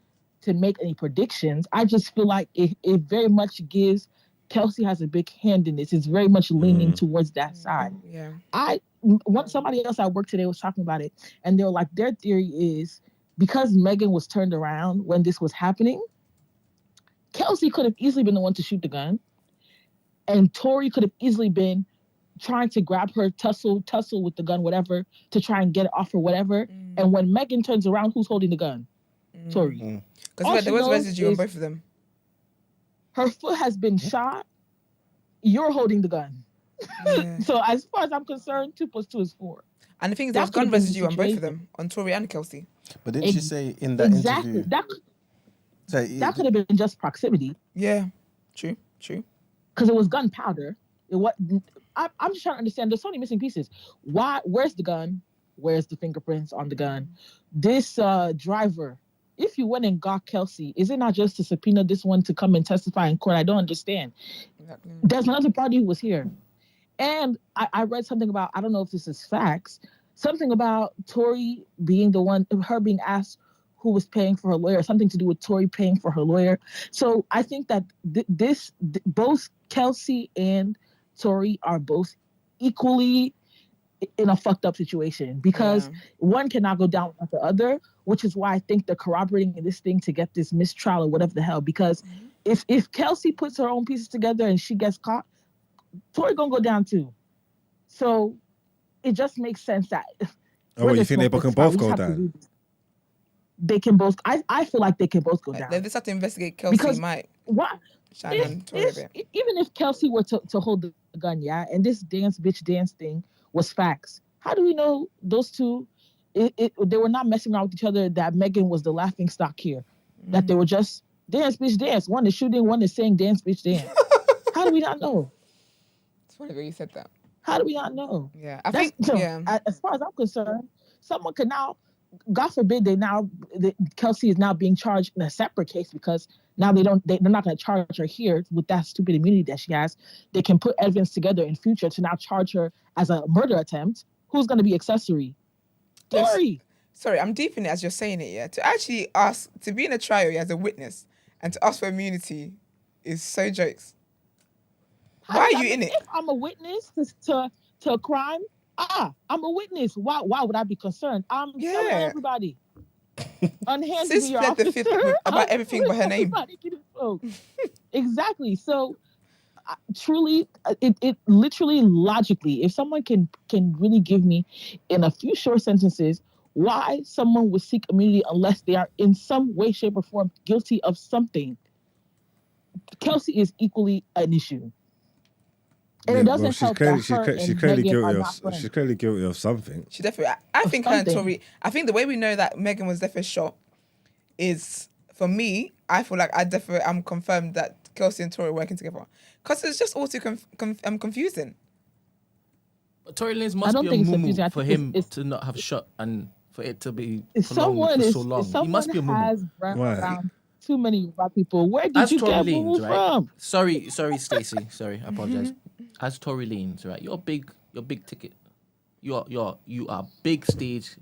make any predictions. I just feel like it very much gives Kelsey has a big hand in this. It's very much leaning towards that side. Yeah. Somebody else at work today was talking about it, and they were like, their theory is because Meghan was turned around when this was happening, Kelsey could have easily been the one to shoot the gun, and Tori could have easily been trying to grab her, tussle with the gun, whatever, to try and get it off or whatever. And when Meghan turns around, who's holding the gun? Tori. Because there was residue on both of them. Her foot has been shot. You're holding the gun. Yeah. So as far as I'm concerned, 2 + 2 is 4. And the thing is, there was That could gun have been the residue on both of situation. them, on Tori and Kelsey. But didn't she say in that Exactly. interview? That could have been just proximity Yeah. True. because it was gunpowder. I'm just trying to understand. There's so many missing pieces. Why? Where's the gun? Where's the fingerprints on the gun? This driver, if you went and got Kelsey, is it not just to subpoena this one to come and testify in court? I don't understand. Exactly. There's another party who was here. And I read something about, I don't know if this is facts, something about Tori being the one, her being asked who was paying for her lawyer, something to do with Tori paying for her lawyer. So I think that both Kelsey and Tori are both equally in a fucked up situation because one cannot go down without the other, which is why I think they're corroborating this thing to get this mistrial or whatever the hell. Because if Kelsey puts her own pieces together and she gets caught, Tori gonna go down too. So it just makes sense that. Oh, you think they can both go down? They can both. I feel like they can both go down. They just have to investigate Kelsey. Because might what? shine on Tori a bit. Even if Kelsey were to hold the gun, yeah, and this dance thing was facts, how do we know those two? They were not messing around with each other. That Meghan was the laughing stock here. That they were just dance, bitch, dance. One is shooting, one is saying dance, bitch, dance. How do we not know? It's funny that you said that. How do we not know? Yeah, I think. As far as I'm concerned, someone could now, God forbid, Kelsey is now being charged in a separate case because now they're not going to charge her here with that stupid immunity that she has. They can put evidence together in future to now charge her as a murder attempt. Who's going to be accessory? Tori. Sorry, I'm deep in it as you're saying it. Yeah, to actually ask to be in a trial as a witness and to ask for immunity is so jokes. Why are you in it? If I'm a witness to a crime, I'm a witness. Why would I be concerned? I'm telling everybody. Unhanded Sis your fled the officer. fifth about everything but her name. Exactly. So truly, it literally logically, if someone can really give me in a few short sentences why someone would seek immunity unless they are in some way, shape, or form guilty of something, Kelsey is equally an issue. And it doesn't help she's clearly guilty of something. She definitely. I think her and Tori. I think the way we know that Meghan was definitely shot is, for me, I feel like I'm confirmed that Kelsey and Tori are working together because it's just all too confusing. But Tory Lanez must be a mumu for him to not have shot and for it to be for so long. He must be a mumu. Too many white people. Where did you get mumu from? Sorry, Stacey. Sorry, I apologize. As Tory Lanez, right? You're big ticket. You are big stage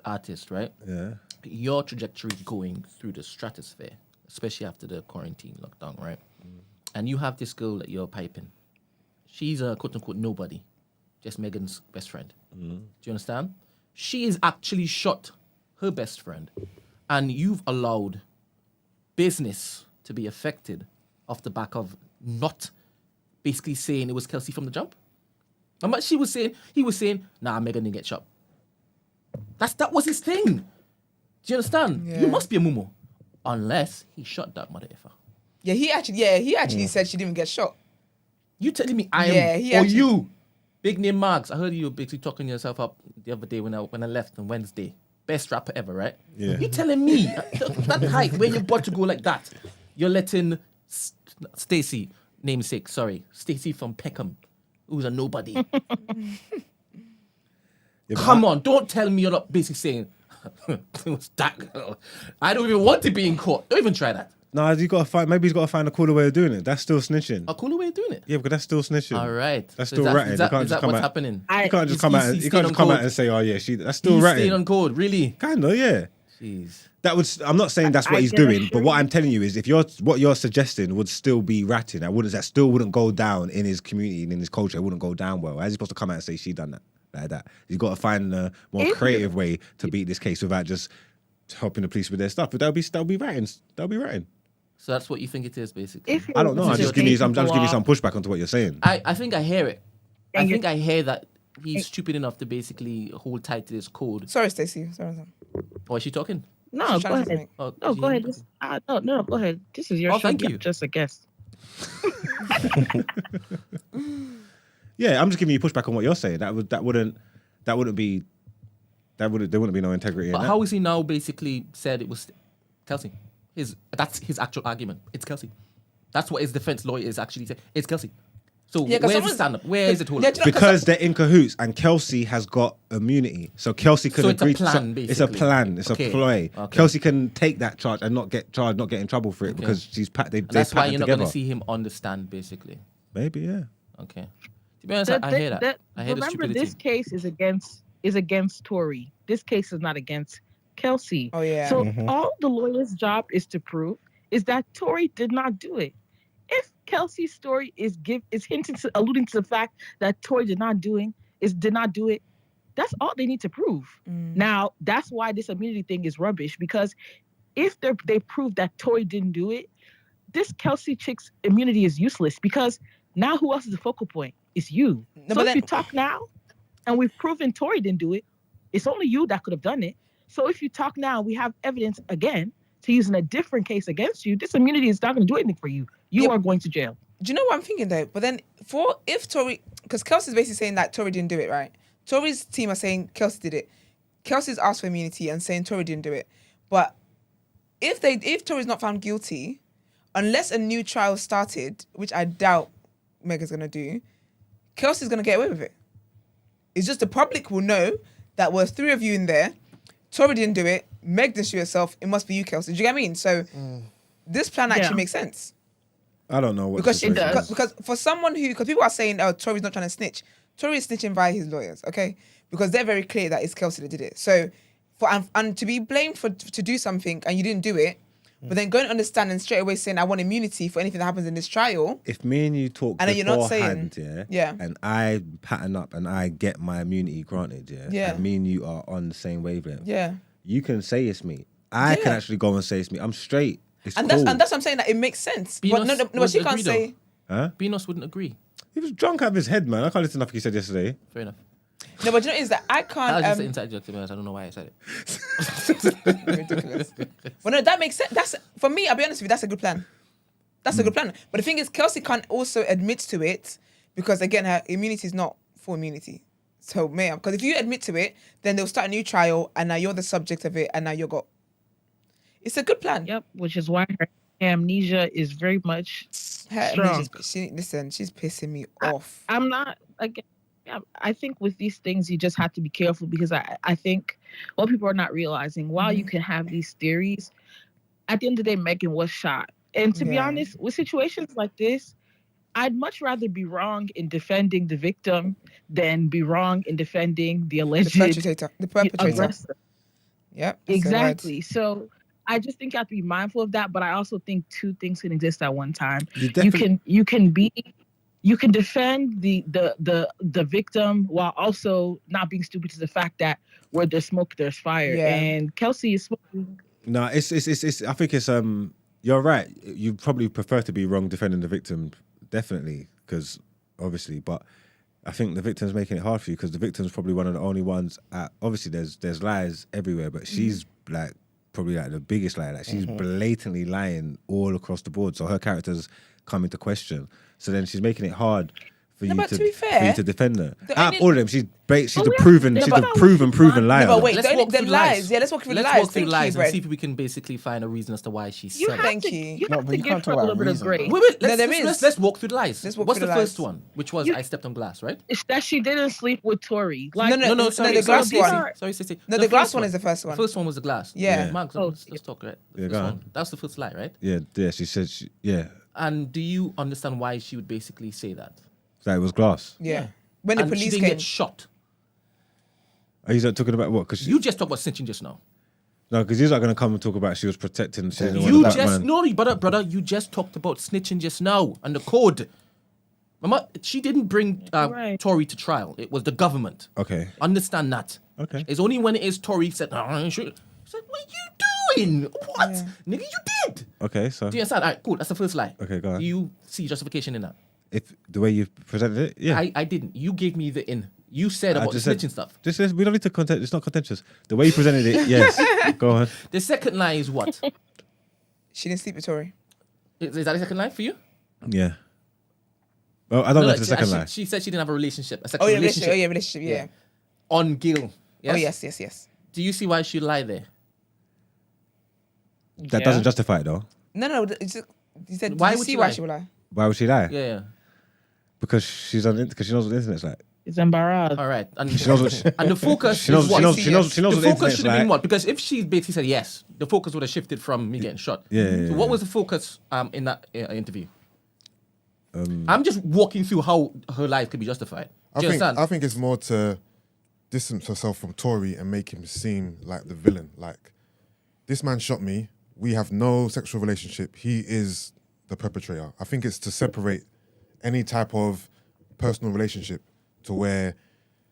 artist, right? Yeah. Your trajectory is going through the stratosphere. especially after the quarantine lockdown, right? And you have this girl that you're piping. She's a quote unquote nobody, just Meghan's best friend. Do you understand? She is actually shot her best friend, and you've allowed business to be affected off the back of not basically saying it was Kelsey from the jump. And what he was saying, nah, Meghan didn't get shot. That was his thing. Do you understand? Yeah. You must be a mumu. Unless he shot that mother effer. Yeah, he actually said she didn't get shot. You telling me I am Yeah, he or actually- you? Big name Marks. I heard you basically talking yourself up the other day when I left on Wednesday. Best rapper ever, right? Yeah. You telling me that height where you're about to go like that, you're letting Stacey, namesake, sorry, Stacey from Peckham, who's a nobody. Yeah, but Come on, don't tell me you're not basically saying it was that girl. I don't even want to be in court. Don't even try that. No, you got to find. Maybe he's got to find a cooler way of doing it. That's still snitching. A cooler way of doing it. Yeah, because that's still snitching. All right. That's So still is that- ratting. Is that, You can't is just that come what's out- happening? You can't just come out. He's You staying can't on just come out code. and say, "Oh yeah, that's still He's ratting." staying on code, really? Kind of, yeah. Jeez. That would. I'm not saying that's what I he's can doing, assure but what you- I'm telling you is, if what you're suggesting would still be ratting, that still wouldn't go down in his community and in his culture. It wouldn't go down well. How's he supposed to come out and say she done that like that? He's got to find a more If- creative way to beat this case without just helping the police with their stuff. But that'll be ratting. That'll be ratting. So that's what you think it is, basically. If I don't know. I'm just giving you some people pushback onto what you're saying. I think I hear it. I And think you- I hear that he's stupid enough to basically hold tight to this code. Sorry, Stacey. Sorry. Or is she talking? No, She's go trying to say ahead. something. Oh, No, go ahead. No, go ahead. This is your Oh, show. thank You're you. just a guest. Yeah, I'm just giving you pushback on what you're saying. There wouldn't be no integrity in But that. how is he now basically said it was Kelsey? That's his actual argument. It's Kelsey. That's what his defense lawyer is actually saying. It's Kelsey. So Yeah, 'cause where's the someone's- stand up? Where is it hold Yeah, up? do you know- Because they're in cahoots, and Kelsey has got immunity, so Kelsey can So it's a agree. plan, It's a basically. plan. It's Okay. a ploy. Okay. Kelsey can take that charge and not get charged, not get in trouble for it because she's they've That's why packed you're not together. going to see him on the stand, basically. Maybe, yeah. Okay. To be honest, I hear that. I hear the remember, stupidity. this case is against Tory. This case is not against Kelsey. Oh, yeah. So all the lawyer's job is to prove is that Tory did not do it. If Kelsey's story is alluding to the fact that Tory did not do it, that's all they need to prove. Now, that's why this immunity thing is rubbish, because if they prove that Tory didn't do it, this Kelsey chick's immunity is useless, because now who else is the focal point? It's you. No, So but if you talk now and we've proven Tory didn't do it, it's only you that could have done it. So if you talk now, we have evidence again to use in a different case against you. This immunity is not going to do anything for you. You Yep. are going to jail. Do you know what I'm thinking though? But then if Tory, because Kelsey's basically saying that Tory didn't do it, right? Tory's team are saying Kelsey did it. Kelsey's asked for immunity and saying Tory didn't do it. But if Tory's not found guilty, unless a new trial started, which I doubt Meghan's gonna do, Kelsey's gonna get away with it. It's just the public will know that we're three of you in there. Tory didn't do it. Meg didn't shoot herself. It must be you, Kelsey. Do you get what I mean? So this plan actually Yeah. makes sense. I don't know what Because the situation is. because for someone because people are saying, oh, Tory's not trying to snitch. Tory is snitching via his lawyers, okay? Because they're very clear that it's Kelsey that did it. So and to be blamed to do something and you didn't do it, but then go and understand and straight away saying I want immunity for anything that happens in this trial. If me and you talk And then you're not beforehand, saying- yeah, Yeah. and I pattern up and I get my immunity granted, yeah, Yeah. and me and you are on the same wavelength, Yeah. you can say it's me. I can Yeah. actually go and say it's me. I'm straight. It's And cool. that's what I'm saying, that it makes sense. But Beanos no, but would she agree can't say Huh? Beanos wouldn't agree. He was drunk out of his head, man. I can't listen to nothing he said yesterday. Fair enough. no, but you know what it is that I That can't was just an inside joke, to be honest. I don't know why I said it. ridiculous. Well, no, that makes sense. That's for me. I'll be honest with you. That's a good plan. That's a good plan. But the thing is, Kelsey can't also admit to it because again, her immunity is not full immunity. So, ma'am, because if you admit to it, then they'll start a new trial, and now you're the subject of it, and now you're got. It's a good plan. Yep, which is why her amnesia is very much Her strong. she's pissing me off. I'm not again. I think with these things you just have to be careful, because I think what people are not realizing, while you can have these theories, at the end of the day, Meghan was shot. And to be Yeah. honest, with situations like this, I'd much rather be wrong in defending the victim than be wrong in defending the The alleged perpetrator. The perpetrator. aggressor. Yep. that's the word. Exactly. So I just think you have to be mindful of that. But I also think two things can exist at one time. You definitely- You can defend the victim while also not being stupid to the fact that where there's smoke, there's fire. Yeah. And Kelsey is smoking. No, it's. I think it's. You're right. You probably prefer to be wrong defending the victim, definitely, because obviously. But I think the victim's making it hard for you because the victim's probably one of the only ones. Obviously, there's lies everywhere, but she's like probably like the biggest liar. Like she's blatantly lying all across the board. So her character's come into question. So then she's making it hard for you but to to be fair, for you to defend her. the Out of only- all of them, she's Oh, the yeah. proven Yeah, she's but the proven liar. No, but wait, Let's the only- walk the through lies. Yeah, let's walk through the Let's lies. walk through Thank the lies you, and Brett. see if we can basically find a reason as to why she You said have Thank to, you. you No, have but to you give can't her talk a about little bit of reason, grace. though. Wait, No, there is. let's walk through the lies. Let's walk What's through the the first lies. one? Which was You- I stepped on glass, right? It's that she didn't sleep with Tori. No, no, Sorry, the glass sorry, one. Stacey. Sorry, Stacey. No, the glass first one is the first one. The first one was the glass. Yeah. Mark, Oh, let's talk, right? Yeah, First go on. one. That was the first lie, right? Yeah. She said yeah. And do you understand why she would basically say that? That it was glass. Yeah. When the And she police didn't came. get shot. Are you not talking about what? Because You just talked about snitching just now. no, because he's not going to come and talk about she was protecting. She didn't want You a black just man. no, brother. You just talked about snitching just now and the code. Remember, she didn't bring Right. Tory to trial. It was the government. Okay. Understand that. Okay. It's only when it is Tory said, "Oh, I should." It's like, what are you doing? What, nigga? You did. Okay. So Do you understand? All right, cool. That's the first lie. Okay, go on. Do you see justification in that? if the way you presented it, yeah. I didn't. You gave me the in. You said about the just said- snitching stuff. We don't need to content. It's not contentious. The way you presented it, yes. Go on. The second lie is what? She didn't sleep with Tori. Is that the second lie for you? Yeah. Well, I don't know if she, the second lie. She said she didn't have a relationship. A sexual Oh yeah, relationship. relationship. Yeah. On Gil. Yes? Oh yes. Do you see why she lied there? That doesn't justify it though. No. It's just, you said. Why Why you would see you why lie? she would lie? Why would she lie? Yeah. Because she's on. Because she knows what the internet's like. It's embarrassed. All right. And, She knows what. She, and the focus she knows. is what? She knows. She knows. She knows The what the focus internet's should have been like. what? Because if she basically said yes, the focus would have shifted from me getting shot. Yeah. So what was the focus in that interview? I'm just walking through how her life could be justified. Do you understand? I think it's more to distance herself from Tory and make him seem like the villain. Like, this man shot me. We have no sexual relationship. He is the perpetrator. I think it's to separate any type of personal relationship to where, you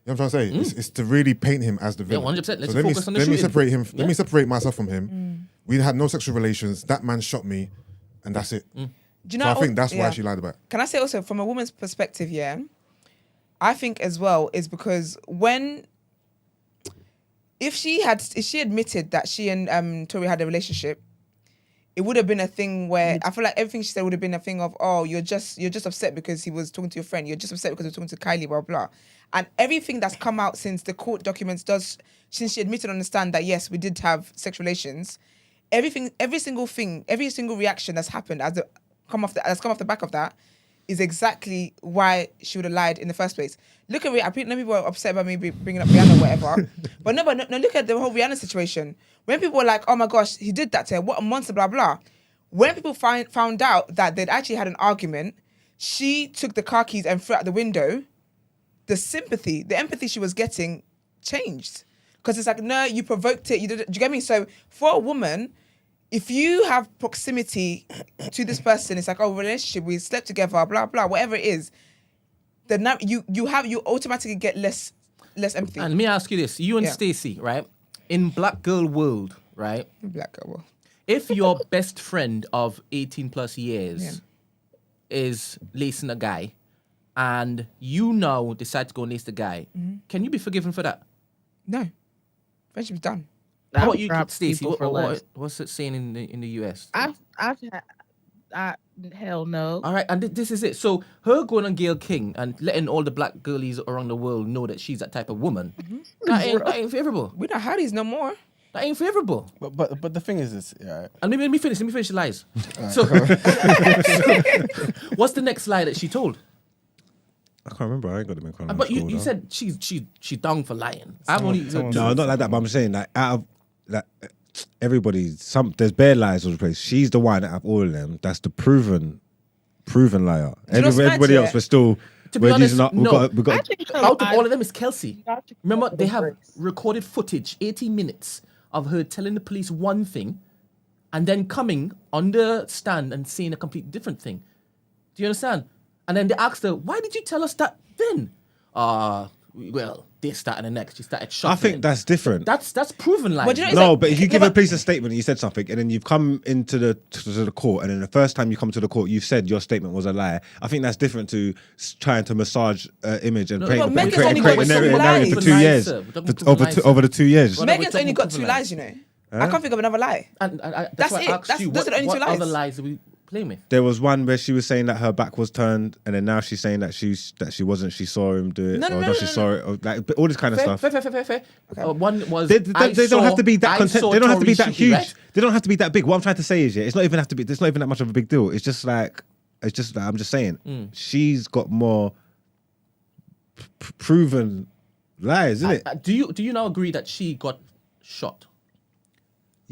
know what I'm trying to say? It's to really paint him as the villain. 100%. Let's let me, focus on the let me shooting. separate him. Yeah. Let me separate myself from him. We had no sexual relations. That man shot me, and that's it. Do you know? So I think that's why yeah. she lied about it. Can I say also from a woman's perspective? Yeah, I think as well is because if she admitted that she and Tori had a relationship, it would have been a thing where I feel like everything she said would have been a thing of, oh, you're just upset because he was talking to your friend. You're just upset because he was talking to Kylie, blah, blah. And everything that's come out since the court documents since she admitted on the stand that, yes, we did have sexual relations, every single reaction that's happened that's come off the back of that is exactly why she would have lied in the first place. Look at Rihanna. People were upset about me bringing up Rihanna or whatever. but no, look at the whole Rihanna situation. When people were like, oh my gosh, he did that to her, what a monster, blah, blah. When people found out that they'd actually had an argument, she took the car keys and threw out the window. The empathy she was getting changed. Because it's like, no, you provoked it. Do you get me? So for a woman, if you have proximity to this person, it's like, oh, relationship, we slept together, blah, blah, whatever it is, then now you automatically get less empathy. And let me ask you this. You and Yeah. Stacey, right? In black girl world, right? Black girl. Well, If your best friend of 18 plus years is lacing a guy and you now decide to go and lace the guy, can you be forgiven for that? no. Friendship's done. How I about you, drop Stacey? people for less. What's it saying in the US? Hell no. All right, and this is it. So her going on Gayle King and letting all the black girlies around the world know that she's that type of woman, that ain't favorable. We're not hotties no more. That ain't favorable. But the thing is this, yeah. And let me finish the lies. So, what's the next lie that she told? I can't remember. I ain't got them in chronological But you order. said she's down for lying. I've only heard No, not like that. But I'm saying like out of like everybody, there's bare lies all the place. She's the one out of all of them that's the proven liar. you know what's mad, Everybody yeah? else, we're still. To be we're honest, using up. no. We got. I think her out of lies- all of them is Kelsey. got to Remember, give they her have grace. recorded footage, 18 minutes of her telling the police one thing, and then coming on the stand and saying a complete different thing. Do you understand? And then they asked her, why did you tell us that then? Well, this, that, and the next. She started shuffling. I think that's different. That's proven lies. But you know, No, like- but if you yeah, give a but- police a statement and you said something, and then you've come into the court, and then the first time you come to the court, you've said your statement was a lie. I think that's different to trying to massage image and No, create but Meghan's create only a got narrative two lies. for 2 years, We're talking for- proven lies, sir. over the 2 years. Well, Megan's we're only got talking 2 lies, you know. Huh? I can't think of another lie. And That's that's why it. I asked That's- you, those are the only what two lies. other lies are we playing with? There was one where she was saying that her back was turned, and then now she's saying that she wasn't. She saw him do it, No, no, or no, not. no, She no, saw it, or like all this kind of stuff. Fair. One was They don't have to be that content. They don't have to be that huge. Right? They don't have to be that big. What I'm trying to say is, it's not even have to be. It's not even that much of a big deal. It's just like I'm just saying, she's got more proven lies, isn't it? Do you now agree that she got shot?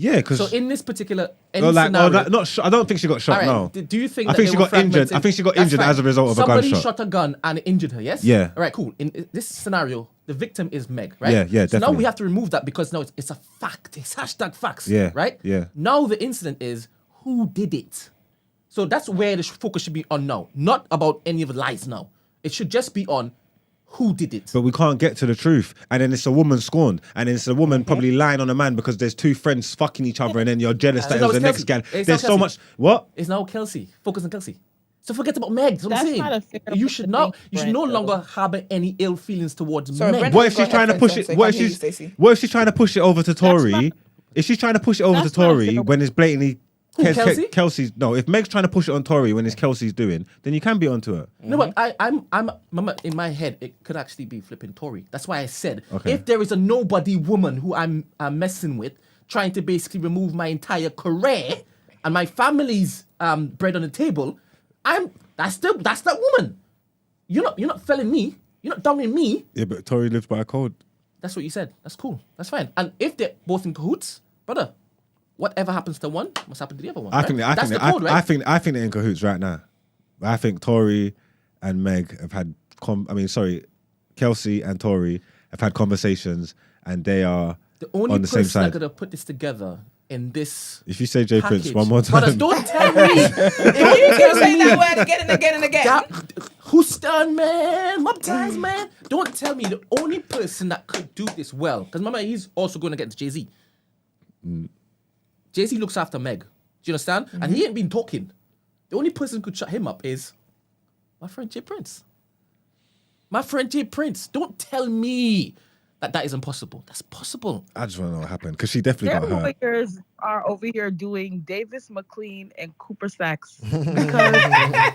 Yeah, because So in this particular scenario, I don't think she got shot. all No, right, do you think I that think there she were got injured. fragments I think she got That's injured fine. as a result of Somebody a gunshot. shot a gun and it injured her. Yes. Yeah. All right. Cool. In this scenario, the victim is Meg. Right. Yeah, yeah, So now definitely. we have to remove that because now it's a fact. It's hashtag facts. Yeah, Right. yeah. Now the incident is who did it. So that's where the focus should be on now, not about any of the lies now. It should just be on who did it. But we can't get to the truth, and then it's a woman scorned, and then it's a woman probably lying on a man because there's two friends fucking each other, and then you're jealous that it no, was the it's next guy. Kelsey. It's There's not so Kelsey. much. What? It's now Kelsey. Focus on Kelsey. So forget about Meg. That's what I'm That's saying. not a fair You way should to not. think, You should no Brent, longer harbor any ill feelings towards Sorry, Meg. Brent- What if Go she's trying to ahead, push Stacey. it? What if Can't hear you, she's Stacey. what if she's trying to push it over to Tory? If she's trying to push it over to That's not a Tory fair- when it's blatantly Kelsey? Kelsey's no, if Meg's trying to push it on Tory when it's Kelsey's doing, then you can be onto her. No, but I'm Mama, in my head, it could actually be flipping Tory. That's why I said, Okay. if there is a nobody woman who I'm messing with, trying to basically remove my entire career and my family's bread on the table, that's that woman. You're not felling me. You're not downing me. Yeah, but Tory lives by a code. That's what you said. That's cool. That's fine. And if they're both in cahoots, brother, whatever happens to one must happen to the other one. I right? think That's the code, right? I think they're in cahoots right now. I think Tory and Meg have had Kelsey and Tory have had conversations, and they are the only on the same person that side. could have put this together in this If you say J Prince package. one more time, Brothers, don't tell me. You keep saying that word again and again and again. Houston, man. Mob ties, man. Don't tell me the only person that could do this well. Because remember, he's also going against Jay-Z. Jay-Z looks after Meg. Do you understand? And he ain't been talking. The only person who could shut him up is my friend J Prince. My friend J Prince. Don't tell me that isn't possible. That's possible. I just want to know what happened because she definitely Their got hurt. lawyers are over here doing Davis McLean and Cooper Sachs because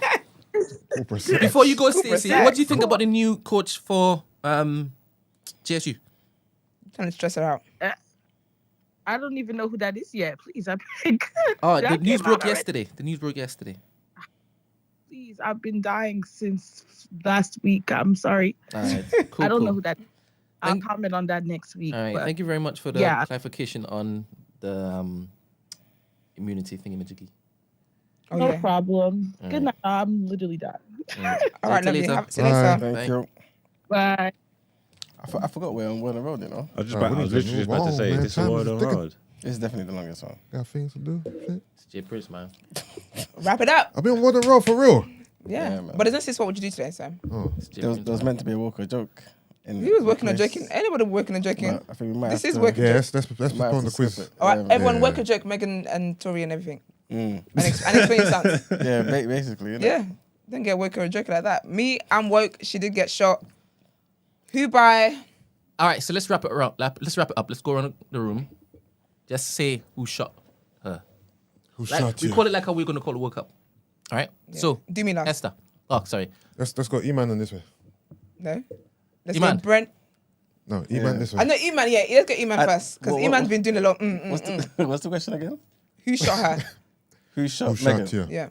Before you go, Super Stacey, sad. what do you think about the new coach for GSU? Trying to stress her out. I don't even know who that is yet. Please, I beg. Oh, That the news came broke out already. yesterday. The news broke yesterday. Please, I've been dying since last week. I'm sorry. All right, cool. I don't cool. know who that is. I'll Thank- comment on that next week. All right, but thank you very much for the Yeah. clarification on the immunity thingamajiggy. Oh, no yeah. problem. All Good right. night. I'm literally done. All right, See you lovely. later. See you later. Thank Bye. you. Bye. I forgot we're on the road, you know. I was Right, we need to literally just move about to on, say man. this is Time a is word on ticking. road. It's definitely the longest one. Got things to do. Shit. It's J Prince, man. Wrap it up. I've been on the road for real. Yeah. Yeah, man. But isn't this what would you do today, Sam? Oh. It's J There was, Prince, there was man. meant to be a walk or joke. He was working on place. joking. Anybody working on joking? But I think we might This have is to, working. Yeah, let's might have postpone to the skip quiz. it. All right, everyone Yeah. work a joke, Megan and Tori and everything. Mm. And explain your stance. Yeah, basically. Innit? Yeah. Don't get woke or a joke like that. Me, I'm woke. She did get shot. Who by? All right, so let's wrap it up. Let's wrap it up. Let's go around the room. Just say who shot her. Who Like, shot we you? call it like how we're gonna call it World Cup. All right. So Do me last. Esther. Oh, sorry. Let's go E-Man on this way. No. Let's Iman. go Brent. No, E-Man this way. I know E-Man, yeah. Let's get E-Man first. Because what- E-Man's what- been doing a lot. What's the question again? Who shot her? Who shot Who Megan? shot you? Yeah.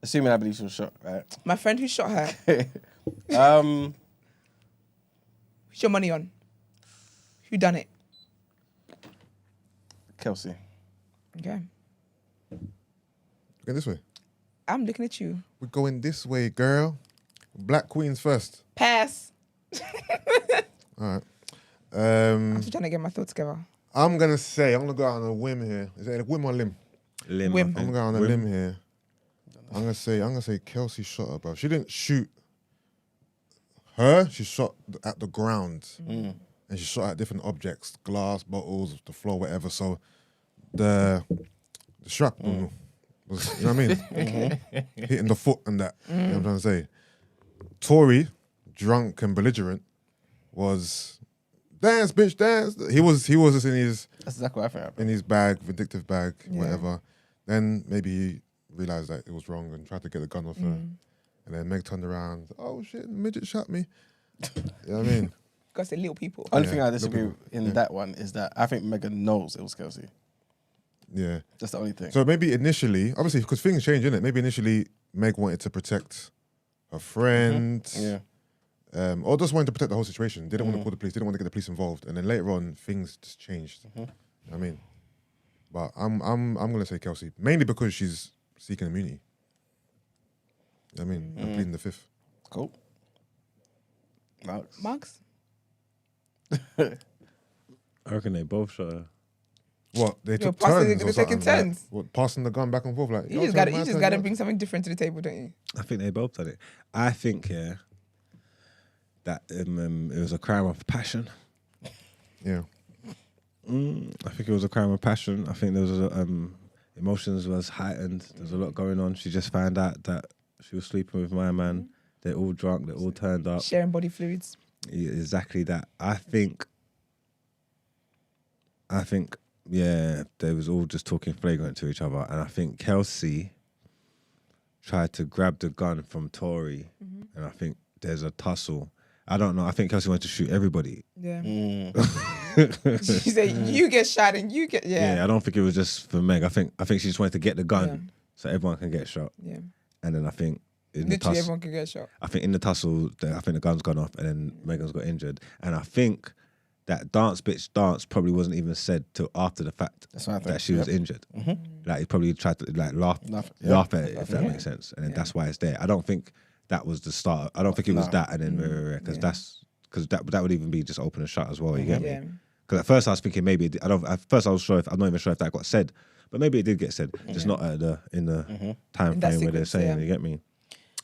Assuming I believe she was shot, right? My friend who shot her. Um, Who's your money on? Who done it? Kelsey. Okay. Go this way. I'm looking at you. We're going this way, girl. Black Queens first. Pass. All right. I'm just trying to get my thoughts together. I'm gonna go out on a whim here. Is it a whim or limb? Limb, Whim. I I'm think. going on a Whim. limb here. I'm gonna say Kelsey shot her, bro. She didn't shoot her. She shot at the ground, and she shot at different objects, glass, bottles, the floor, whatever. So the shrapnel was, you know what I mean, hitting the foot and that. You know what I'm trying to say. Tory, drunk and belligerent, was dance, bitch, dance. He was just in his That's exactly what I think happened. in his bag, vindictive bag, Yeah. whatever. Then maybe he realized that it was wrong and tried to get the gun off her. And then Meg turned around, oh shit, midget shot me. You know what I mean? Because they're little people. Only Yeah, thing I look disagree at- with in that one is that I think Meghan knows it was Kelsey. Yeah. That's the only thing. So maybe initially, obviously, because things change, innit? Maybe initially Meg wanted to protect her friend. Yeah. Or just wanted to protect the whole situation. Didn't want to call the police, didn't want to get the police involved. And then later on, things just changed. I mean, but I'm gonna say Kelsey. Mainly because she's seeking immunity. I mean, I'm pleading the fifth. Cool. Marks. Marks? I reckon they both shot her. What? They took passing- turns they're or taking something, like, turns. what, passing the gun back and forth like You your just turn, got my to turn, bring something different to the table, don't you? I think they both done it. I think, yeah, that it was a crime of passion. Yeah. I think it was a crime of passion. I think there was emotions was heightened. There's a lot going on. She just found out that she was sleeping with my man. They're all drunk. They're all turned up. Sharing body fluids. Yeah, exactly that. I think, yeah, they was all just talking flagrant to each other, and I think Kelsey tried to grab the gun from Tory, and I think there's a tussle. I don't know. I think Kelsey wanted to shoot everybody. Yeah. She said, you get shot and you get, Yeah, I don't think it was just for Meg. I think she just wanted to get the gun Yeah. so everyone can get shot. Yeah. And then I think in the Literally tussle, everyone could get shot. I think in the tussle, I think the gun's gone off, and then Megan's got injured. And I think that dance bitch dance probably wasn't even said till after the fact That's what I think. that she was injured. Like he probably tried to like laugh Laugh, at it, if that makes sense. And then that's why it's there. I don't think that was the start. I don't think it was that, and then because that would even be just open and shut as well. You get me? Yeah. Because at first I was thinking maybe at first I was sure I'm not even sure if that got said, but maybe it did get said, just not at in the time In that frame where they're sequence, saying. yeah. You get me?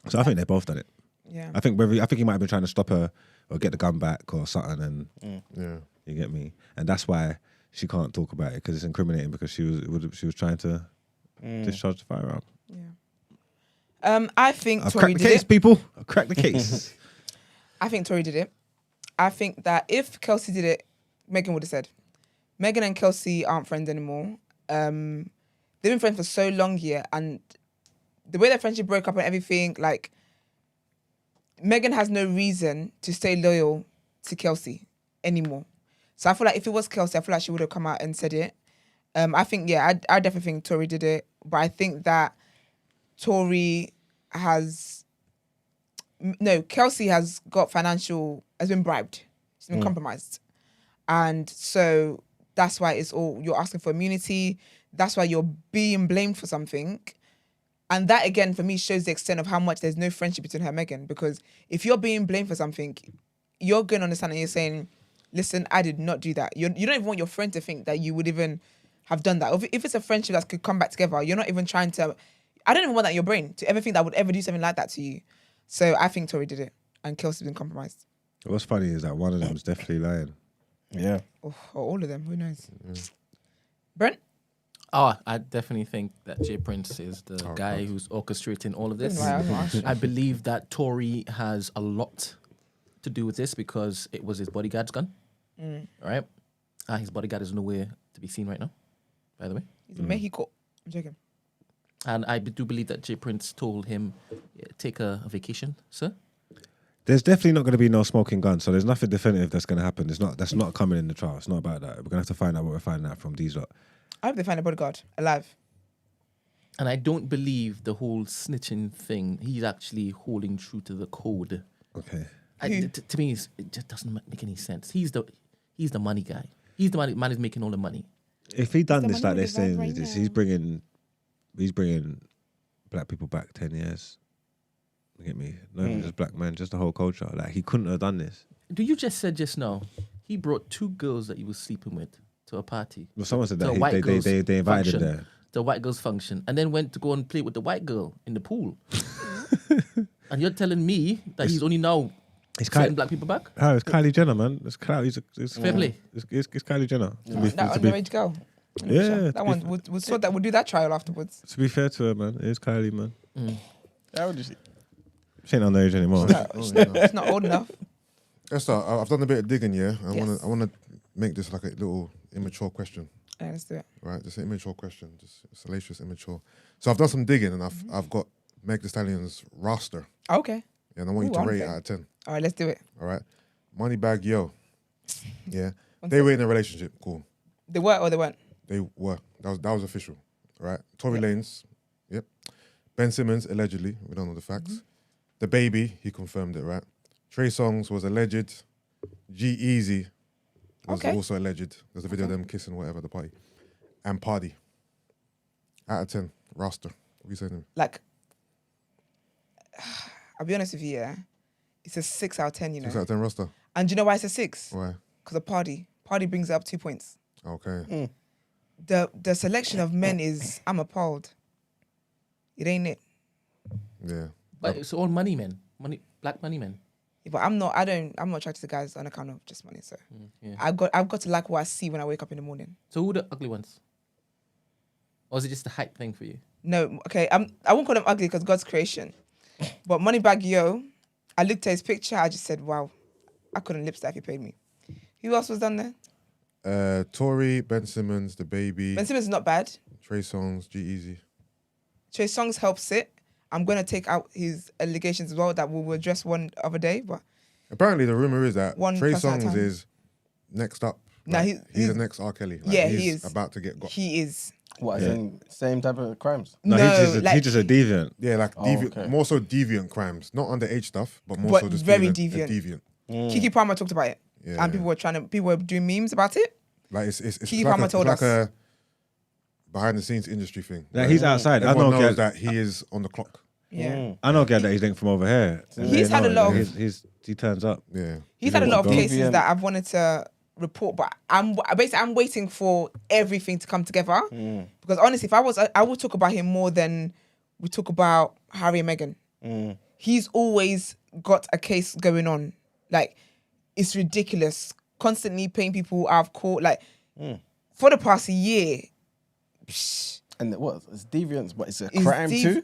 So I think they both done it. Yeah. I think he might have been trying to stop her or get the gun back or something, and Yeah. you get me. And that's why she can't talk about it, because it's incriminating, because she was trying to discharge the firearm. Yeah. I think I've Tory cracked the did case, it. people. I've cracked the case. I think Tory did it. I think that if Kelsey did it, Meghan would have said. Meghan and Kelsey aren't friends anymore. They've been friends for so long here, and the way their friendship broke up and everything, like, Meghan has no reason to stay loyal to Kelsey anymore. So I feel like if it was Kelsey, I feel like she would have come out and said it. I think, I definitely think Tory did it, but I think that Kelsey has been bribed. She's been compromised. And so that's why you're asking for immunity. That's why you're being blamed for something. And that, again, for me, shows the extent of how much there's no friendship between her and Meghan. Because if you're being blamed for something, you're going to understand and you're saying, listen, I did not do that. You don't even want your friend to think that you would even have done that. If it's a friendship that could come back together, you're not even trying to... I don't even want that in your brain, to ever think that I would ever do something like that to you. So I think Tory did it. And Kelsey's been compromised. What's funny is that one of them is definitely lying. Yeah. Or all of them, who knows? Brent? Oh, I definitely think that Jay Prince is the guy who's orchestrating all of this. I believe that Tory has a lot to do with this because it was his bodyguard's gun. All right? His bodyguard is nowhere to be seen right now, by the way. He's in Mexico. I'm joking. And I do believe that Jay Prince told him, take a vacation, sir. There's definitely not going to be no smoking gun, so there's nothing definitive that's going to happen. That's not coming in the trial. It's not about that. We're going to have to find out what we're finding out from these lot. I hope they find a bodyguard alive. And I don't believe the whole snitching thing. He's actually holding true to the code. Okay. To me, it just doesn't make any sense. He's the money guy. He's the man who's making all the money. If he done the this money like they're with the vibe saying, right this, now. he's bringing black people back 10 years. You get me? Not even just black men, just the whole culture. Like, he couldn't have done this. You just said just now, he brought 2 girls that he was sleeping with to a party. Well, someone said To a that white girls' they invited function. him there. the white girl's function and then went to go and play with the white girl in the pool. And you're telling me that he's only now setting black people back? Oh, it's Kylie Jenner, man. It's Fair play. It's Kylie Jenner. That underage girl. Yeah, That one. We'll sort that. We'll do that trial afterwards. To be fair to her, man, it is Kylie, man. How old is she? She ain't underage anymore. It's not old enough. Esther, I've done a bit of digging, yeah. Yes. I wanna make this like a little immature question. Yeah, let's do it. Right, just an immature question, just salacious, immature. So I've done some digging and I've got Meg Thee Stallion's roster, Okay. and I want you Ooh, to rate it okay. out of 10. All right, let's do it. All right, Moneybag Yo, yeah, they were in a relationship. Cool, They were or they weren't? they were. That was official. All right, Tory Lanez, yep. Ben Simmons allegedly, we don't know the facts. The Baby, he confirmed it. Right, Trey Songz was alleged. G-Eazy was Okay. also alleged. There's a video of them kissing whatever at the party. And Party. Out of 10, roster. What are you saying to me? Like, I'll be honest with you, yeah. It's a 6 out of 10, you know. 6 out of 10 roster. And do you know why it's a 6? Why? Because of Party. Party brings up 2 points. Okay. The selection of men is, I'm appalled. It ain't it. Yeah. But it's all money men. Black money men. But I'm not attracted to guys on account of just money. So Yeah. I've got to like what I see when I wake up in the morning. So who are the ugly ones? Or is it just a hype thing for you? No, okay, I won't call them ugly because God's creation. But Moneybag Yo, I looked at his picture, I just said, wow, I couldn't lip stack if he paid me. Who else was done there? Tory, Ben Simmons, The Baby, Ben Simmons is not bad. Trey Songz, G-Eazy. Trey Songz helps it. I'm going to take out his allegations as well that we will address one other day. But Apparently the rumor is that One Trey person at a Songz time. is next up. Nah, Like, he's he's the next R. Kelly. Like, yeah, he's he is. about to get got. he is. What? Yeah. Same type of crimes. No, he's just a deviant. Yeah, like deviant, okay. more so deviant crimes. Not underage stuff, but more But so just very being a deviant. deviant. Kiki Palmer talked about it. Yeah. And people were doing memes about it. Like it's Keke like, Palmer it's told like us. a behind the scenes industry thing. Like, he's outside. I Everyone know knows Gad- that he is on the clock. Yeah. I know, Gad, that he's linked from over here. He's had a lot of- He turns up. Yeah. He's had a lot of Go. cases Deviant. that I've wanted to report, but I'm waiting for everything to come together. Because honestly, I would talk about him more than we talk about Harry and Meghan. He's always got a case going on. Like, it's ridiculous. Constantly paying people out of court. Like, for the past year, And what? It's deviance, but it's a It's crime too.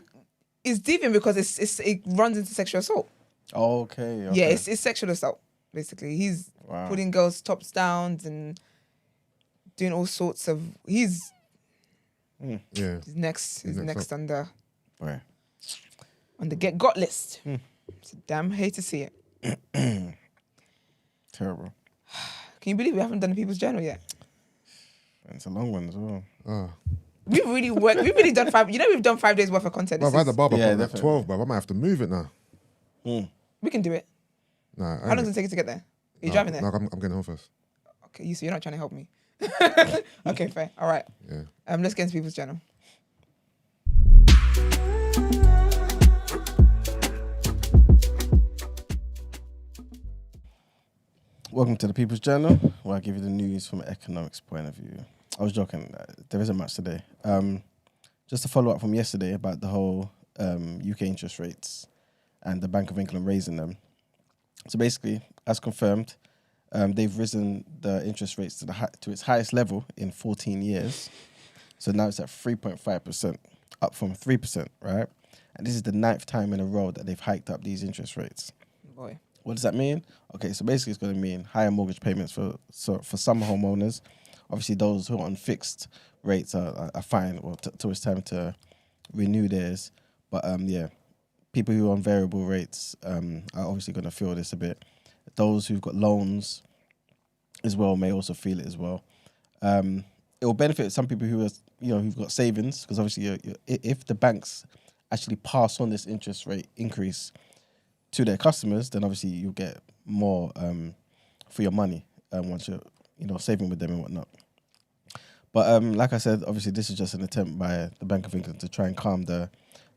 it's deviant because it runs into sexual assault. Okay. Yeah, it's sexual assault, basically. He's Wow. putting girls' tops down and doing all sorts of. He's Yeah. next next on the Right. get got list. It's a damn hate to see it. Terrible. Can you believe we haven't done the People's Journal yet? And it's a long one as well. We've really worked. We've really done 5. You know, we've done 5 days worth of content. Bro, This I've had the is- barber Yeah, pop at definitely. 12, bro. I might have to move it now. we can do it. Nah, How long does it take you to get there? Are you driving there? No, I'm getting home first. Okay, so you're not trying to help me. Okay, fair. All right. Yeah. Let's get into People's Journal. Welcome to the People's Journal, where I give you the news from an economics point of view. I was joking. There isn't much today. Just to follow up from yesterday about the whole UK interest rates and the Bank of England raising them. So basically, as confirmed, they've risen the interest rates to its highest level in 14 years. So now it's at 3.5%, up from 3%, right? And this is the 9th time in a row that they've hiked up these interest rates. Boy. What does that mean? Okay, so basically it's going to mean higher mortgage payments for some homeowners. Obviously, those who are on fixed rates are fine, or till it's time to renew theirs. But yeah, people who are on variable rates are obviously going to feel this a bit. Those who've got loans as well may also feel it as well. It will benefit some people who are, who've got savings, because obviously if the banks actually pass on this interest rate increase to their customers, then obviously you'll get more for your money once you're saving with them and whatnot. But like I said, obviously this is just an attempt by the Bank of England to try and calm the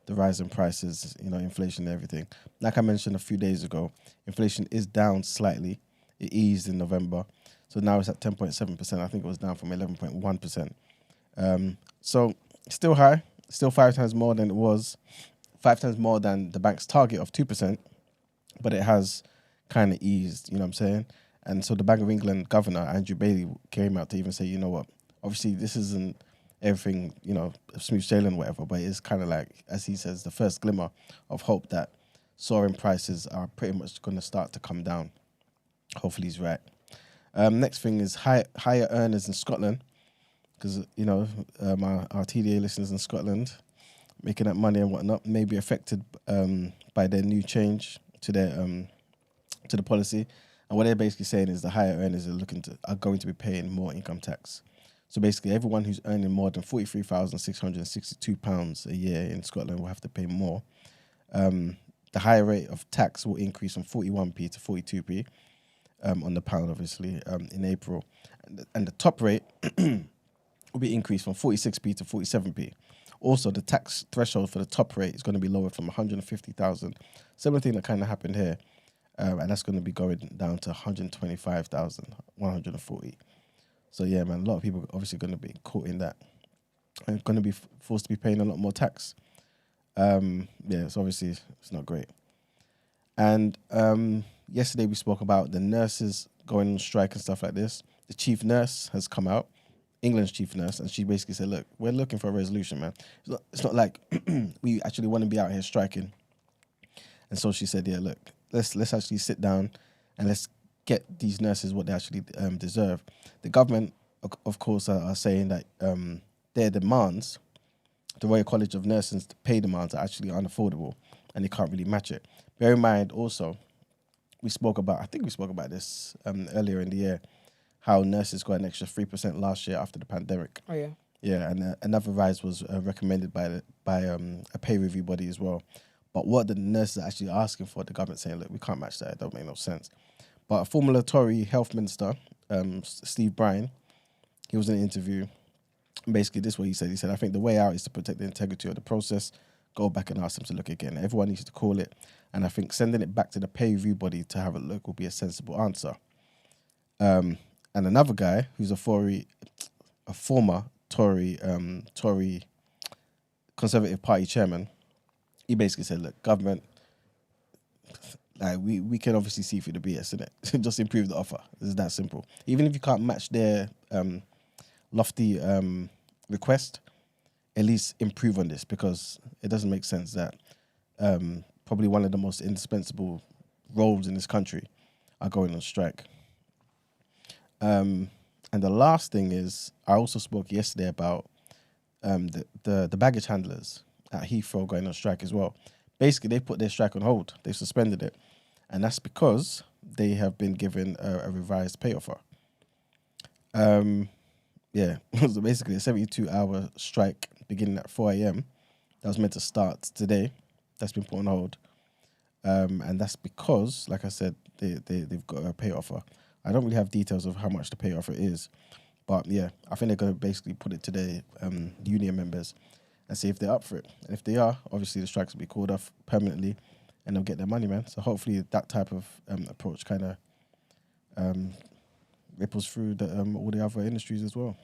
rise in prices, inflation and everything. Like I mentioned a few days ago, inflation is down slightly. It eased in November, so now it's at 10.7%. I think it was down from 11.1%. So Still high, still 5 times more than it was, 5 times more than the bank's target of 2%, but it has kind of eased, you know what I'm saying? And so the Bank of England governor, Andrew Bailey, came out to even say, you know what, obviously this isn't everything, you know, smooth sailing or whatever, but it's kind of like, as he says, the first glimmer of hope that soaring prices are pretty much going to start to come down. Hopefully he's right. Next thing is higher earners in Scotland, because, you know, our TDA listeners in Scotland, making that money and whatnot, may be affected by their new change to their to the policy. And what they're basically saying is the higher earners are going to be paying more income tax. So basically, everyone who's earning more than £43,662 a year in Scotland will have to pay more. The higher rate of tax will increase from 41p to 42p on the pound, obviously, in April. And the top rate will be increased from 46p to 47p. Also, the tax threshold for the top rate is going to be lowered from 150,000. Similar thing that kind of happened here. And that's going to be going down to 125,140. So yeah, man, a lot of people are obviously going to be caught in that and going to be forced to be paying a lot more tax. So obviously it's not great. And yesterday we spoke about the nurses going on strike and stuff like this. The chief nurse has come out, England's chief nurse, and she basically said, look, we're looking for a resolution, man. It's not like we actually want to be out here striking. And so she said, yeah, look, let's actually sit down and let's get these nurses what they actually deserve. The government, of course, are saying that their demands, the Royal College of Nursing's pay demands, are actually unaffordable and they can't really match it. Bear in mind also, I think we spoke about this earlier in the year, how nurses got an extra 3% last year after the pandemic. Oh, yeah. Yeah, and another rise was recommended by a pay review body as well. But what the nurses are actually asking for, the government saying, look, we can't match that. It don't make no sense. But a former Tory health minister, Steve Bryan, he was in an interview. And basically, this is what he said. He said, I think the way out is to protect the integrity of the process, go back and ask them to look again. Everyone needs to call it. And I think sending it back to the pay review body to have a look will be a sensible answer. And another guy who's a former Tory Conservative Party chairman, he basically said, look, government, like we can obviously see through the BS, innit? Just improve the offer. It's that simple. Even if you can't match their lofty request, at least improve on this, because it doesn't make sense that probably one of the most indispensable roles in this country are going on strike. And the last thing is, I also spoke yesterday about the baggage handlers at Heathrow going on strike as well. Basically, they put their strike on hold. They suspended it. And that's because they have been given a revised pay offer. So basically a 72-hour strike beginning at 4 a.m. that was meant to start today. That's been put on hold. And that's because, like I said, they've got a pay offer. I don't really have details of how much the pay offer is. But yeah, I think they're going to basically put it to their union members and see if they're up for it. And if they are, obviously the strikes will be called off permanently and they'll get their money, man. So hopefully that type of approach kind of ripples through all the other industries as well.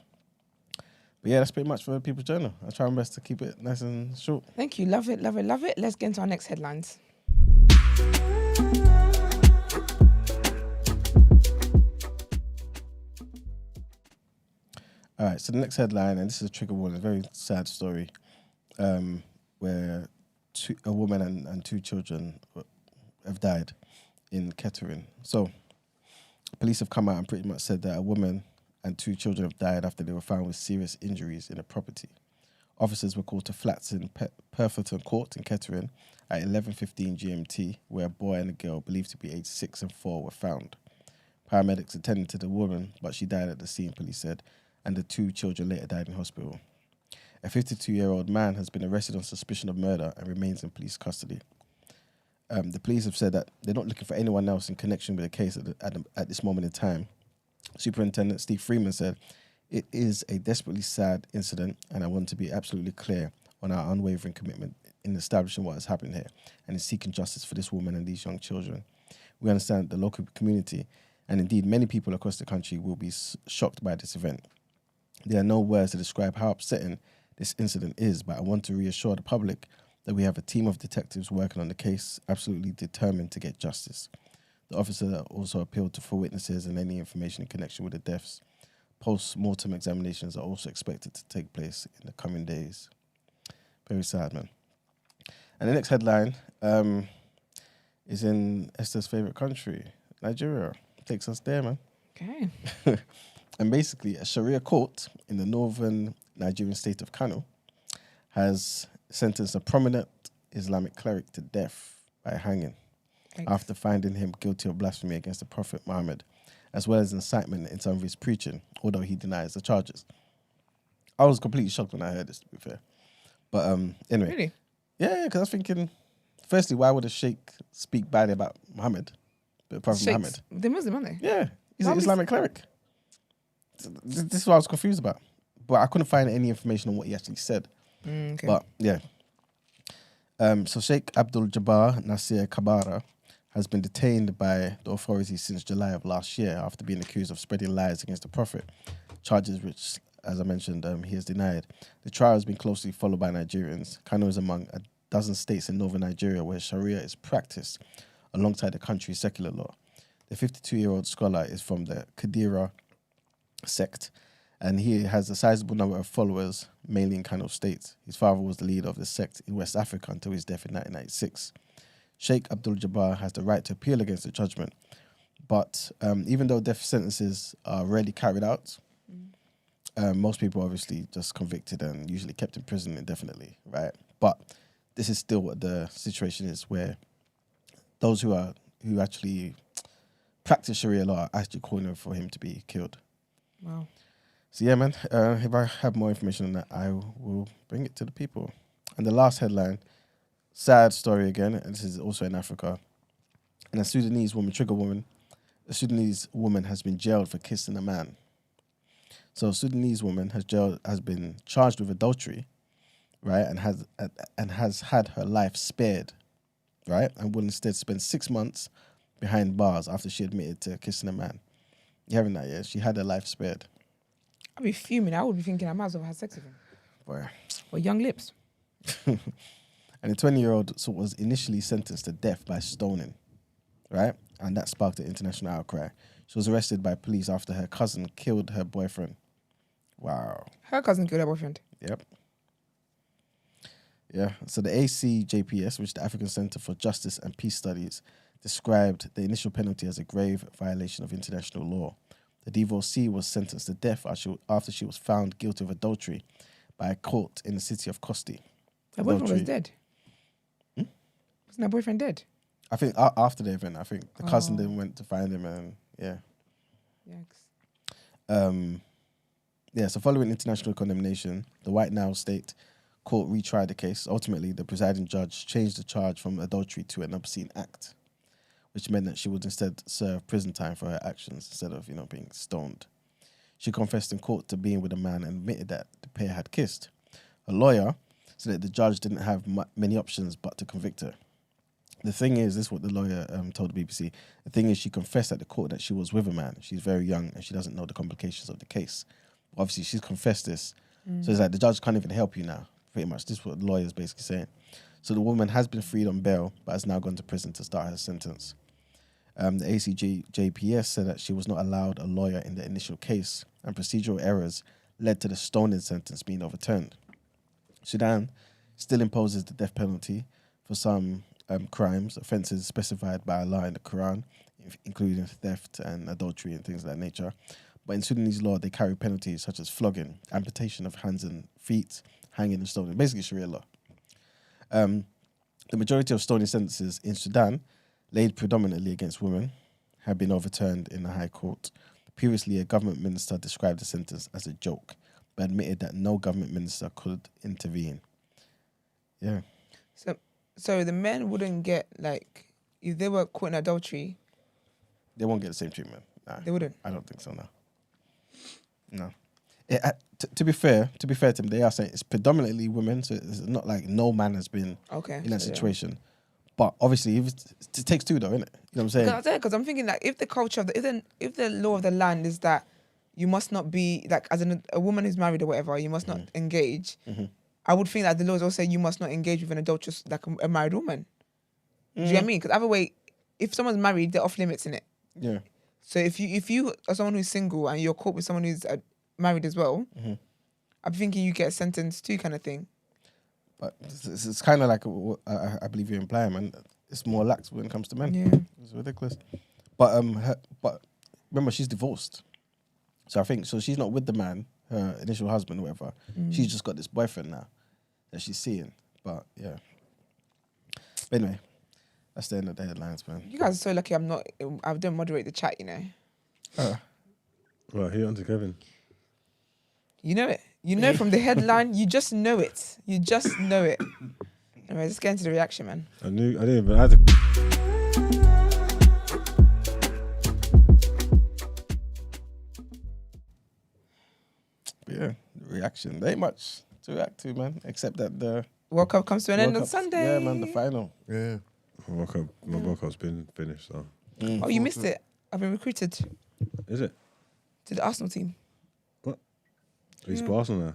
But yeah, that's pretty much for the People's Journal. I try my best to keep it nice and short. Thank you. Love it, love it, love it. Let's get into our next headlines. All right, so the next headline, and this is a trigger warning, a very sad story, where a woman and two children have died in Kettering. So police have come out and pretty much said that a woman and two children have died after they were found with serious injuries in a property. Officers were called to flats in Purfleton Court in Kettering at 11:15 GMT, where a boy and a girl believed to be aged 6 and 4 were found. Paramedics attended to the woman, but she died at the scene, police said, and the two children later died in hospital. A 52-year-old man has been arrested on suspicion of murder and remains in police custody. The police have said that they're not looking for anyone else in connection with the case at this moment in time. Superintendent Steve Freeman said, "It is a desperately sad incident, and I want to be absolutely clear on our unwavering commitment in establishing what has happened here and in seeking justice for this woman and these young children. We understand the local community, and indeed many people across the country, will be shocked by this event. There are no words to describe how upsetting this incident is, but I want to reassure the public that we have a team of detectives working on the case, absolutely determined to get justice. The officer also appealed to full witnesses and any information in connection with the deaths. Post-mortem examinations are also expected to take place in the coming days. Very sad, man. And the next headline is in Esther's favourite country, Nigeria. Takes us there, man. Okay. And basically, a Sharia court in the northern Nigerian state of Kano has sentenced a prominent Islamic cleric to death by hanging after finding him guilty of blasphemy against the Prophet Muhammad, as well as incitement in some of his preaching, although he denies the charges. I was completely shocked when I heard this, to be fair. But anyway. Really? Yeah, because I was thinking, firstly, why would a sheikh speak badly about Muhammad, the Prophet Muhammad? They're Muslim, aren't they? Yeah, he's an Islamic cleric. This is what I was confused about. But I couldn't find any information on what he actually said. Okay. But yeah. So Sheikh Abdul Jabbar Nasir Kabara has been detained by the authorities since July of last year after being accused of spreading lies against the Prophet, charges which, as I mentioned, he has denied. The trial has been closely followed by Nigerians. Kano is among a dozen states in northern Nigeria where Sharia is practiced alongside the country's secular law. The 52-year-old scholar is from the Kadira sect, and he has a sizable number of followers, mainly in Kano State. His father was the leader of the sect in West Africa until his death in 1996. Sheikh Abdul Jabbar has the right to appeal against the judgment, but even though death sentences are rarely carried out, most people obviously just convicted and usually kept in prison indefinitely, right? But this is still what the situation is, where those who actually practice Sharia law are actually calling for him to be killed. Wow. So yeah, man, if I have more information on that, I will bring it to the people. And the last headline, sad story again, and this is also in Africa. And a Sudanese woman has been jailed for kissing a man. So a Sudanese woman has been charged with adultery, right, and has had her life spared, right, and will instead spend 6 months behind bars after she admitted to kissing a man. You having that, yeah? She had her life spared. I'd be fuming. I would be thinking I might as well have sex with him. Boy. Or young lips. And the 20-year-old was initially sentenced to death by stoning, right? And that sparked an international outcry. She was arrested by police after her cousin killed her boyfriend. Wow. Her cousin killed her boyfriend. Yep. Yeah. So the ACJPS, which is the African Center for Justice and Peace Studies, described the initial penalty as a grave violation of international law. The divorcee was sentenced to death after she was found guilty of adultery by a court in the city of Kosti. Her boyfriend was dead. Wasn't her boyfriend dead? I think after the event, I think the cousin then went to find him, and yeah. Yikes. So following international condemnation, the White Nile State Court retried the case. Ultimately, the presiding judge changed the charge from adultery to an obscene act, which meant that she would instead serve prison time for her actions instead of, being stoned. She confessed in court to being with a man and admitted that the pair had kissed. A lawyer said that the judge didn't have many options but to convict her. The thing is, this is what the lawyer told the BBC, the thing is she confessed at the court that she was with a man. She's very young and she doesn't know the complications of the case. Obviously, she's confessed this. So it's like the judge can't even help you now, pretty much. This is what the lawyer is basically saying. So the woman has been freed on bail but has now gone to prison to start her sentence. The ACJPS said that she was not allowed a lawyer in the initial case, and procedural errors led to the stoning sentence being overturned. Sudan still imposes the death penalty for some offences specified by Allah in the Quran, including theft and adultery and things of that nature. But in Sudanese law, they carry penalties such as flogging, amputation of hands and feet, hanging and stoning, basically Sharia law. The majority of stoning sentences in Sudan, laid predominantly against women, have been overturned in the High Court. Previously, a government minister described the sentence as a joke, but admitted that no government minister could intervene. Yeah. So the men wouldn't get, if they were caught in adultery... They won't get the same treatment. Nah, they wouldn't? I don't think so, no. To be fair to them, they are saying it's predominantly women, so it's not like no man has been in that situation. Yeah. But obviously, it takes two, though, innit? You know what I'm saying? Because I'm thinking if the culture of if the law of the land is that you must not be like as a woman who's married or whatever, you must not engage. I would think that the laws also say you must not engage with an adulteress like a married woman. Do you get what I mean? Because either way, if someone's married, they're off limits in it. Yeah. So if you are someone who's single and you're caught with someone who's married as well, I'm thinking you get sentenced too, kind of thing. But it's kind of like what I believe you're implying, man. It's more lax when it comes to men. Yeah. It's ridiculous. But but remember, she's divorced, so I think she's not with the man, her initial husband, or whatever. She's just got this boyfriend now that she's seeing. But yeah. But anyway, that's the end of the headlines, man. You guys are so lucky I don't moderate the chat, you know. Right, here on to Kevin. You know it. You know from the headline, you just know it. You just know it. Anyway, let's get into the reaction, man. I didn't even have to. But yeah, reaction. There ain't much to react to, man, except that the World Cup comes to an end on World Cup's- Sunday. Yeah, man, the final. Yeah. My World Cup's been finished, so. Oh, you missed it. I've been recruited Is it? to the Arsenal team. He's for Arsenal now.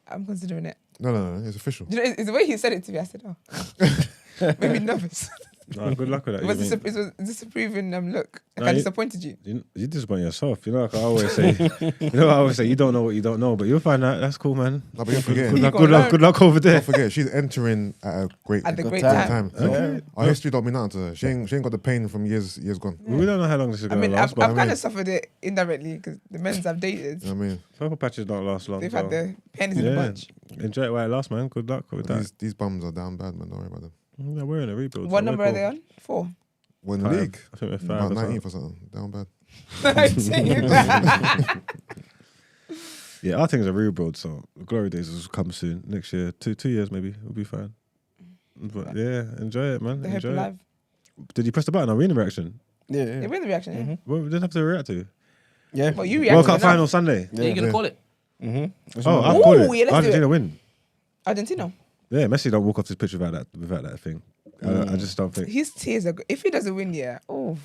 I'm considering it. No, it's official. You know, it's the way he said it to me. I said, oh. Made me nervous. No, good luck with that. It was You a disapproving look. Like No, I you- disappointed you. you disappoint yourself. You know, like I always say. You don't know what you don't know, but you'll find out. That's cool, man. No, but you're Good forgetting. luck, You good gotta luck, good luck over there. Don't forget, she's entering at a great At the great time. time. time. Our history don't mean nothing to her. She ain't got the pain from years gone. We don't know how long this is I going mean, to last, I've but kind of suffered it indirectly because the men's I've dated, You know what I mean? purple patches don't last long. they've so had the pennies in the yeah, bunch. enjoy it while it lasts, man. Good luck with that. These bums are down bad, man. Don't worry about them. Yeah, we're in a rebuild. What so number we're are they on? 4. We're in the Five. league. I think we're 5 About or something. 19th or something. Down bad. Yeah, our things are rebuild, so the glory days will come soon. Next year, 2 years maybe, we'll be fine. But yeah, enjoy it, man. The hope Enjoy it. alive. Did you press the button? Are we in the reaction? Yeah, They yeah. win the reaction, yeah. What we didn't have to react to. Yeah. Well, you reacted World Cup enough. final Sunday. Yeah, you're gonna call it. Oh, I've Ooh, called it. yeah, let's do Argentina it. win. Argentina. Yeah, Messi don't walk off this pitch without that thing. I just don't think. His tears are. If he doesn't win, yeah. Oh,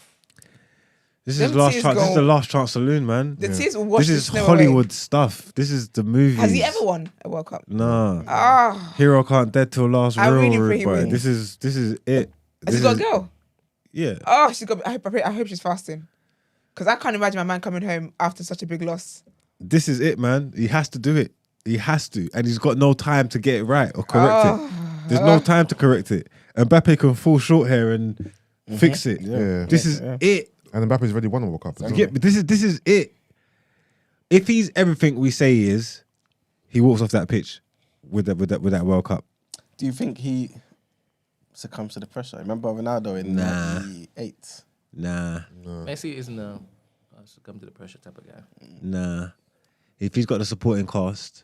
This is them his last tears chance. This is go- the last chance saloon, man. the tears will wash This the is snow Hollywood away. stuff. This is the movie. Has he ever won a World Cup? Nah. Ah, Hero can't dead till last I real really pray rude he boy. wins. This is it. has This he got a is- girl? Yeah. Oh, she's got. I hope she's fasting, because I can't imagine my man coming home after such a big loss. This is it, man. He has to do it. He has to, and he's got no time to get it right or correct it. There's no time to correct it. Mbappe can fall short here and fix it. Yeah. This is it. And Mbappe's already won a World Cup. as You well. get me? This is it. If he's everything we say he is, he walks off that pitch with that World Cup. Do you think he succumbs to the pressure? Remember Ronaldo in Nah. 98? Nah. Messi isn't a succumb to the pressure type of guy. Nah. If he's got the supporting cast,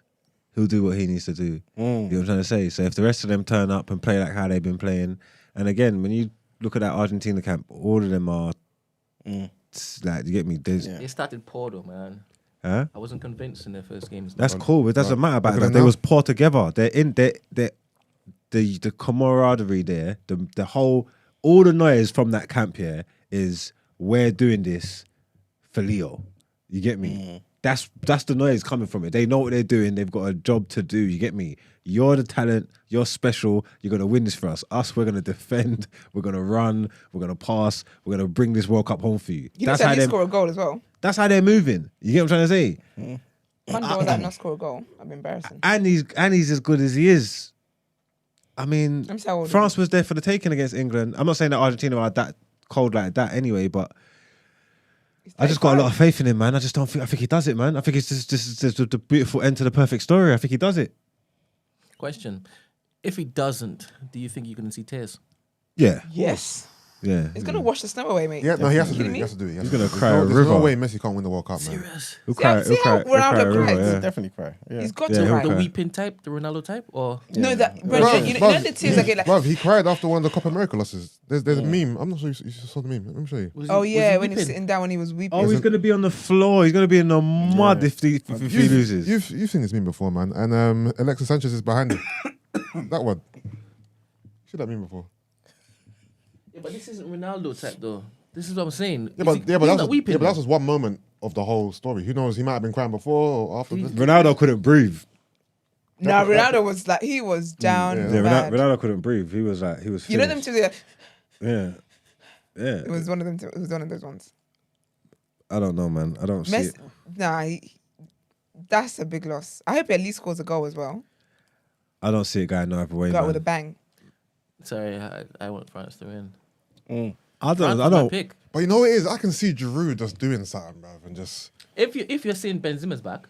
he'll do what he needs to do. You know what I'm trying to say? So if the rest of them turn up and play like how they've been playing, and again, when you look at that Argentina camp, all of them are like, you get me? There's, Yeah. They started poor though, man. huh? I wasn't convinced in their first games. That's cool. It doesn't matter about Look at that. them They now. was poor together. They're in the camaraderie there. The whole all the noise from that camp here is we're doing this for Leo. You get me? That's the noise coming from it. They know what they're doing. They've got a job to do. You get me? You're the talent. You're special. You're gonna win this for us. Us, we're gonna defend. We're gonna run. We're gonna pass. We're gonna bring this World Cup home for you. He That's needs to how at least they're. score a goal as well. That's how they're moving. You get what I'm trying to say? One goal that not score a goal. I'm embarrassing. And he's as good as he is. I mean, Let me see how old he France was there for the taking against England. I'm not saying that Argentina are that cold like that anyway, but I just got a lot of faith in him, man. I think he does it, man. I think it's just the beautiful end to the perfect story. I think he does it. Question: if he doesn't, do you think you're going to see tears? Yeah, Yes. yeah. It's gonna wash the snow away, mate. Yeah, no, he has to do Kidding it. me? He has to do it. He's gonna cry a There's no river. way Messi can't win the World Cup, man. Serious? He'll See cry. how- see how He'll cry Ronaldo a river, cries? yeah. Definitely cry. Yeah. He's got Yeah, to he'll cry. The cry. weeping type, the Ronaldo type, or No, that bro, Bruv, you know the tears I get like. bruv, he cried after one of the Copa America losses. There's a meme. I'm not sure you saw the meme. Let me show you. was Oh was yeah, when he was weeping? sitting down when he was weeping. Oh, he's gonna be on the floor. He's gonna be in the mud if he loses. You've seen this meme before, man. And Alexis Sanchez is behind him. That one. You seen that meme before? Yeah, but this isn't Ronaldo type though. This is what I'm saying. Yeah, but He's that not was weeping. that was one moment of the whole story. Who knows? He might have been crying before or after this. Ronaldo couldn't breathe. No, Ronaldo was like he was down Yeah, bad. Ronaldo couldn't breathe. He was like, he was. You know them finished. two. Yeah, yeah. It was one of them. It was one of those ones. I don't know, man. I don't see it. Nah, that's a big loss. I hope he at least scores a goal as well. I don't see it going no other way, Go out man. with a bang. Sorry, I want France to win. I France don't. was I my don't. pick. But you know what it is? I can see Giroud just doing something, bruv, and just If you're seeing Benzema's back,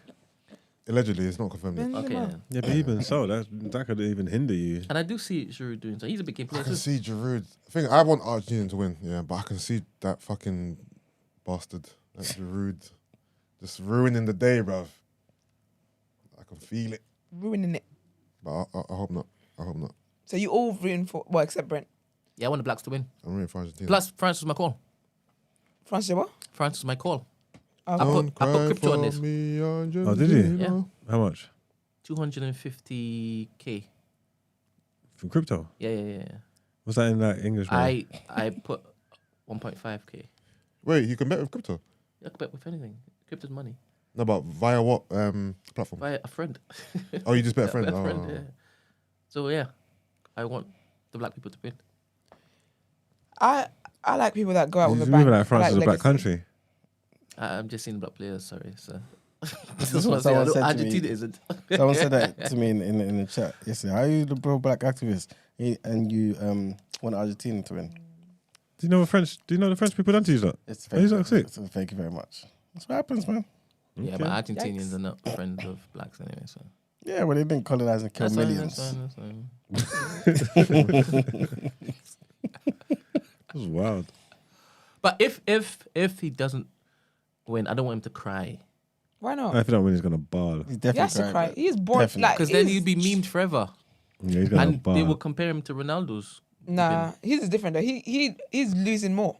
allegedly it's not confirmed yet. okay. Then. Yeah, but even so, that could even hinder you. And I do see Giroud doing so. He's a big game I player. can too. see Giroud. I think I want Argentina to win, yeah, but I can see that fucking bastard, that Giroud, just ruining the day, bruv. I can feel it, Ruining it. but I hope not. I hope not. So you all rooting for except Brent. Yeah, I want the Blacks to win. I'm rooting for Argentina. Plus, France was my call. France, what? France was my call. I Don't put crypto on cry this. for me, Argentina. Oh, did you? Yeah. How much 250k. from crypto? Yeah. What's that in like English? Man? I put 1.5k. Wait, you can bet with crypto? I could bet with anything. Crypto's money. No, but via what platform? By a friend. Oh, you just bet a friend? A Oh. friend, yeah. So yeah, I want the black people to win. I like people that go out with a You bang. remember like France I is like a black legacy. country. I'm just seeing black players. Sorry, so. This is what someone said to me. Argentina isn't. Someone said that to me in the chat yesterday. How are you the pro-black activist and you want Argentina to win? Do you know the French people done to you that? It's Oh, he's not sick. Thank you very much. That's what happens, man. Yeah, Okay. but Argentinians Yikes. are not friends of blacks anyway. So Yeah, well, they've been colonized and killed millions. That's fine. That was wild. But if he doesn't win, I don't want him to cry Why not? If you don't win, he's gonna bawl. He's He definitely has to crying, cry. but- He's born Definitely. like because then he's- he'd be memed forever, Yeah, he's gonna and they will bawl. compare him to Ronaldo's. Nah, he's different though. He's losing more.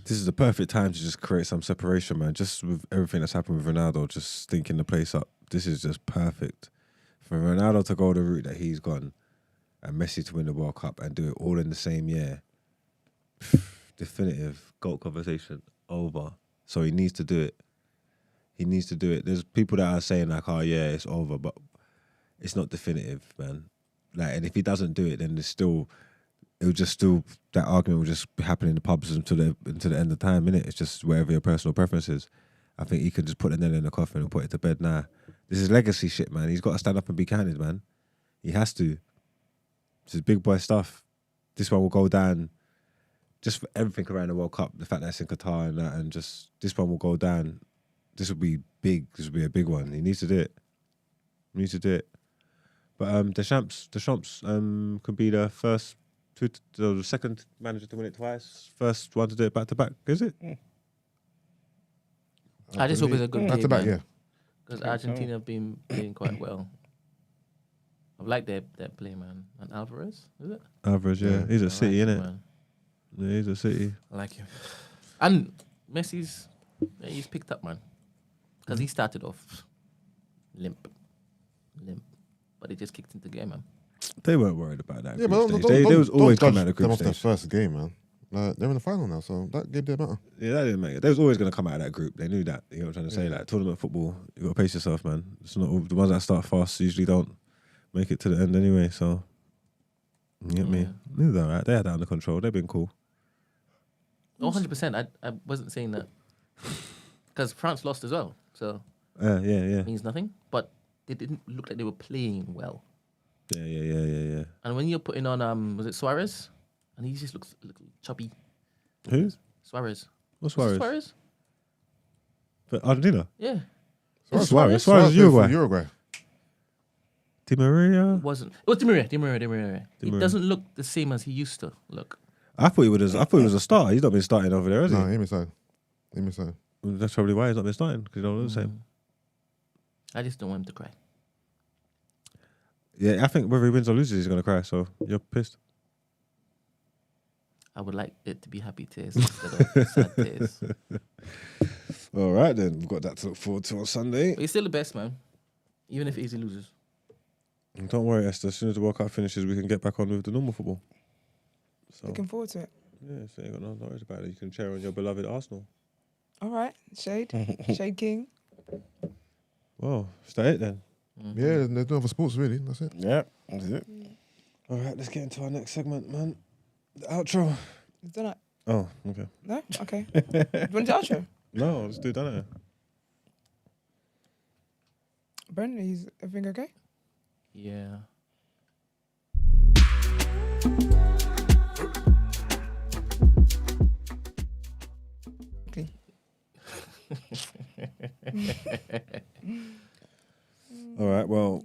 This is the perfect time to just create some separation, man. Just with everything that's happened with Ronaldo, just stinking the place up. This is just perfect for Ronaldo to go the route that he's gone, and Messi to win the World Cup and do it all in the same year. Definitive GOAT conversation over. So he needs to do it. He needs to do it. There's people that are saying like, "Oh yeah, it's over," but it's not definitive, man. Like, and if he doesn't do it, then there's still. That argument will just be happening in the pubs until the end of time, innit? It's just whatever your personal preference is. I think he could just put the nail in the coffin and put it to bed now. This is legacy shit, man. He's got to stand up and be candid, man. He has to. This is big boy stuff. This one will go down just for everything around the World Cup. The fact that it's in Qatar and that, and just this one will go down. This will be big. This will be a big one. He needs to do it. He needs to do it. But Deschamps could be the the second manager to win it twice. First one to do it back to back, is it? I just hope it's a good back game, to back, man. yeah. Because Argentina have been playing quite well. I've liked their play, man. And Alvarez, is it? Average, yeah. He's I a City, like him, innit? man. Yeah, he's a City. I like him. And Messi's, he's picked up, man. Because he started off limp. But he just kicked into the game, man. They weren't worried about that. Yeah, group but stage. They was always don't coming out of the judge them group off their stage. first game, man. They're in the final now, so that game didn't matter. Yeah, that didn't make it. They was always going to come out of that group. They knew that. You know what I'm trying to say? Like, tournament football, you got to pace yourself, man. It's not all, the ones that start fast usually don't make it to the end anyway, so. You get me? It was all right. They had that under control. They've been cool. Oh, 100%. I wasn't saying that. Because France lost as well. So Yeah. it means nothing. But they didn't look like they were playing well. Yeah. And when you're putting on, was it Suarez? And he just looks chubby. Who? Suarez. What's Was Suarez? it Suarez? For Argentina? Yeah. Suarez played is for Uruguay. Uruguay. Di Maria? It wasn't. It was Di Maria. He Maria. doesn't look the same as he used to look. I thought he was a starter. He's not been starting over there, has he? No, him inside. That's probably why he's not been starting, because he don't look the same. I just don't want him to cry. Yeah, I think whether he wins or loses, he's going to cry, so you're pissed. I would like it to be happy tears instead of sad tears. All right, then. We've got that to look forward to on Sunday. But he's still the best, man. Even if Easy loses. And don't worry, Esther. As soon as the World Cup finishes, we can get back on with the normal football. So, Looking forward to it. yeah, so you got no worries about it. You can cheer on your beloved Arsenal. All right, Shade. Shade King. Well, is that it then? Yeah, there's no other sports really. That's it. Yeah, that's it. All right, let's get into our next segment, man. The outro. Is that Oh, okay. no? Okay. Do you want to outro? No, let's do that. Brendan, is everything okay? Yeah. Okay. All right, well,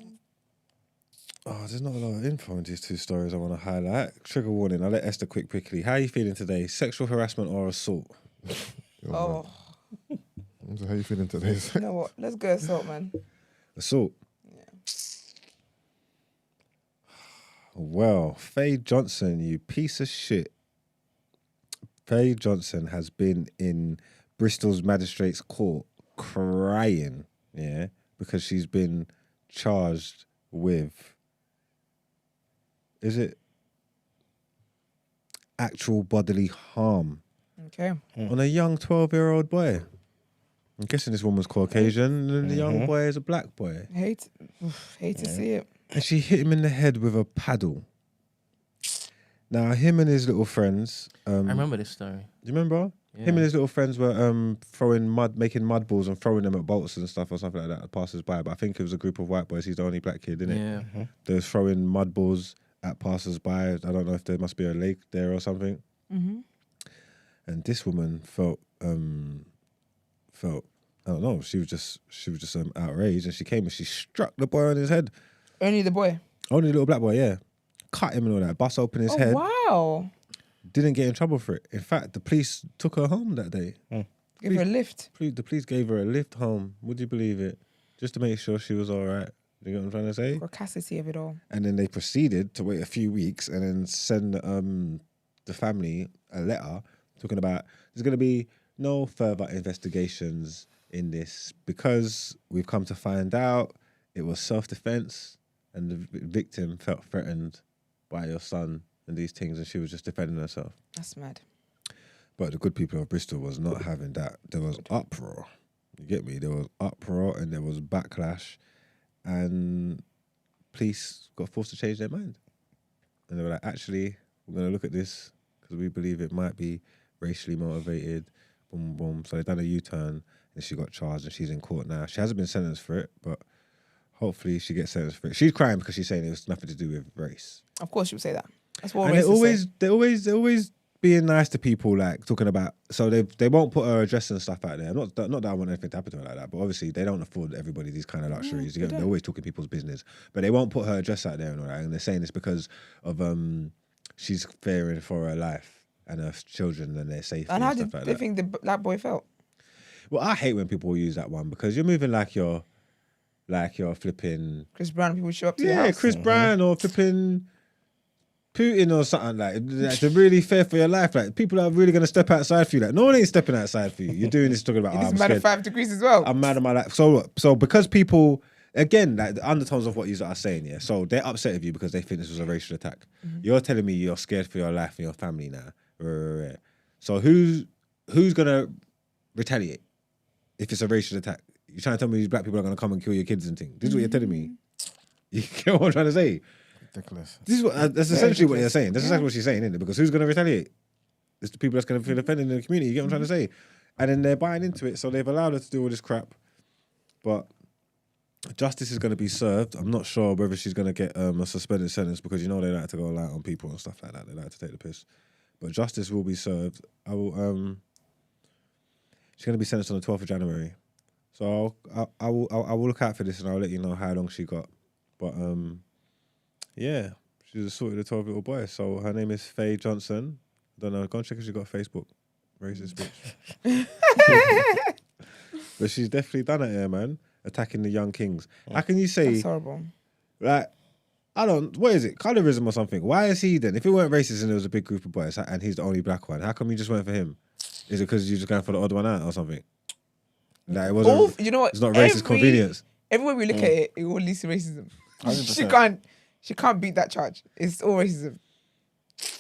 there's not a lot of info in these two stories I want to highlight. Trigger warning, I'll let Esther quickly. How are you feeling today? Sexual harassment or assault? Oh, So how you feeling today? you know what? Let's go assault, man. Assault. Well, Faye Johnson, you piece of shit. Faye Johnson has been in Bristol's magistrate's court crying, yeah, because she's been charged with, is it actual bodily harm Okay. on a young 12-year-old boy? I'm guessing this woman's Caucasian and the young boy is a black boy. Hate to see it. And she hit him in the head with a paddle. Now, him and his little friends... I remember this story. Do you remember? Yeah. Him and his little friends were throwing mud, making mud balls and throwing them at bolts and stuff or something like that, passers-by. But I think it was a group of white boys. He's the only black kid, isn't it? Yeah. They was throwing mud balls at passers-by. I don't know if there must be a lake there or something. Mm-hmm. And this woman felt, I don't know, she was just outraged, and she came and she struck the boy on his head. Only the boy. Only little black boy, yeah. Cut him and all that, bust open his head. Wow. Didn't get in trouble for it. In fact, the police took her home that day. Give her a lift. The police gave her a lift home. Would you believe it? Just to make sure she was all right. You know what I'm trying to say? Caucasity of it all. And then they proceeded to wait a few weeks and then send the family a letter talking about there's going to be no further investigations in this because we've come to find out it was self-defense and the victim felt threatened by your son and these things and she was just defending herself. That's mad. But the good people of Bristol was not having that. There was uproar. You get me? There was uproar and there was backlash and police got forced to change their mind. And they were like, actually, we're going to look at this because we believe it might be racially motivated. Boom, boom. So they done a U-turn and she got charged and she's in court now. She hasn't been sentenced for it, but hopefully she gets sentenced for it. She's crying because she's saying it was nothing to do with race. Of course you would say that. That's what And racists they're always being nice to people, like talking about. So they won't put her address and stuff out there. Not that I want anything to happen to her like that, but obviously they don't afford everybody these kind of luxuries. They're always talking people's business, but they won't put her address out there and all that. And they're saying it's because of she's fearing for her life and her children and their safety. And how stuff did like they that. think the black boy felt? Well, I hate when people use that one because you're moving like you're flipping. Chris Brown, people show up to your Yeah, house. Chris Brown or flipping Putin or something like to really fear for your life. Like people are really gonna step outside for you. Like no one ain't stepping outside for you. You're doing this talking about. It is I'm mad at scared. 5 degrees as well. I'm mad at my life. So because people again like the undertones of what you are saying, yeah. So they're upset with you because they think this was a racial attack. You're telling me you're scared for your life and your family now. Right. So who's gonna retaliate if it's a racial attack? You're trying to tell me these black people are gonna come and kill your kids and things. This is what you're telling me. You get what I'm trying to say? Ridiculous. This is what that's essentially what you're saying. That's exactly what she's saying, isn't it? Because who's going to retaliate? It's the people that's going to feel offended in the community. You get what I'm trying to say? And then they're buying into it, so they've allowed her to do all this crap. But justice is going to be served. I'm not sure whether she's going to get a suspended sentence because you know they like to go light on people and stuff like that. They like to take the piss. But justice will be served. I will. She's going to be sentenced on the 12th of January. So I will look out for this and I'll let you know how long she got. But yeah, she's assaulted a 12-year-old boy. So her name is Faye Johnson. Don't know. Go and check if she's got a Facebook. Racist bitch. But she's definitely done it here, man. Attacking the young kings. How can you say, That's horrible. like, what is it? Colorism or something? Why is he then? If it weren't racist and there was a big group of boys and he's the only black one, how come you just went for him? Is it because you're just going for the odd one out or something? Like, it wasn't, You know what? it's not racist convenience. Everywhere we look at it, it all leads to racism. 100%. She can't beat that charge. It's all racism.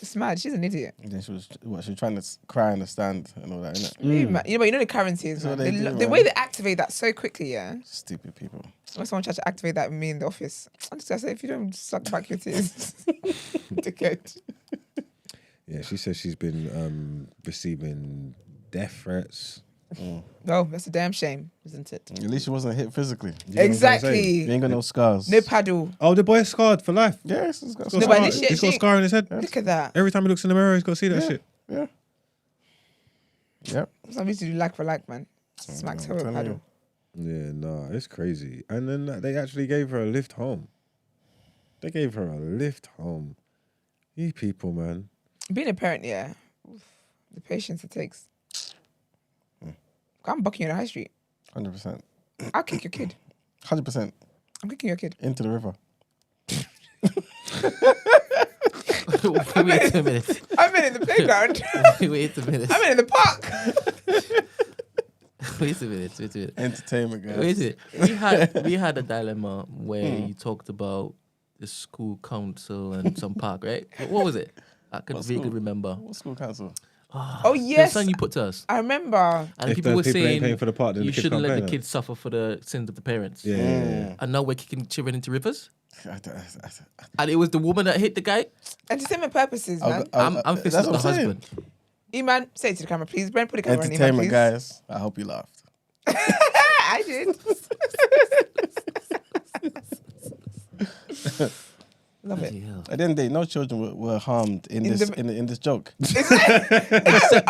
It's mad. She's an idiot. And then she was trying to cry on the stand and all that, innit? You know the Karens is, That's what man. they do, The man. way they activate that so quickly, yeah. Stupid people. When someone tried to activate that with me in the office, I'm just gonna say, if you don't suck back your tears, dickhead. Yeah, she says she's been receiving death threats. No, that's a damn shame, isn't it? At least she wasn't hit physically. You know what I'm Exactly. saying? You ain't got no scars. No paddle. Oh, the boy is scarred for life. Yes, it's got He's got, No, but scar, this shit- he's got a scar on his head. Look at that. Every time he looks in the mirror, he's got to see that Yeah. shit. Yeah. Yep. Some used to do like for like, man. Smacks her with a telling paddle. Yeah, no, it's crazy. And then they actually gave her a lift home. They gave her a lift home. You people, man. Being a parent, yeah. Oof, the patience it takes. I'm bucking you on the high street. 100%. I'll kick your kid. 100% I'm kicking your kid. into the river. Wait a minute. I'm in the playground. Wait a minute. I'm in the park. Wait a minute. Entertainment, guys. Wait a minute. We had a dilemma where you talked about the school council and some park, right? What was it? I could What vaguely school? remember. What school council? Oh, The yes. sign you put to us. I remember. And If people the were people ain't saying paying for the park, then you the kids shouldn't can't let play the now. kids suffer for the sins of the parents. Yeah. And now we're kicking children into rivers. I- And it was the woman that hit the guy. Entertainment purposes, man. I'm fixing that's the what I'm saying. husband. Iman, say it to the camera, please. Brent, put the camera on Iman, Entertainment, please. guys. I hope you laughed. I did. Love it. Bloody hell. At the end of the day, no children were harmed in this the- in this joke. Except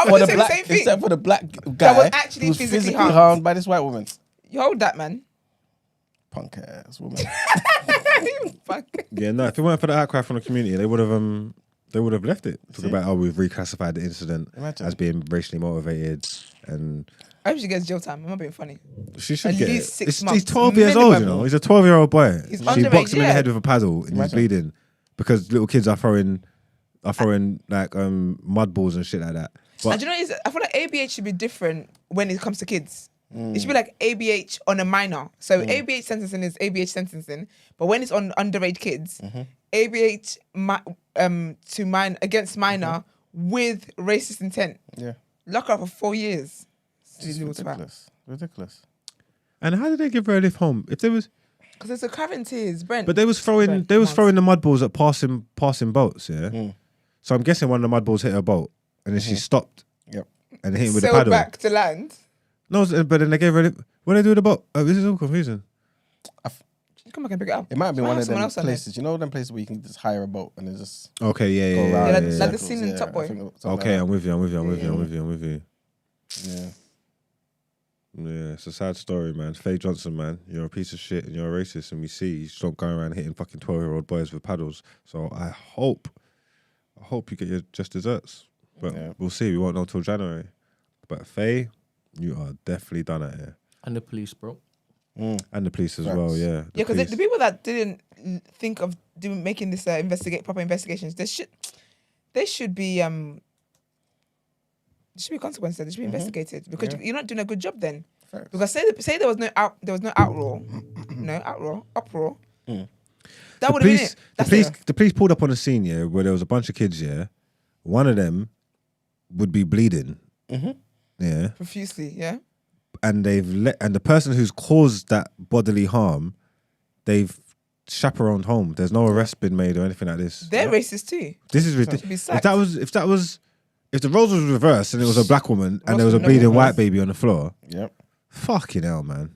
For the black, except for the black guy was actually who was physically physically harmed. harmed by this white woman. You hold that, man. Punk ass woman. Fuck. Yeah, no, if it weren't for the outcry from the community, they would have left it. Talking about, oh, we've reclassified the incident Imagine. as being racially motivated, and I hope she gets jail time. I'm not being funny. she should At get least it. 6 He's months, 12 years old, you minimum. know. He's a 12-year-old boy. He's She underage, boxed him in the yeah. head with a paddle, and he's Imagine. bleeding because little kids are throwing like mud balls and shit like that. But And do you know what it is? I feel like ABH should be different when it comes to kids. It should be like ABH on a minor. So ABH sentencing is ABH sentencing, but when it's on underage kids, ABH against minor with racist intent. Yeah. Lock her up for 4 years. It's ridiculous. Ridiculous. and how did they give her a lift home? If there was, Because there's a quarantines, Brent. but they was throwing the mud balls at passing boats, yeah. So I'm guessing one of the mud balls hit her boat, and then she stopped Yep. and hit him with the sailed paddle. back to land. No, but then they gave her a lift. What did they do with the boat? Oh, this is all confusing. Come back and pick it up. It might have been Might one have of someone them else on there. places. You know them places where you can just hire a boat and then just Okay, yeah, go yeah, around. yeah, like yeah, the yeah. scene in Top Boy. I think something Okay, like I'm with you. Yeah. Yeah, it's a sad story, man. Faye Johnson, man, you're a piece of shit and you're a racist, and we see you stop going around hitting fucking 12-year-old boys with paddles. So I hope you get your just desserts, but Yeah. we'll see. We won't know till January. But Faye, you are definitely done at here, And the police, bro. and the police as Facts. well. Yeah, Yeah, because the people that didn't think of making this proper investigations, there should be consequences. They should be investigated because Yeah. you're not doing a good job then. Facts. Because say there was no uproar, uproar. That would have been it. That's it. the police pulled up on the scene, yeah, where there was a bunch of kids, yeah. One of them would be bleeding, yeah, Profusely, yeah. and the person who's caused that bodily harm, they've chaperoned home. There's no arrest been made or anything like this. They're racist too. This is Should be ridiculous. sacked. If the roles was reversed and it was a black woman and there was a No bleeding one white was. baby on the floor, Yep. fucking hell, man.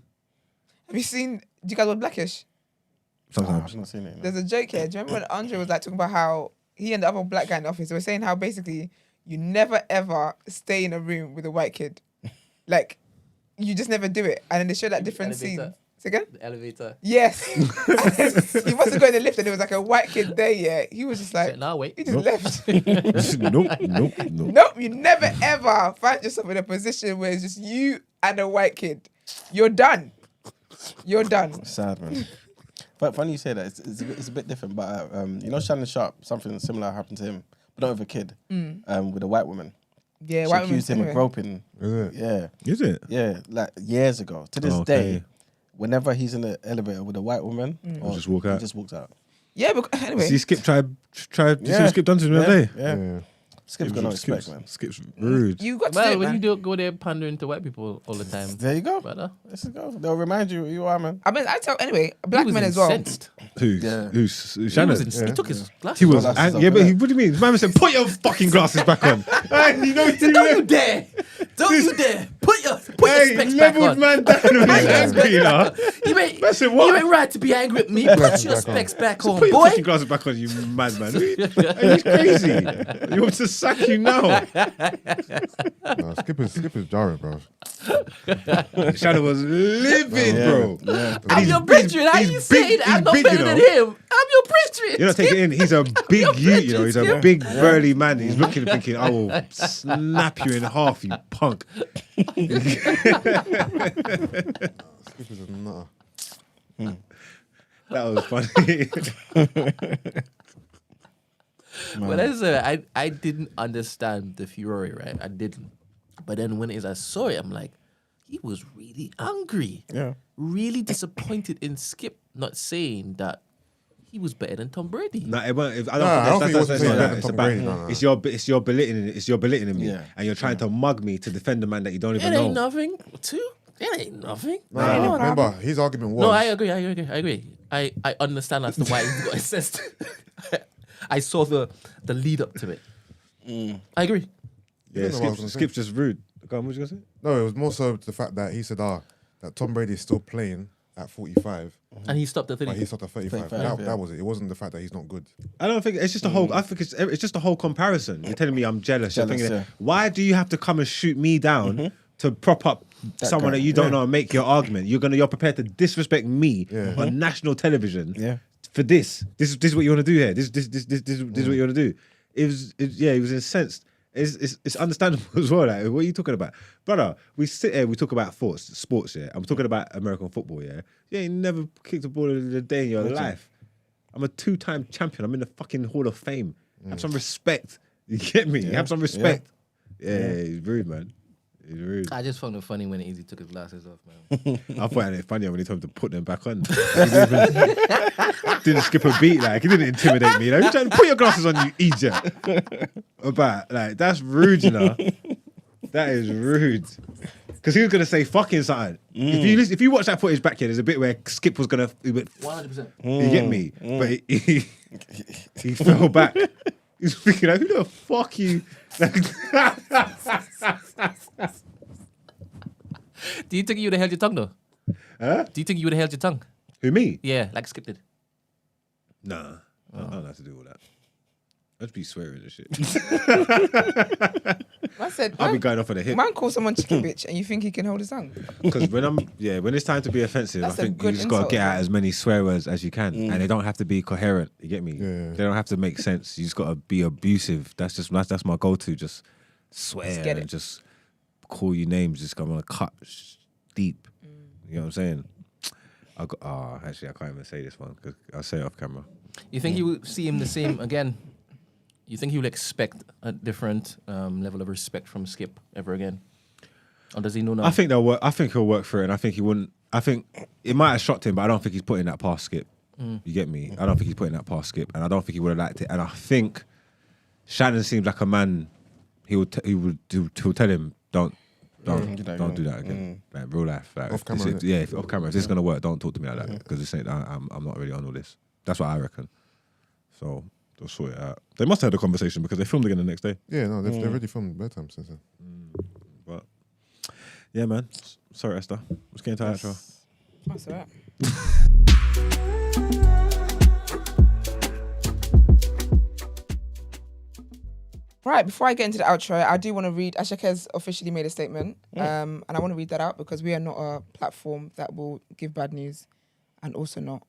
Have you seen? Do you guys watch Blackish? Sometimes. I've not seen it. No. There's a joke here. Do you remember when Andre was like talking about how he and the other black guy in the office, they were saying how basically you never ever stay in a room with a white kid. Like, you just never do it. And then they showed that different scene. Elevator. Say again? The elevator. Yes. He must have gone in the lift and there was like a white kid there, yeah. He was just like, Now wait. he just left. nope. Nope, you never ever find yourself in a position where it's just you and a white kid. You're done. You're done. Sad, man. But funny you say that. It's a bit different. But you know, Shannon Sharp, something similar happened to him, but not with a kid. With a white woman. Yeah, She white accused him women. of groping. Is it? Yeah, Is it? yeah, like years ago. To this Okay. day, whenever he's in the elevator with a white woman, just walk out? He just walks out. Yeah, but anyway. See, Skip tried. You see Yeah. what Skip done to him the other day? Yeah. Yeah. Skip's got no respect, man. Skip's rude. You got to do Well, it, when man. you don't go there pandering to white people all the time, There you go. brother. Let's go. They'll remind you who you are, man. I mean, I tell anyway, He black was men as well. incensed. Who's Yeah. who's He, Shannon? he took his glasses He was, off. Glasses yeah, off, but innit? what do you mean? Man said, put your fucking glasses back on. Hey, you know, Don't you dare! Don't you dare! Put your specs back leveled on. man down when he's angry, you know. You ain't, Man said, you what? ain't right to be angry at me. Put your back on. specs back on, Put your boy. fucking glasses back on, you madman. Are you crazy? You want me to sack you now? No, Skip is jarring, bro. Shadow was livid, bro. Yeah. I'm your brethren. How you saying I'm not better than him? I'm your brethren. You're not taking it in. He's a big youth, you know. He's a Skip. big burly man. He's looking and thinking, I will snap you in half, you punk. Skip is a nutter. That was funny. But as I didn't understand the furore, right? I didn't. But then when I saw it, I'm like, he was really angry. Yeah. Really disappointed in Skip not saying that he was better than Tom Brady. No, it won't. I don't don't think he was that's saying not better that. than It's Tom about Brady, no. it's your belittling. It's your belittling me, Yeah. and you're trying to mug me to defend a man that you don't even It ain't know. nothing. It ain't nothing. No, remember, his argument was. No, I agree. I understand as to why he got assessed. I saw the lead up to it. I agree. Yeah, You know what I was gonna Skip's just rude. Go on, what you gonna say? No, it was more so the fact that he said, that Tom Brady is still playing at 45, And he stopped at but 30. he stopped at 35. 35, yeah. That was it. It wasn't the fact that he's not good. I don't think it's just a whole. I think it's just a whole comparison. You're telling me I'm jealous. You're Jealous, thinking, yeah. why do you have to come and shoot me down to prop up someone guy. that you don't know and make your argument? You're prepared to disrespect me on national television. Yeah. For this is what you want to do here. This is what you want to do. He was incensed. It's understandable as well. Like, what are you talking about, brother? We sit here, we talk about sports. Yeah, I'm talking about American football. Yeah, you ain't never kicked a ball in a day in your life. I'm a 2-time champion. I'm in the fucking Hall of Fame. Have some respect. You get me? Have some respect. Yeah, he's rude, man. He's rude. I just found it funny when Easy took his glasses off, man. I find it funnier when he told him to put them back on. Didn't skip a beat, like he didn't intimidate me. You know, he's trying to put your glasses on, you idiot. About like that's rude, you know. That is rude. Because he was gonna say fucking something. If you watch that footage back here, there's a bit where Skip was gonna. 100%. You get me? But he fell back. He's thinking, like, who the fuck you? Do you think you would have held your tongue, though? Huh? Do you think you would have held your tongue? Who, me? Yeah, like Skip did. Nah, I don't have to do all that. I'd be swearing and shit. I said, I'll be going off on a hip. man call someone chicken bitch and you think he can hold his tongue? Because when it's time to be offensive, That's I a think you good just got to insult get as out well. as many swear words as you can, and they don't have to be coherent. You get me? Yeah. They don't have to make sense. You just got to be abusive. That's my go-to. Just swear get it. and just call you names. Just I'm gonna cut deep. You know what I'm saying? Actually, I can't even say this one because I'll say it off camera. You think you will see him the same again? You think he will expect a different level of respect from Skip ever again? Or does he know now? I think they'll work. I think he'll work for it, and I think he wouldn't. I think it might have shocked him, but I don't think he's putting that past Skip. You get me? I don't think he's putting that past Skip, and I don't think he would have liked it. And I think Shannon seems like a man. He'll tell him don't do that again. Like real life, like Off camera, innit? if off camera. If this is gonna work, don't talk to me like that because this ain't. I'm not really on all this. That's what I reckon. So they'll sort it out. They must have had a conversation because they filmed again the next day. Yeah, no, they've already filmed bedtime since then. But yeah, man. Sorry, Esther. Let's get into our outro. That's all right. Right, before I get into the outro, I do want to read, Asake has officially made a statement, and I want to read that out because we are not a platform that will give bad news and also not,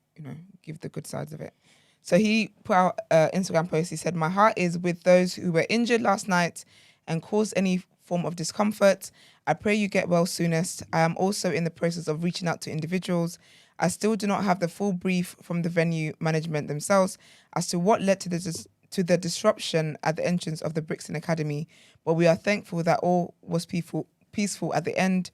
give the good sides of it. So he put out an Instagram post. He said, "My heart is with those who were injured last night and caused any form of discomfort. I pray you get well soonest. I am also in the process of reaching out to individuals. I still do not have the full brief from the venue management themselves as to what led to the disruption at the entrance of the Brixton Academy, but we are thankful that all was peaceful at the end.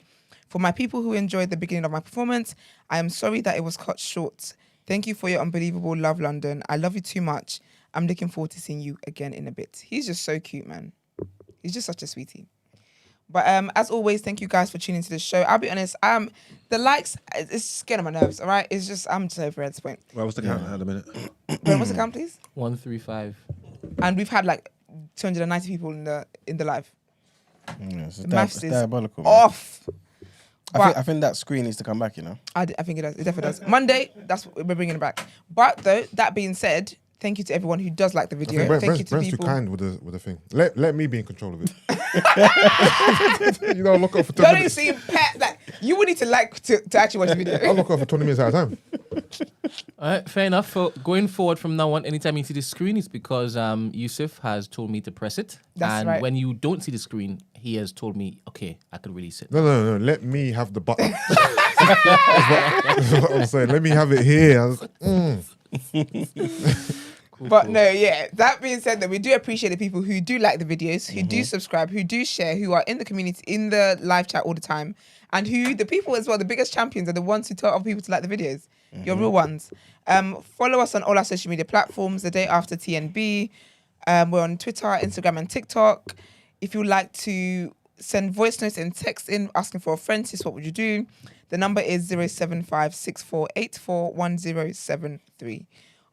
For my people who enjoyed the beginning of my performance, I am sorry that it was cut short. Thank you for your unbelievable love, London. I love you too much. I'm looking forward to seeing you again in a bit. He's just so cute, man. He's just such a sweetie. But as always, thank you guys for tuning into the show. I'll be honest, the likes, it's just getting on my nerves, all right? It's just, I'm just over at this point. Well, what's the count at a minute? Brent, what's the count, please? 135. And we've had like 290 people in the live. Yeah, it's The maths is diabolical. Man. off. I think that screen needs to come back, you know? I think it does. It definitely does. Monday, that's what we're bringing it back. But though, that being said, thank you to everyone who does like the video. I think Thank you to Brent's too people. kind with the thing. Let me be in control of it. You know, look up for 20 Don't even minutes. seem pet that you would need to like to actually watch the video. I'll look up for 20 minutes at a time. All right, fair enough. For going forward from now on, anytime you see the screen, it's because Yusuf has told me to press it. That's and right. when you don't see the screen, he has told me, okay, I could release it. No. Let me have the button. That's what I'm saying. Let me have it here. But no, yeah. That being said, that we do appreciate the people who do like the videos, who do subscribe, who do share, who are in the community, in the live chat all the time, and who the people as well. The biggest champions are the ones who tell other people to like the videos. You're real ones. Follow us on all our social media platforms. The Day After TNB. We're on Twitter, Instagram, and TikTok. If you'd like to send voice notes and text in asking for a friend, sis, what would you do? The number is 07564841073.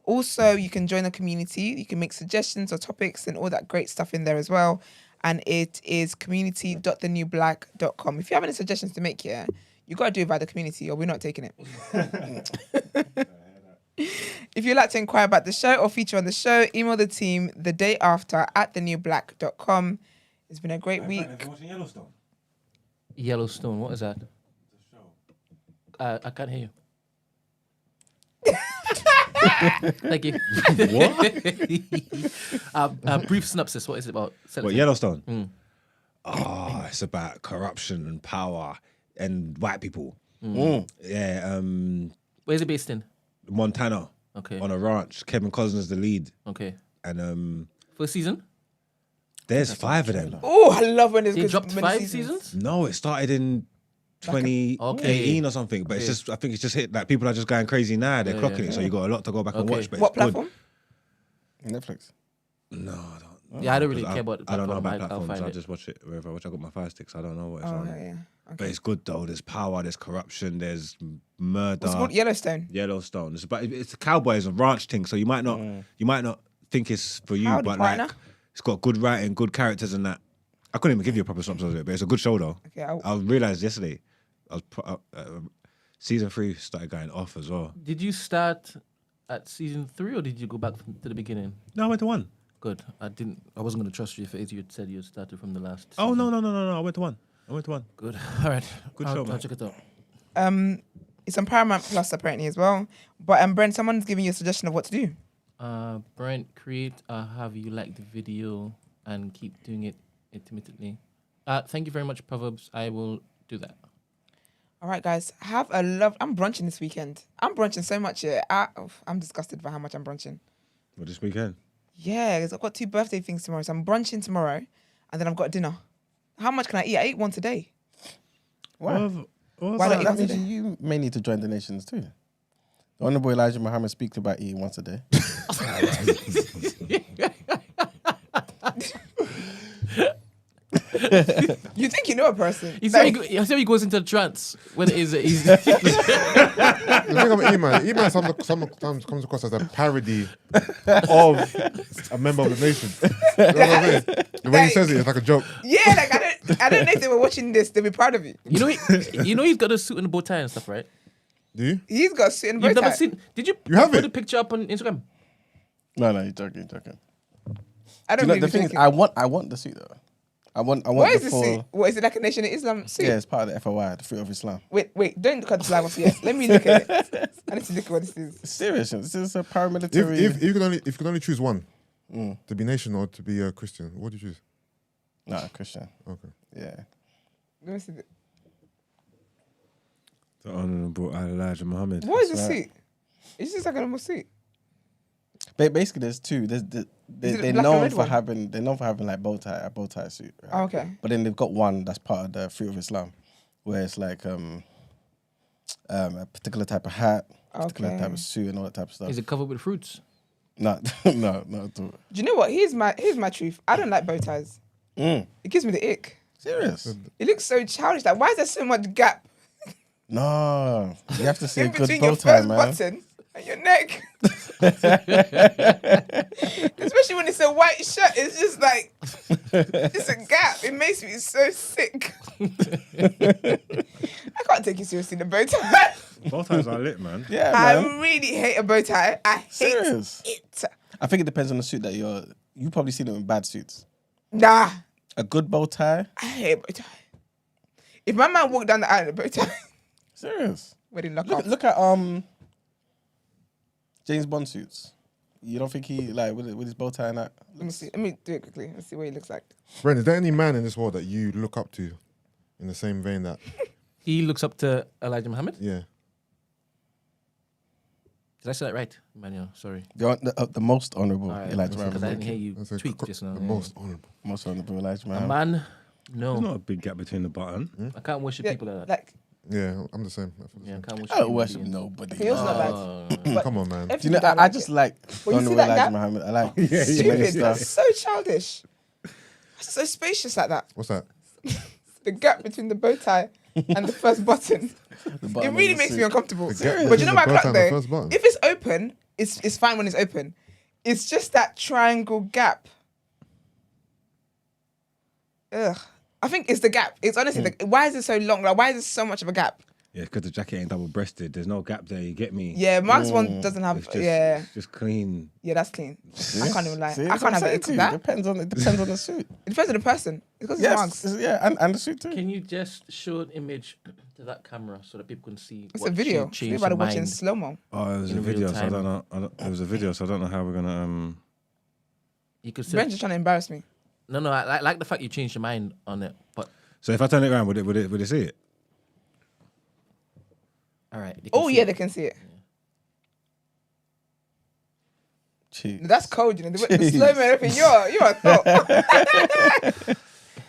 Also, you can join the community. You can make suggestions or topics and all that great stuff in there as well. And it is community.thenewblack.com. If you have any suggestions to make here, you got to do it by the community or we're not taking it. If you'd like to inquire about the show or feature on the show, email the team thedayafter@thenewblack.com. It's been a great week. Yellowstone, what is that? I can't hear you. Thank you. What? Brief synopsis. What is it about? What, Yellowstone? Oh, it's about corruption and power and white people. Yeah, Where's it based in? Montana. Okay. On a ranch. Kevin Costner's is the lead. Okay. And First season? there's 5 of them. Oh, I love when there's They good dropped many 5 seasons? No, it started in 2018 or something. But it's just, I think it's just hit, like, people are just going crazy now. They're clocking it, so you got a lot to go back and watch. But What it's good. platform? Netflix. No, I don't. Yeah, I don't really care about the I don't know platform. about I'll platforms. find I it. just watch it wherever I watch. I got my Fire Sticks. I don't know what it's Oh, on. yeah. But Okay. it's good though. There's power. There's corruption. There's murder. It's called Yellowstone. Yellowstone. It's a cowboys and ranch thing. So you might not think it's for you, Howdy, but partner. like it's got good writing, good characters, and that. I couldn't even give you a proper synopsis of it, but it's a good show though. Okay, I realized yesterday, season 3 started going off as well. Did you start at season 3 or did you go back to the beginning? No, I went to 1. Good. I wasn't going to trust you if you had said you had started from the last. Oh season. no! I went to 1. Good. All right. Good I'll show, man. check it out. It's on Paramount Plus apparently as well. But Brent, someone's giving you a suggestion of what to do. Brent, create have you like the video and keep doing it intermittently. Thank you very much, Proverbs. I will do that. All right, guys. I'm brunching this weekend. I'm brunching so much here. I'm disgusted by how much I'm brunching. Well, this weekend. Yeah, 'cause I've got 2 birthday things tomorrow. So I'm brunching tomorrow and then I've got dinner. How much can I eat? I eat once a day. Why? Why don't you That eat once a means day? you may need to join the nations too. The Honorable Elijah Muhammad speaks about eating once a day. You think you know a person? He said he goes into a trance when it is. He's The thing about Iman sometimes comes across as a parody of a member of the nation. You know what I'm saying? The way he says it, it's like a joke. Yeah, like I don't know if they were watching this, they'd be proud of you. you know he's got a suit and a bow tie and stuff, right? Do you? He's got a suit and bow You've never tie. seen? Did you? You have put it? a picture up on Instagram? No, you're joking. I don't Do you know, believe the it's thing is, joking. I want the suit though. I want What the is the full. suit? What is it, like a Nation of Islam suit? Yeah, it's part of the FOI, the Fruit of Islam. Wait, don't cut this live off yet. Let me look at it. I need to look at what this is. It's serious. This is a If paramilitary. you could only choose one, to be nation or to be a Christian, what do you choose? Nah, Christian. Okay. Yeah. Let me see. The Honorable Elijah Muhammad. What is the That's right. suit? It's just like a normal suit. Basically, there's 2. Is it They're the black and known red for one? having like a bow tie suit. Right? Oh, okay. But then they've got one that's part of the Fruit of Islam, where it's like a particular type of hat. particular type Okay. of suit and all that type of stuff. Is it covered with fruits? No, no, not at all. Do you know what? Here's my truth. I don't like bow ties. It gives me the ick. Serious? It looks so childish. Like, why is there so much gap No, you have to see a in good between bow your tie, first man. button and your neck? Especially when it's a white shirt. It's just like it's a gap. It makes me so sick. I can't take you seriously. The bow tie. Bow ties are lit, man. Yeah, I man. really hate a bow tie. I hate Serious? it. I think it depends on the suit that you probably see them in bad suits. Nah, A good bow tie? I hate a bow tie. If my man walked down the aisle in a bow tie, Serious? wedding lock off. Look at James Bond suits. You don't think he like with his bow tie and that? Let me see. Let me do it quickly. Let's see what he looks like. Brent, is there any man in this world that you look up to in the same vein that, He looks up to Elijah Muhammad. yeah? Did I say that right, Emmanuel? Sorry. The most honourable All right, Elijah because I Muhammad. didn't hear you That's a tweak just now. the most honourable. Most honourable Elijah A Muhammad. man, There's no. not a big gap between the button. I can't worship Yeah, people like that. like Yeah, I'm the same. Yeah, I can't worship I don't human worship beings. nobody. feels not bad. Oh, Come on, man. Do you know? I just like Well, you see honourable that Elijah gap? Muhammad. I like stupid. stuff. That's so childish. It's so spacious like that. What's that? The gap between the bow tie and the first button. The It bottom of really the makes suit. me uncomfortable. The gap But you know between my the bow tie clock and the though? first button. If it's open, it's fine when it's open. It's just that triangle gap. Ugh. I think it's the gap. It's honestly, why is it so long? Like, why is it so much of a gap? Yeah, because the jacket ain't double breasted. There's no gap there. You get me? Yeah, Mark's one doesn't have, It's just, yeah. it's just clean. Yeah, that's clean. I can't even lie. See, I that's can't what have I'm it saying to to you. that. It depends on the suit. It depends on the person. Because it's Yes, Mark's. yeah, and the suit too. Can you just show an image to that camera so that people can see? It's what a video. changed Everybody your watching mind? slow mo. Oh, it was In a real video, so I time. don't know. It was a video, so I don't know how we're gonna. You could say, Ben's just trying to embarrass me. no. I like the fact you changed your mind on it, but So if I turn it around, would it see it? all right. they can Oh see yeah, it. they can see it. Jeez. That's cold, you know. The Jeez. slow mo and everything. You're a thought.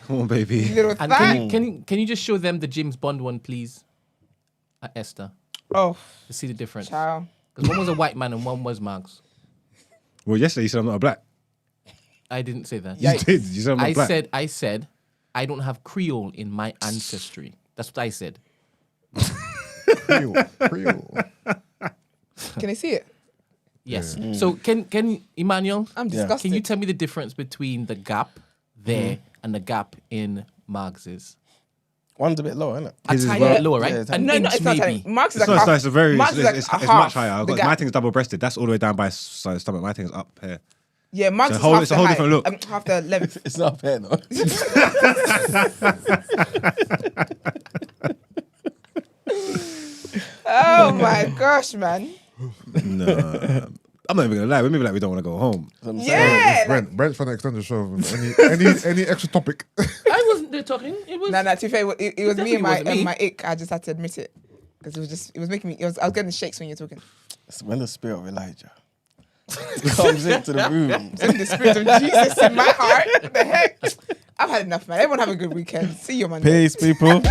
Come on, baby. Little And thigh. can you just show them the James Bond one, please? Esther, Oh, to see the difference. child. Because one was a white man and one was Mark's. Well, yesterday you said I'm not a black. I didn't say that. Yeah. You did. You said I'm not black. I said I don't have Creole in my ancestry. That's what I said. Creole. Can they see it? Yes. So can Emmanuel? I'm Yeah. disgusted. Can you tell me the difference between the gap there and the gap in Marx's? One's a bit low, isn't it? A His is tiny well- bit lower, right? Yeah, it's An No, inch it's not maybe. tiny. Mark's is It's like not. half. It's a very. Mark's is like It's a much half higher. I've the got gap. my thing's double breasted. That's all the way down by stomach. My thing's up here. Yeah, Mark's It's a is whole- half it's a the whole height. different look. Half the length. It's not fair though. Oh my gosh, man. No, I'm not even gonna lie. We maybe like we don't want to go home. Yeah. Brent's trying to extend the show. Any extra topic? I wasn't there talking. It was No, to be fair, it was me definitely and wasn't me. my ick. I just had to admit it because it was making me. I was getting the shakes when you're talking. It's when the spirit of Elijah comes into the room. In the spirit of Jesus in my heart. What the heck? I've had enough, man. Everyone have a good weekend. See you, man. Peace, people.